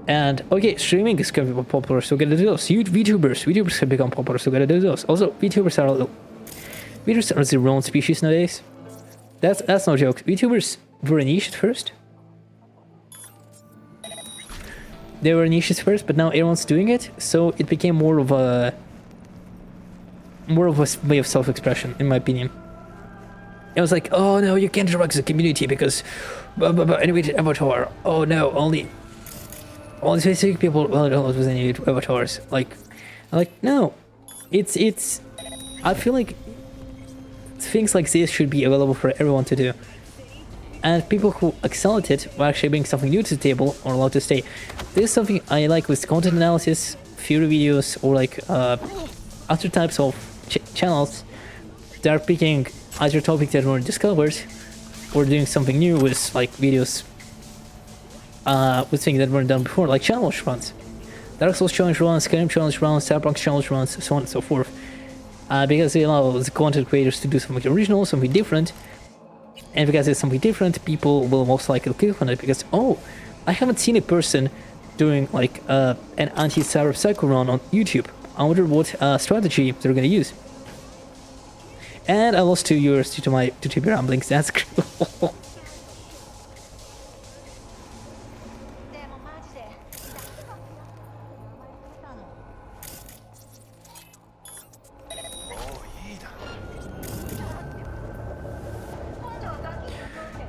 And okay, streaming is gonna be popular, so we gotta do those. VTubers have become popular, so we gotta do those. Also, VTubers are their own species nowadays. That's no joke. VTubers were a niche at first. They were niches first, but now everyone's doing it, so it became more of a way of self-expression, in my opinion. It was like, oh no, you can't interact with the community because animated avatar. Oh no, only specific people will download with animated avatars. Like no, it's. I feel like things like this should be available for everyone to do. And people who excel at it will actually bring something new to the table or allowed to stay. This is something I like with content analysis, theory videos, or like other types of channels that are picking either topics that were discovered or doing something new with like videos with things that weren't done before, like challenge runs. Dark Souls challenge runs, Skyrim challenge runs, Cyberpunk challenge runs, so on and so forth. Because they allow the content creators to do something original, something different. And because it's something different, people will most likely click on it because, oh, I haven't seen a person doing like an anti-Cyberpsycho run on YouTube. I wonder what strategy they're gonna use. And I lost 2 viewers due to my YouTube ramblings. That's cool.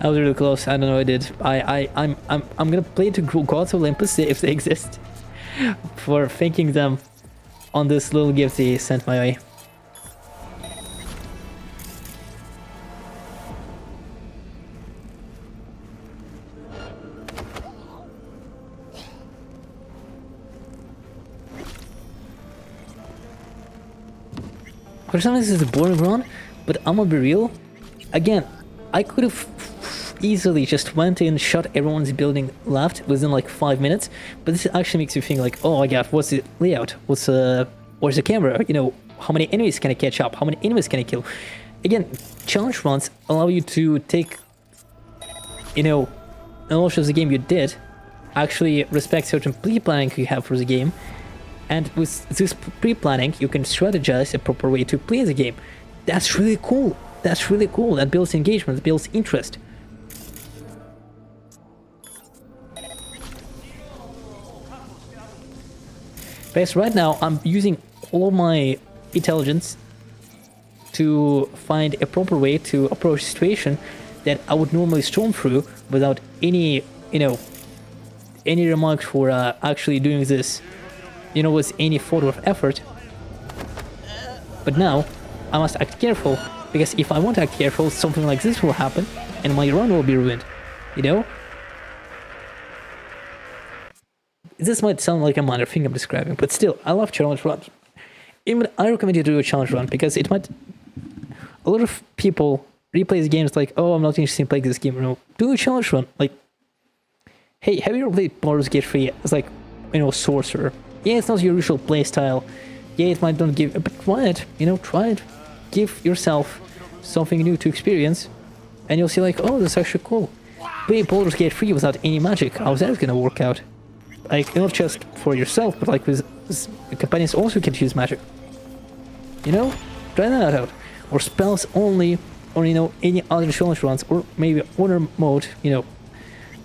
I was really close. I don't know. I did. I'm gonna play to Gods of Olympus if they exist, for thanking them on this little gift they sent my way. For some reason, it's a boring run, but I'm gonna be real. Again, I could have easily just went in, shot everyone's building left within like 5 minutes, but this actually makes you think like, oh my god, what's the layout? Where's the camera? You know, how many enemies can I catch up? How many enemies can I kill? Again, challenge runs allow you to take, you know, knowledge of the game you did, actually respect certain pre-planning you have for the game, and with this pre-planning, you can strategize a proper way to play the game. That's really cool. That's really cool. That builds engagement, that builds interest. Because right now, I'm using all of my intelligence to find a proper way to approach a situation that I would normally storm through without any, you know, any remarks for actually doing this, you know, with any photo of effort. But now, I must act careful, because if I won't act careful, something like this will happen, and my run will be ruined, you know? This might sound like a minor thing I'm describing, but still, I love challenge runs. Even I recommend you to do a challenge run, because it might... A lot of people replay the games like, oh, I'm not interested in playing this game, you know. Do a challenge run, like... Hey, have you ever played Baldur's Gate 3 as like, you know, sorcerer? Yeah, it's not your usual playstyle. Yeah, it might not give... But try it, you know, try it. Give yourself something new to experience, and you'll see like, oh, that's actually cool. Play Baldur's Gate 3 without any magic. How's that gonna work out? Like, not just for yourself, but like with the companions also can use magic. You know? Try that out. Or spells only, or, you know, any other challenge runs, or maybe honor mode, you know.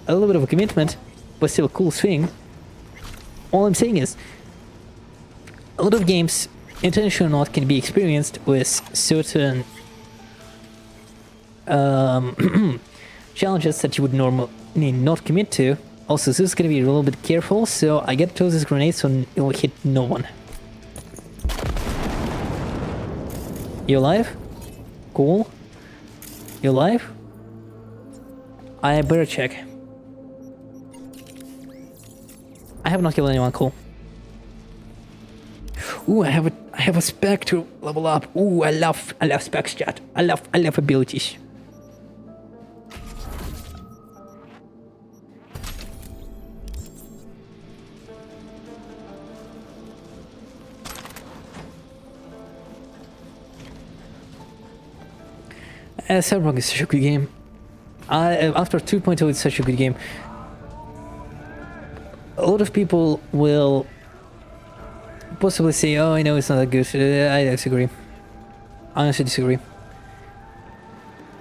A little bit of a commitment, but still a cool thing. All I'm saying is, a lot of games, intentional or not, can be experienced with certain challenges that you would normally not commit to. Also, this is gonna be a little bit careful, so I get to throw this grenade so it will hit no one. You alive? Cool. You alive? I better check. I have not killed anyone. Cool. Ooh, I have a spec to level up. Ooh, I love specs, chat. I love abilities. Cyberpunk is such a good game. After 2.0, it's such a good game. A lot of people will possibly say, "Oh, I know it's not that good." I disagree. I honestly disagree.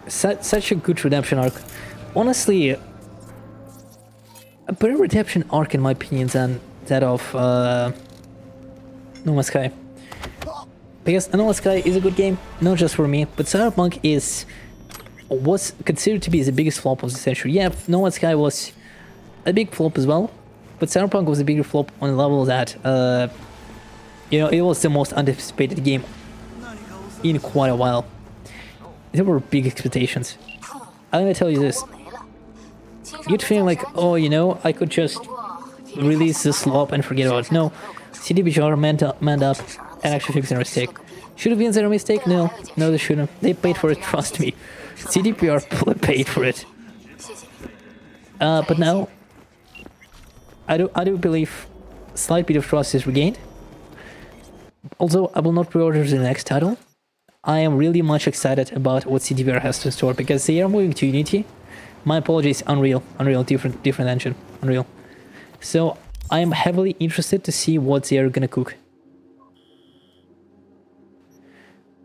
Such a good redemption arc. Honestly, a better redemption arc in my opinion than that of No Man's Sky. Because No Man's Sky is a good game, not just for me, but Cyberpunk was considered to be the biggest flop of the century. Yeah, No Man's Sky was a big flop as well, but Cyberpunk was a bigger flop on the level that, it was the most anticipated game in quite a while. There were big expectations. I'm gonna tell you this. You'd feel like, oh, I could just release this slop and forget about it. No, CDBR manned up and actually fixed their mistake. Should have been their mistake? No, they shouldn't. They paid for it, trust me. CDPR paid for it. But now, I do believe a slight bit of trust is regained. Although I will not pre-order the next title, I am really much excited about what CDPR has to store because they are moving to Unity. My apologies, Unreal, different engine, Unreal. So I am heavily interested to see what they are gonna cook.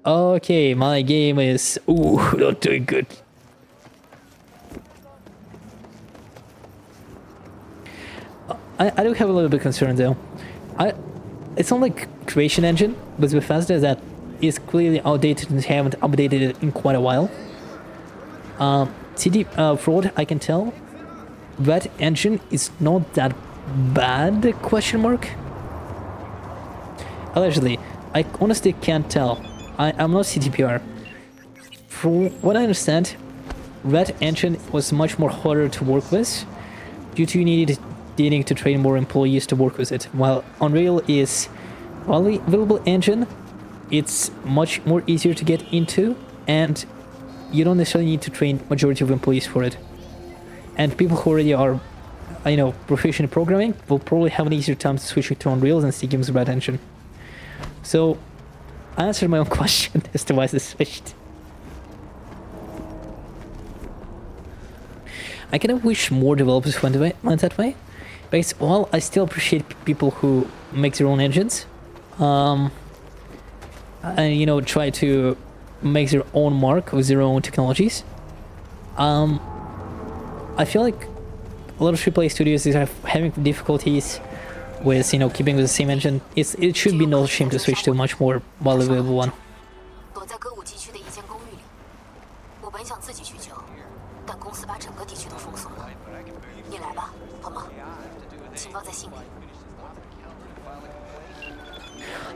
Okay, my game is not doing good. I do have a little bit of concern though. It's not like creation engine, but Bethesda that is clearly outdated and haven't updated it in quite a while. Fraud, I can tell. That engine is not that bad, question mark. Allegedly, I honestly can't tell. I'm not CDPR. From what I understand, that engine was much more harder to work with due to needing to train more employees to work with it. While Unreal is a available engine, it's much more easier to get into and you don't necessarily need to train majority of employees for it. And people who already are, proficient in programming will probably have an easier time switching to Unreal than sticking with that engine. So, I answered my own question as to why this switched. I kind of wish more developers went that way. Because while I still appreciate people who make their own engines, and try to make their own mark with their own technologies, I feel like a lot of AAA studios are having difficulties with keeping with the same engine. It should be no shame to switch to a much more widely available one.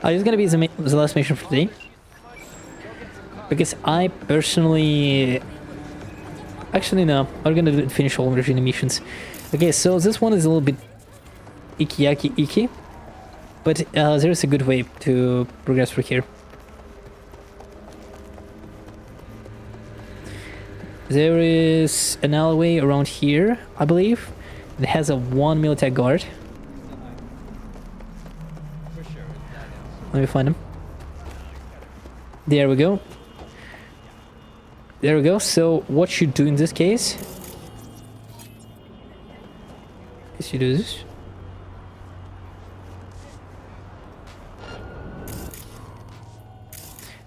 This is gonna be the last mission for today, because I personally, actually no, I'm gonna finish all Regina missions. Okay, so this one is a little bit icky, but there is a good way to progress through here. There is an alleyway around here, I believe. It has a 1 military guard. Let me find him. There we go. There we go. So what you do in this case is you do this.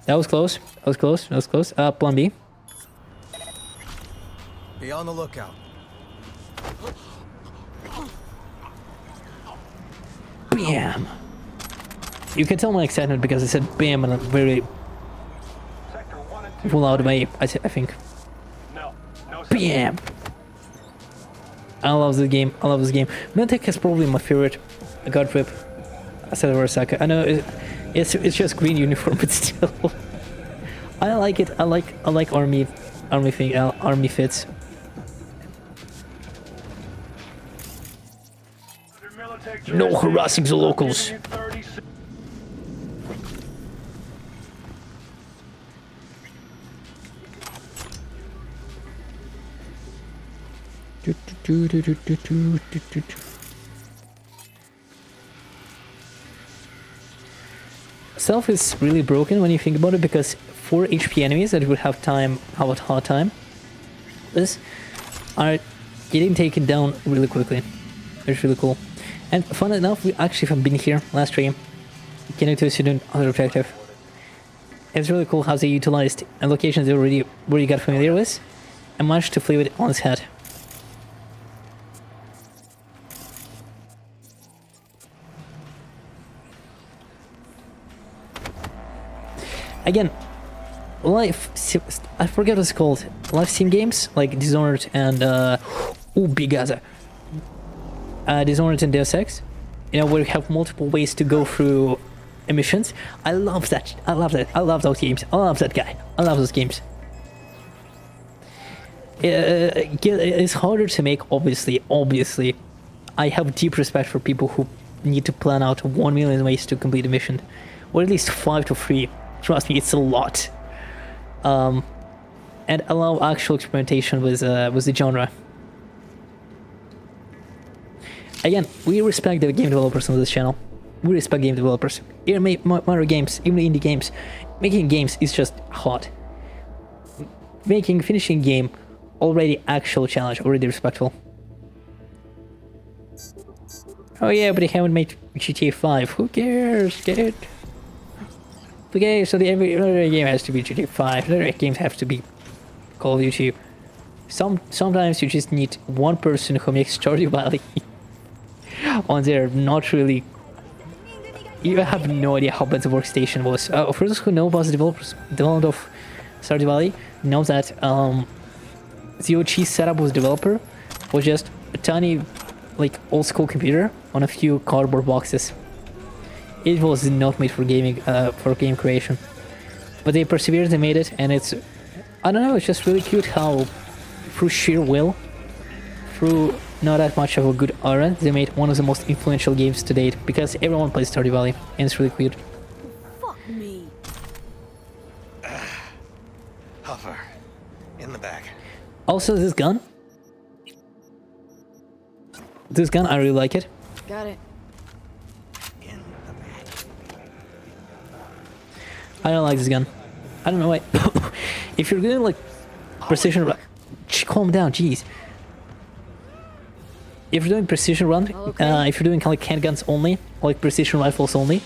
That was close. Plan B. Be on the lookout. Bam! You can tell my excitement because I said bam in a very loud way, I think. Bam! I love this game. Militech is probably my favorite guard trip. Acethecrow. I know it's just green uniform, but still. I like it. I like army fits. No harassing the locals. Stealth is really broken when you think about it, because 4 HP enemies that would have a hard time. This are getting taken down really quickly. It's really cool. And fun enough, we actually have been here last stream, getting to a student other objective. It's really cool how they utilized locations they already got familiar with and managed to flip it on its head. Again, live, I forget what it's called, live sim games like Dishonored and Dishonored and Deus Ex, you know, where you have multiple ways to go through missions. I love that. I love those games. I love that guy. I love those games. It's harder to make, obviously. I have deep respect for people who need to plan out 1 million ways to complete a mission, or at least 5 to 3. Trust me, it's a lot. And allow actual experimentation with the genre. Again, we respect the game developers on this channel. We respect game developers. Even Mario games, even indie games. Making games is just hard. Finishing game, already actual challenge, already respectful. Oh yeah, but they haven't made GTA 5. Who cares, dude? Okay, so every game has to be GTA 5. Every games have to be Call of Duty. Sometimes you just need one person who makes Stardew Valley on there. Not really. You have no idea how bad the workstation was. For those who know about the development of Stardew Valley, know that the OG setup with developer was just a tiny, like, old school computer on a few cardboard boxes. It was not made for gaming, for game creation. But they persevered, they made it, and it's, I don't know, it's just really cute how, through sheer will, through not that much of a good aura, they made one of the most influential games to date, because everyone plays Stardew Valley, and it's really cute. Fuck me. Hopper, in the back. Also, this gun, I really like it. Got it. I don't like this gun. I don't know why. If you're doing like precision, calm down, jeez. If you're doing precision run, if you're doing like handguns only, like precision rifles only,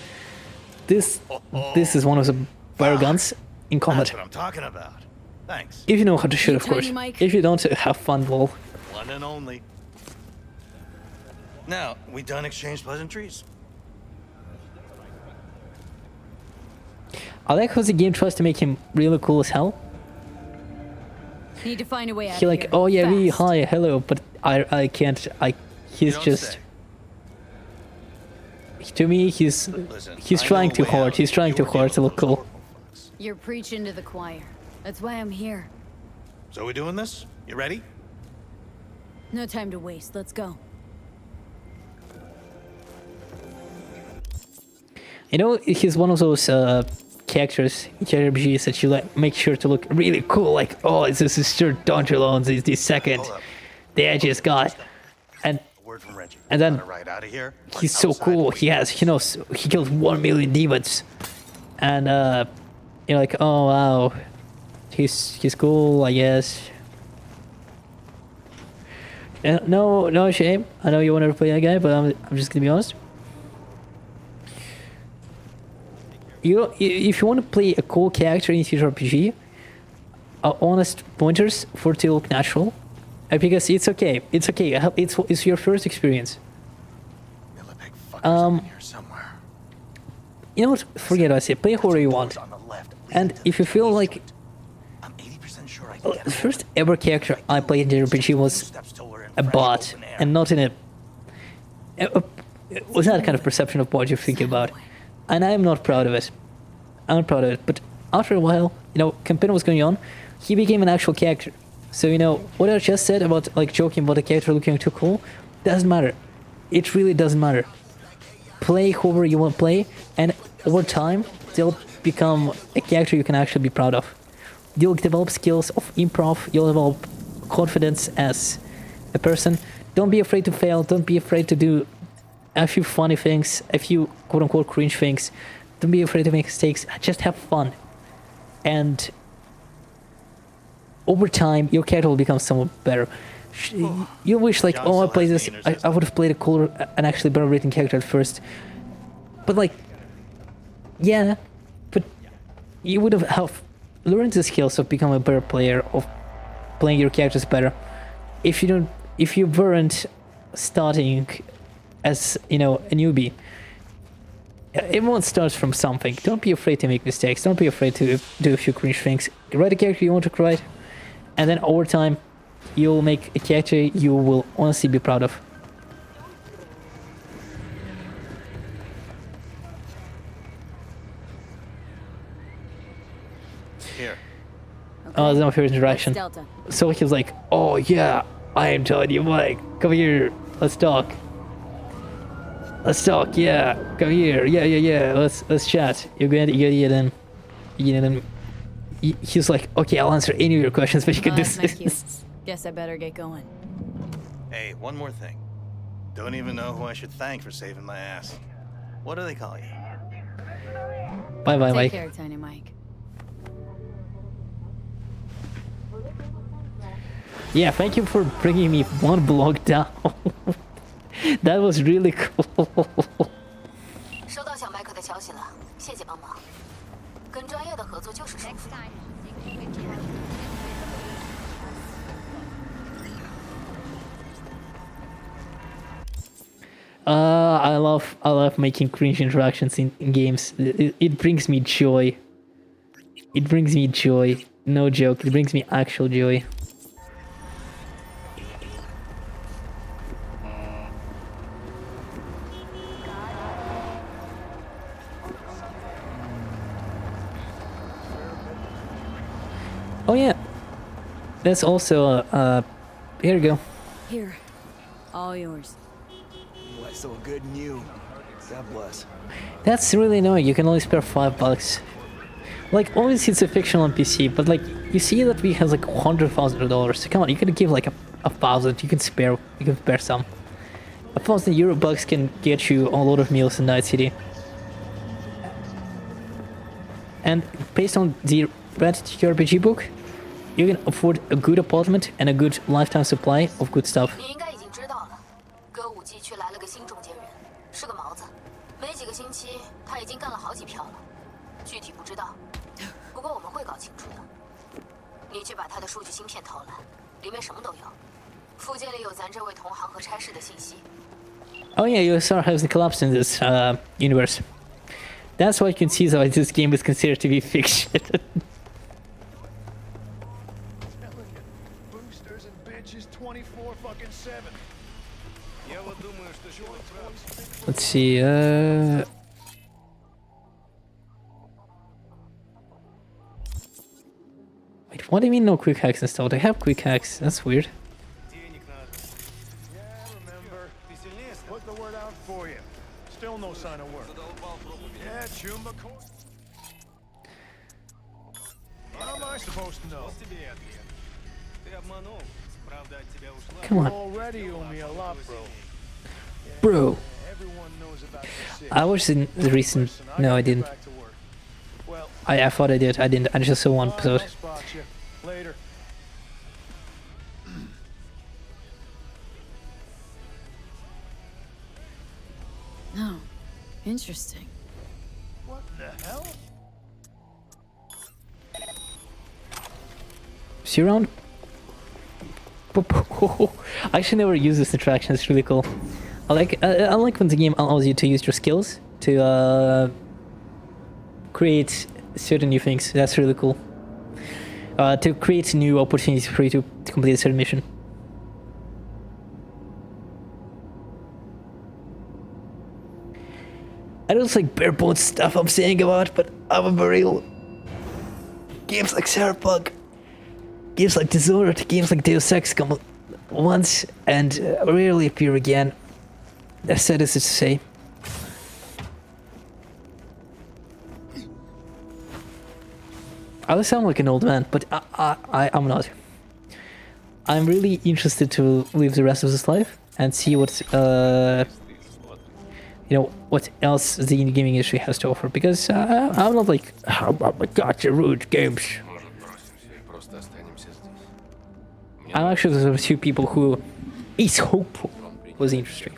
this is one of the better guns in combat. That's what I'm talking about. Thanks. If you know how to shoot, of course. If you don't, have fun, lol. One and only. Now, we done exchange pleasantries? I like how the game tries to make him really cool as hell. Need to find a way out. He like, here. oh yeah, Fast. me, hi, hello, but I can't. He's just. To me, he's trying too hard. He's trying too hard to look cool. You're preaching to the choir. That's why I'm here. So we doing this? You ready? No time to waste. Let's go. You know, he's one of those characters in RPGs that you like make sure to look really cool, like, oh, this is Sir Donjalon, the second, the edgiest guy, and then he's so cool. He knows he killed 1 million demons, and you're like, oh wow, he's cool, I guess. No shame. I know you want to play that guy, but I'm just gonna be honest. If you want to play a cool character in RPG, honest pointers for it to look natural, because it's okay. It's okay. It's your first experience. You know what? Forget what I said. Play whoever you want. And if you feel like the first ever character I played in RPG was a bot, and not in it was that kind of perception of what you think about. And I'm not proud of it. I'm not proud of it. But after a while, campaign was going on, he became an actual character. So, what I just said about, like, joking about a character looking too cool, doesn't matter. It really doesn't matter. Play whoever you want to play, and over time, they'll become a character you can actually be proud of. You'll develop skills of improv, you'll develop confidence as a person. Don't be afraid to fail, don't be afraid to do a few funny things, a few quote-unquote cringe things. Don't be afraid to make mistakes, just have fun. and over time your character will become somewhat better. You wish like, oh, I played this, I would have played a cooler and actually better written character at first, but like, yeah, but you would have learned the skills of becoming a better player, of playing your characters better, if you weren't starting as, you know, a newbie. Everyone starts from something. Don't be afraid to make mistakes. Don't be afraid to do a few cringe things. Write a character you want to write, and then over time, you'll make a character you will honestly be proud of. Here. Oh, that's my favorite interaction. Delta. So he was like, oh yeah, I am telling you, Mike, come here, let's talk. Let's talk, yeah, come here, yeah, let's chat. You're gonna then, he was like, okay, I'll answer any of your questions, but you can do That's my cue. this. Guess I better get going. Hey, one more thing. Don't even know who I should thank for saving my ass. What do they call you? Bye, Take Mike. care, Tiny Mike. Yeah, thank you for bringing me one block down. That was really cool. 收到小麦克的消息了，谢谢帮忙。跟专业的合作就是舒服。I love making cringe interactions in games. It brings me joy. It brings me joy. No joke. It brings me actual joy. Oh yeah, that's also here you go. Here, all yours. What's so good in you? God bless. That's really annoying. You can only spare $5. Like, obviously it's a fictional NPC, but like, you see that we have like $100,000. Come on, you can give like a thousand. You can spare some. €1,000 can get you a lot of meals in Night City. And based on the Red RPG book, you can afford a good apartment and a good lifetime supply of good stuff. 你应该已经知道了，歌舞伎区来了个新中间人，是个毛子，没几个星期他已经干了好几票了，具体不知道，不过我们会搞清楚的。你去把他的数据芯片偷来，里面什么都有，附件里有咱这位同行和差事的信息。Oh yeah, USR has collapsed in this universe. That's why you can see why this game is considered to be fiction. Boosters and bitches 24 fucking 7. Let's see, wait, what do you mean no quick hacks installed? I have quick hacks, that's weird. Yeah, remember. Put the word out for you. Still no sign of work. Yeah, Chumba Court. How am I supposed to know? Come on. You already owe me a lot, bro. Bro, Everyone knows about the sick. I watched the recent... No, I didn't. Back to work. Well, I thought I did, I didn't. I just saw one episode. I'll spot you. Later. Oh, interesting. What the hell? See you around? I should never use this interaction, it's really cool. I like when the game allows you to use your skills to create certain new things. That's really cool. To create new opportunities for you to complete a certain mission. I don't like bare bones stuff I'm saying about, but I'm a very games like Cyberpunk, games like Dishonored, games like Deus Ex come once and rarely appear again. As sad as it's to say. I sound like an old man, but I'm not. I'm really interested to live the rest of this life and see what you know, what else the indie gaming industry has to offer. Because I'm not like, oh my god, you ruined games. I'm actually one of the few people who is hopeful for the industry.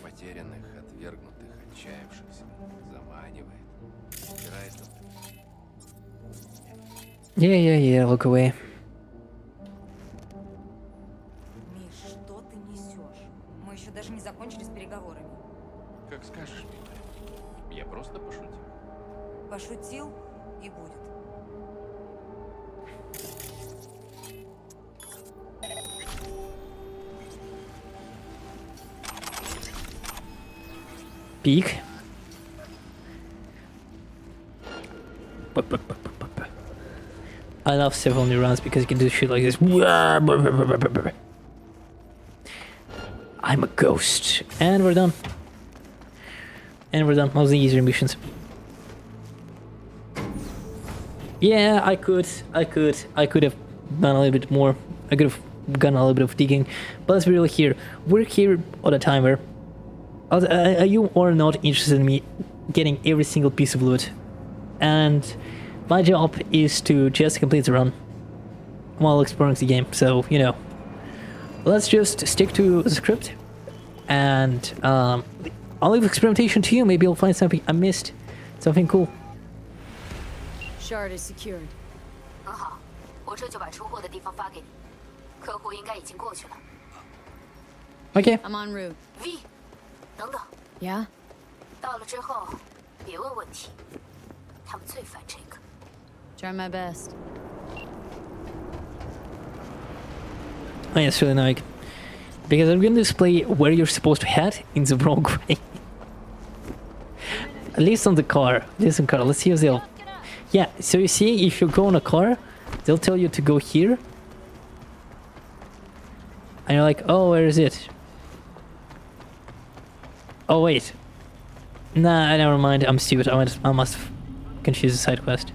Yeah, look away. Миш, что ты несешь? Мы еще даже не закончили с переговорами. Как скажешь, милая. Я просто пошутил. Пошутил и будет. Peek. I love several new rounds because you can do shit like this. I'm a ghost. And we're done. All the easier missions. Yeah, I could have done a little bit more. I could have done a little bit of digging. But let's be real here. We're here on a timer. You are not interested in me getting every single piece of loot. And my job is to just complete the run while exploring the game. So, you know, let's just stick to the script. And I'll leave experimentation to you. Maybe I'll find something I missed. Something cool. Shard is secured. 很好，我这就把出货的地方发给你，客户应该已经过去了。Okay. I'm en route. V，等等。Yeah? 到了之后，别问问题，他们最烦这个。 Try my best. Oh, yeah, it's really annoying. Because I'm going to display where you're supposed to head in the wrong way. At least on the car. Let's see if they'll... Yeah, so you see, if you go on a car, they'll tell you to go here. And you're like, oh, where is it? Oh, wait. Nah, never mind. I'm stupid. I must confuse the side quest.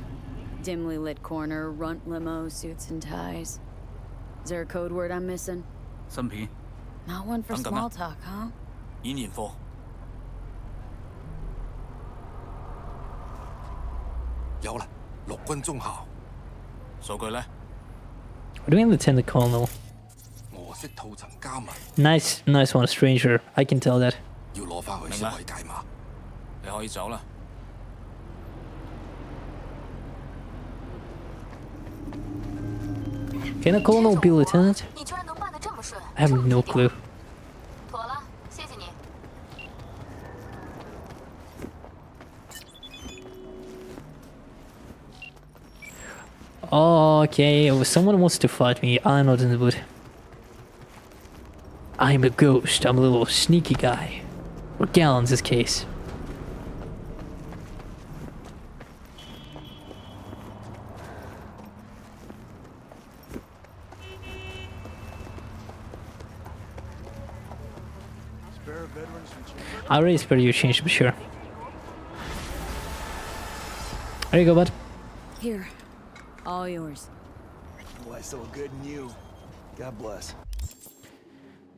Dimly lit corner, runt limo, suits and ties. Is there a code word I'm missing? 新片 Not one for 等等 small 啊 talk, huh? 演現貨有啦，6軍中校。數據呢 What do you mean Lieutenant Colonel? 我識套層加密， Nice one, stranger. I can tell that. 要攞翻去先可以解碼。你可以走啦。 Can a colonel be lieutenant? 你居然能办得这么顺， I have no clue. 妥了，谢谢你。 Okay, if someone wants to fight me, I'm not in the mood. I'm a ghost. I'm a little sneaky guy. Or gal in this case. I already spared you a change, but sure. There you go, bud. Here. All yours. Boy, so good and you. God bless.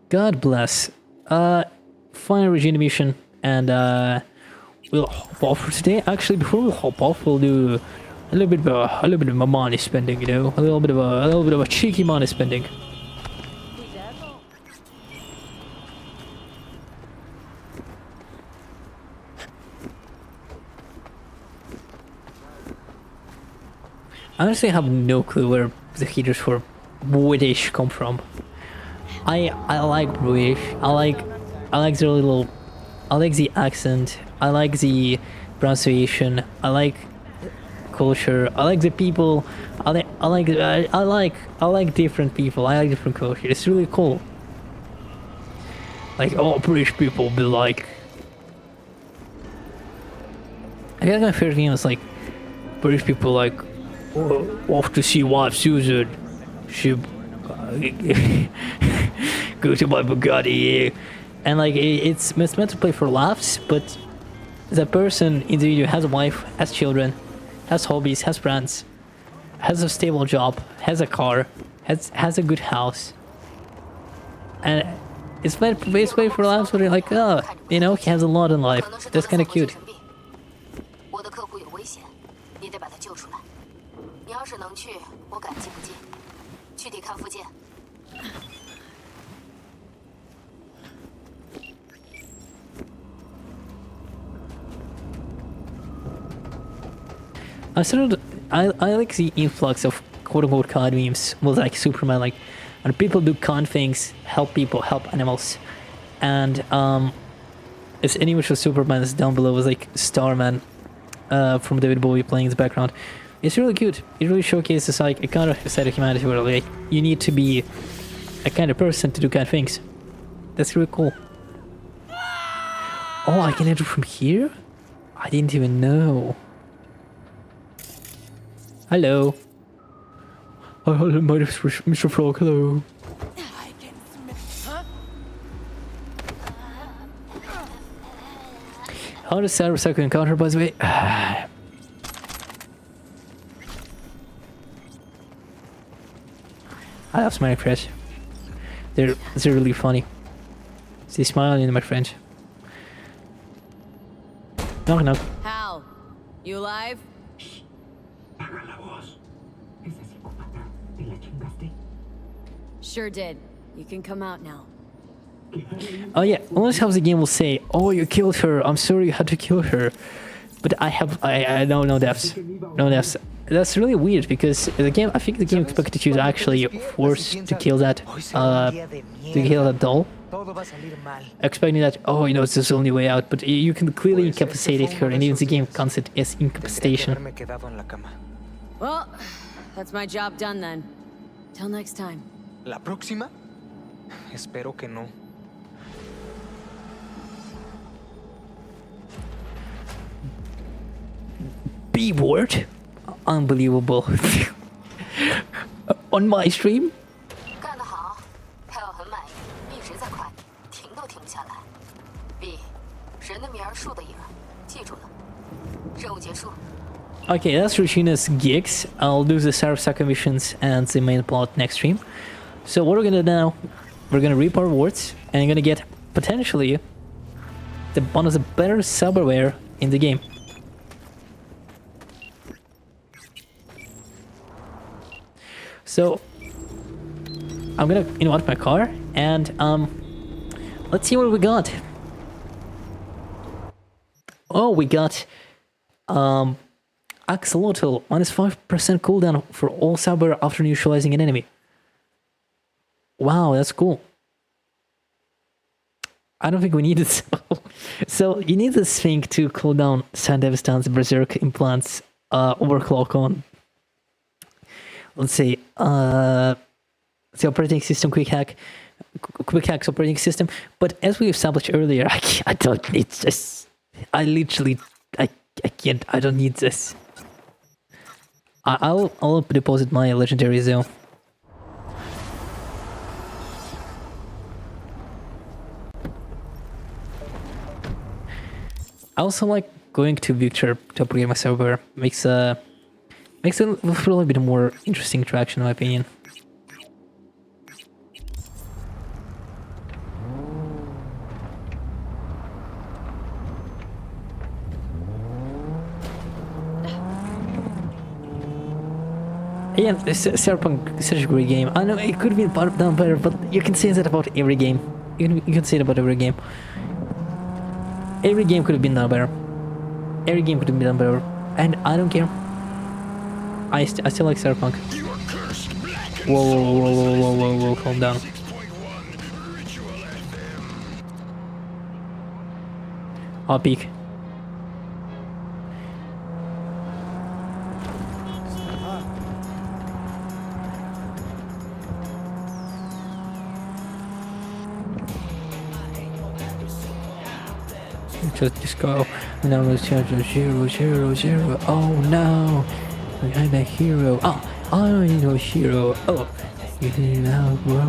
God bless. Final Regina mission, and we'll hop off for today. Actually, before we hop off, we'll do a little bit of a money spending. You know, a little bit of a cheeky money spending. I honestly have no clue where the heaters for British come from. I like British. I like their little. I like the accent. I like the pronunciation. I like culture. I like the people. I like different people. I like different culture. It's really cool. Like all British people be like. I guess my favorite thing was like British people like. Off to see wife Susan. She go to my Bugatti, and like it's meant to play for laughs, but the person in the video has a wife, has children, has hobbies, has friends, has a stable job, has a car, has a good house, and It's way for lives where you're like, oh, you know, he has a lot in life. That's kind of cute. 我的客户有危险，你得把他救出来。你要是能去，我感激不尽。具体看附件。I like the influx of quote-unquote con memes with like Superman, like when people do con things, help people, help animals. And this image of Superman is down below with like Starman from David Bowie playing in the background. It's really cute. It really showcases like a kind of side of humanity where like you need to be a kind of person to do kind of things. That's really cool. Oh, I can enter from here? I didn't even know. Hello. Oh, hello, my name is Mr. Frog. Hello. How does Cyberpsycho encounter, by the way? I love smiling friends. They're really funny. They smile in my French. Knock knock. Hal, you alive? Sure did. You can come out now. Oh yeah, almost how the game will say, "Oh, you killed her. I'm sorry you had to kill her," but I know no deaths, no deaths. That's really weird because the game. I think the game expected you to actually force to kill that doll. Expecting that, oh, you know, it's the only way out, but you can clearly incapacitate her, and even the game concept is incapacitation. Well, that's my job done then. Till next time. ¿La próxima? Espero que no. B word? Unbelievable. On my stream? 干得好，他要很满意，一直在夸你，停都停不下来。B，人的名儿树的影儿，记住了。任务结束。 Okay, that's Regina's gigs. I'll do the Cyberpsycho missions and the main plot next stream. So what we're gonna do now, we're gonna reap our rewards and you're gonna get potentially one of the better cyberware in the game. So I'm gonna invite my car and let's see what we got. Oh, we got Axolotl, minus 5% cooldown for all cyber after neutralizing an enemy. Wow, that's cool. I don't think we need it. So you need this thing to cool down Sand Devastan's Berserk implants overclock on, let's say, the operating system quick hack's operating system. But as we established earlier, I don't need this. I can't. I don't need this. I'll deposit my legendaries though. I also like going to Victor to upgrade my server. Makes it a little bit more interesting interaction in my opinion. Yeah, Cyberpunk is such a great game. I know it could be done better, but you can say that about every game. You can say it about every game. Every game could have been done better. Every game could have been done better. And I don't care. I still like Cyberpunk. Whoa, calm down. I'll peek. Just go. No, it's 000. Oh no, I'm a hero. Oh, I'm a hero. Oh, you didn't outgrow.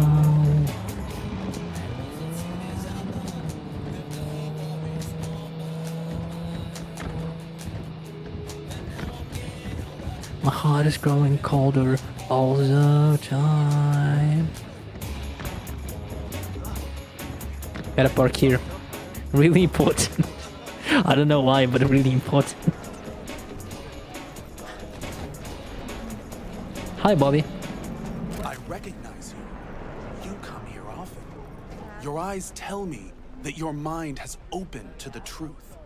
My heart is growing colder all the time. Gotta park here. Really important. I don't know why, but really important. Hi, Bobby. I recognize you. You come here often. Your eyes tell me that your mind has opened to the truth.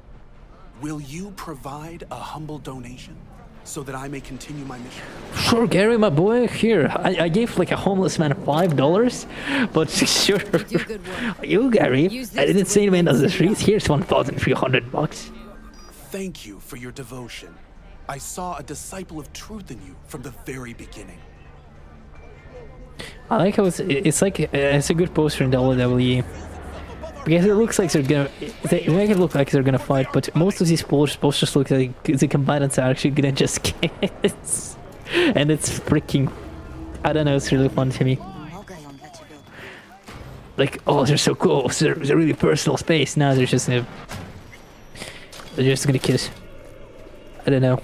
Will you provide a humble donation so that I may continue my mission? Sure, Gary, my boy. Here, I gave like a homeless man $5, but sure. You, Gary. I didn't say man on the streets. Here's $1,300. Thank you for your devotion. I saw a disciple of truth in you from the very beginning. I like how it's like it's a good poster in WWE because it looks like they make it look like they're gonna fight, but most of these posters look like the combatants are actually gonna just kiss, and it's freaking, I don't know, it's really fun to me. Like, oh, they're so close, they're really personal space. Now they're just gonna kiss. I don't know.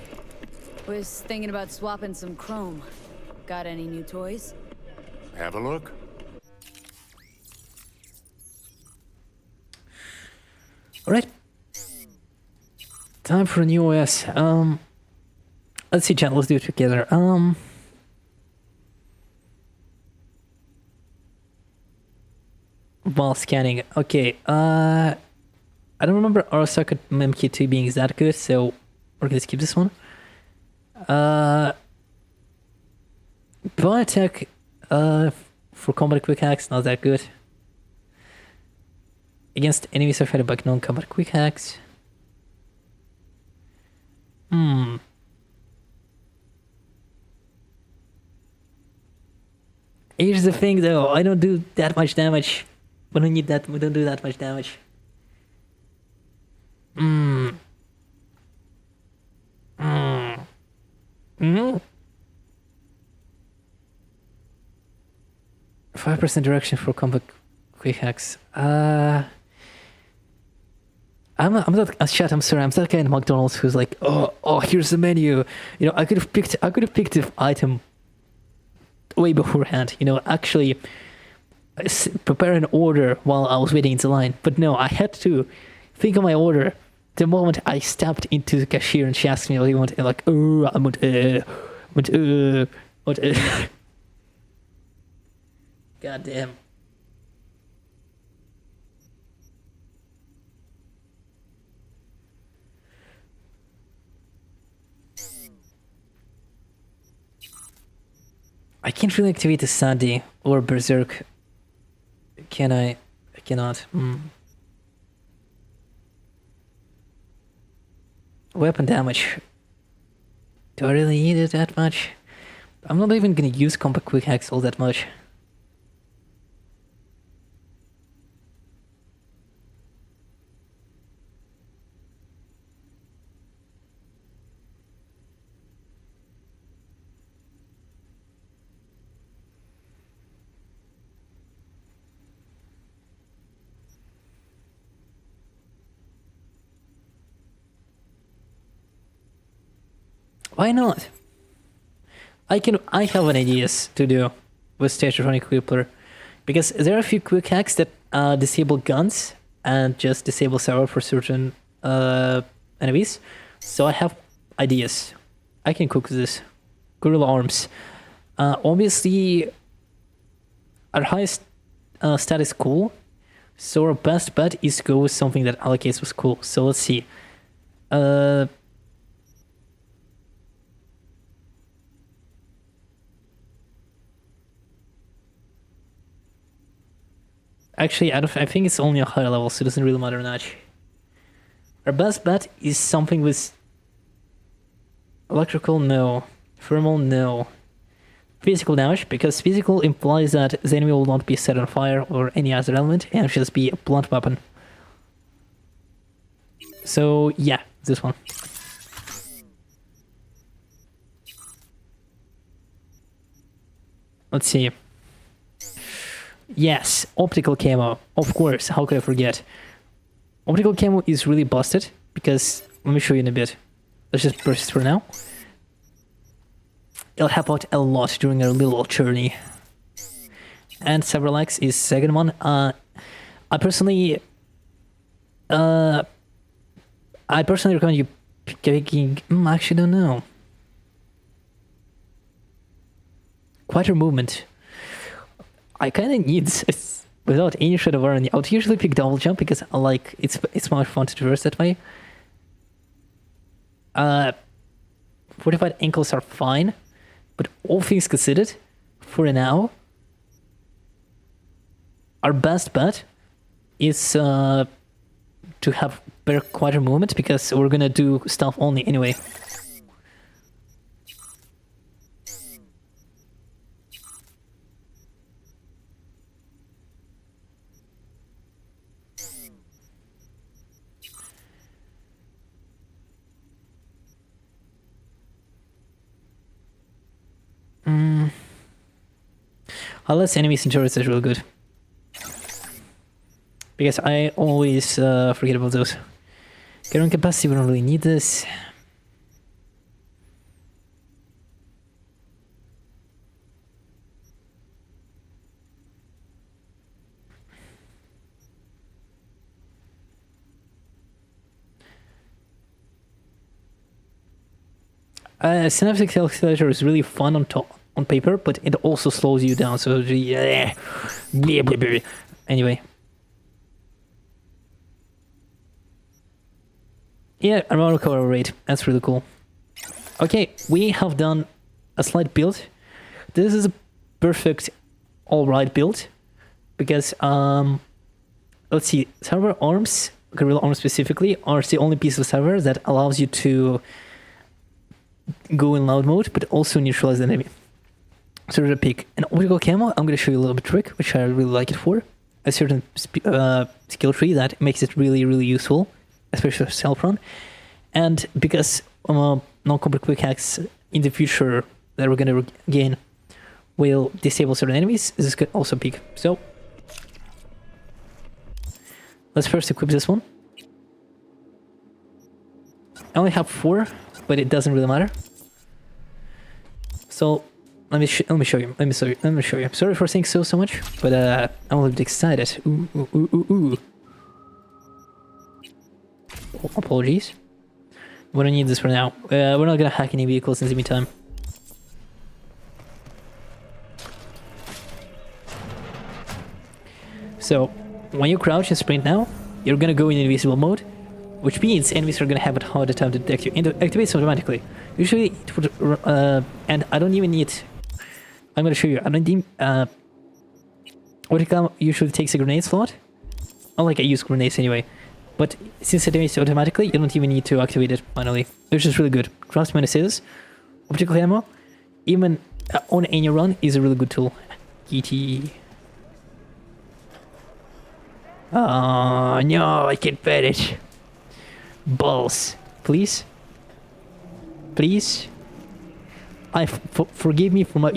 Was thinking about swapping some chrome. Got any new toys? Have a look. Alright. Time for a new OS. Let's see, chat, let's do it together. While scanning. Okay, I don't remember Arasaka MK2 being that good, so we're gonna skip this one. Biotech for combat quick hacks, not that good. Against enemies affected by non-combat quick hacks. Here's the thing though, I don't do that much damage. We don't need that, we don't do that much damage. 5% direction for combat quick hacks. I'm that chat. I'm sorry. I'm that guy in McDonald's who's like, oh, here's the menu. You know, I could have picked the item way beforehand. You know, actually prepare an order while I was waiting in the line. But no, I had to think of my order the moment I stepped into the cashier and she asked me what you want. Like, I want. God damn. I can't really activate the Sandy or Berserk. Can I? I cannot. Weapon damage. Do I really need it that much? I'm not even gonna use combat quick hacks all that much. Why not? I have an ideas to do with Statronic Crippler, because there are a few quick hacks that disable guns and just disable server for certain enemies. So I have ideas. I can cook this. Gorilla arms. Obviously, our highest stat is cool, so our best bet is to go with something that allocates with cool. So let's see. Actually, I think it's only a higher level, so it doesn't really matter much. Our best bet is something with electrical, no. Thermal, no. Physical damage, because physical implies that the enemy will not be set on fire or any other element, and just be a blunt weapon. So yeah, this one. Let's see. Yes, optical camo. Of course, how could I forget? Optical camo is really busted, because, let me show you in a bit. Let's just burst for now. It'll help out a lot during our little journey. And Cyberlex is second one. I personally recommend you picking. Actually, don't know. Quieter movement. I kind of need without any shadow of irony. I would usually pick double jump because I like it's more fun to traverse that way. Fortified ankles are fine, but all things considered, for now, our best bet is to have better quieter movement because we're gonna do stuff only anyway. Unless enemies and turrets is really good. Because I always forget about those. Carrying capacity, we don't really need this. Synaptic accelerator is really fun on paper, but it also slows you down. So yeah, anyway. Yeah, around recovery rate. That's really cool. Okay, we have done a slight build. This is a perfect alright build because let's see, server arms, guerrilla arms specifically, are the only piece of server that allows you to go in loud mode, but also neutralize the enemy. So to pick an optical camo, I'm going to show you a little bit trick, which I really like it for. A certain skill tree that makes it really, really useful, especially for self-run. And because non-combat quick hacks in the future that we're going to gain will disable certain enemies, this could also peak. So let's first equip this one. I only have 4, but it doesn't really matter. So let me show you. Let me show you. Sorry for saying so much, but I'm a little bit excited. Ooh. Oh, apologies. We don't need this for now. We're not gonna hack any vehicles in the meantime. So when you crouch and sprint now, you're gonna go in invisible mode, which means enemies are gonna have a harder time to detect you. And it activates automatically. Usually, it would, and I don't even need. I'm gonna show you. I don't need. What usually takes a grenade slot. Not like I use grenades anyway, but since it activates automatically, you don't even need to activate it manually, which is really good. Craftsman assist, optical ammo, even on any run is a really good tool. GT. Oh no, I can't bet it. Balls, please. Please. Forgive me for my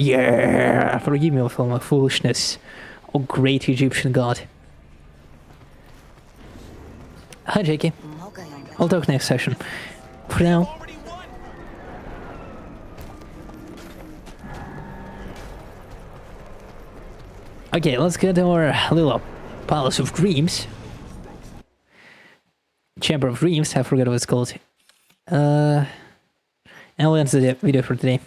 forgive me for my foolishness. Oh great Egyptian god. Hi JK. I'll talk next session. For now. Okay, let's get our little Palace of Dreams. Chamber of Dreams, I forgot what it's called. And we'll end the video for today.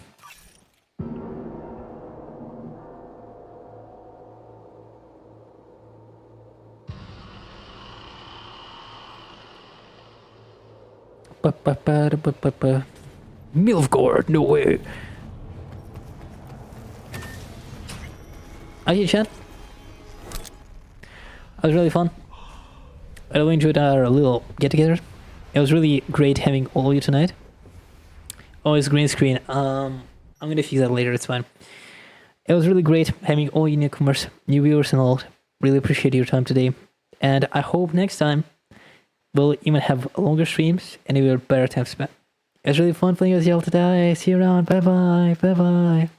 Milfgord, no way. Okay, chat. That was really fun. I really enjoyed our little get-together. It was really great having all of you tonight. Oh, it's green screen. I'm gonna fix that later, it's fine. It was really great having all you newcomers, new viewers and all. Really appreciate your time today. And I hope next time we'll even have longer streams and even better time spent. It was really fun playing with y'all today. See you around. Bye bye. Bye bye.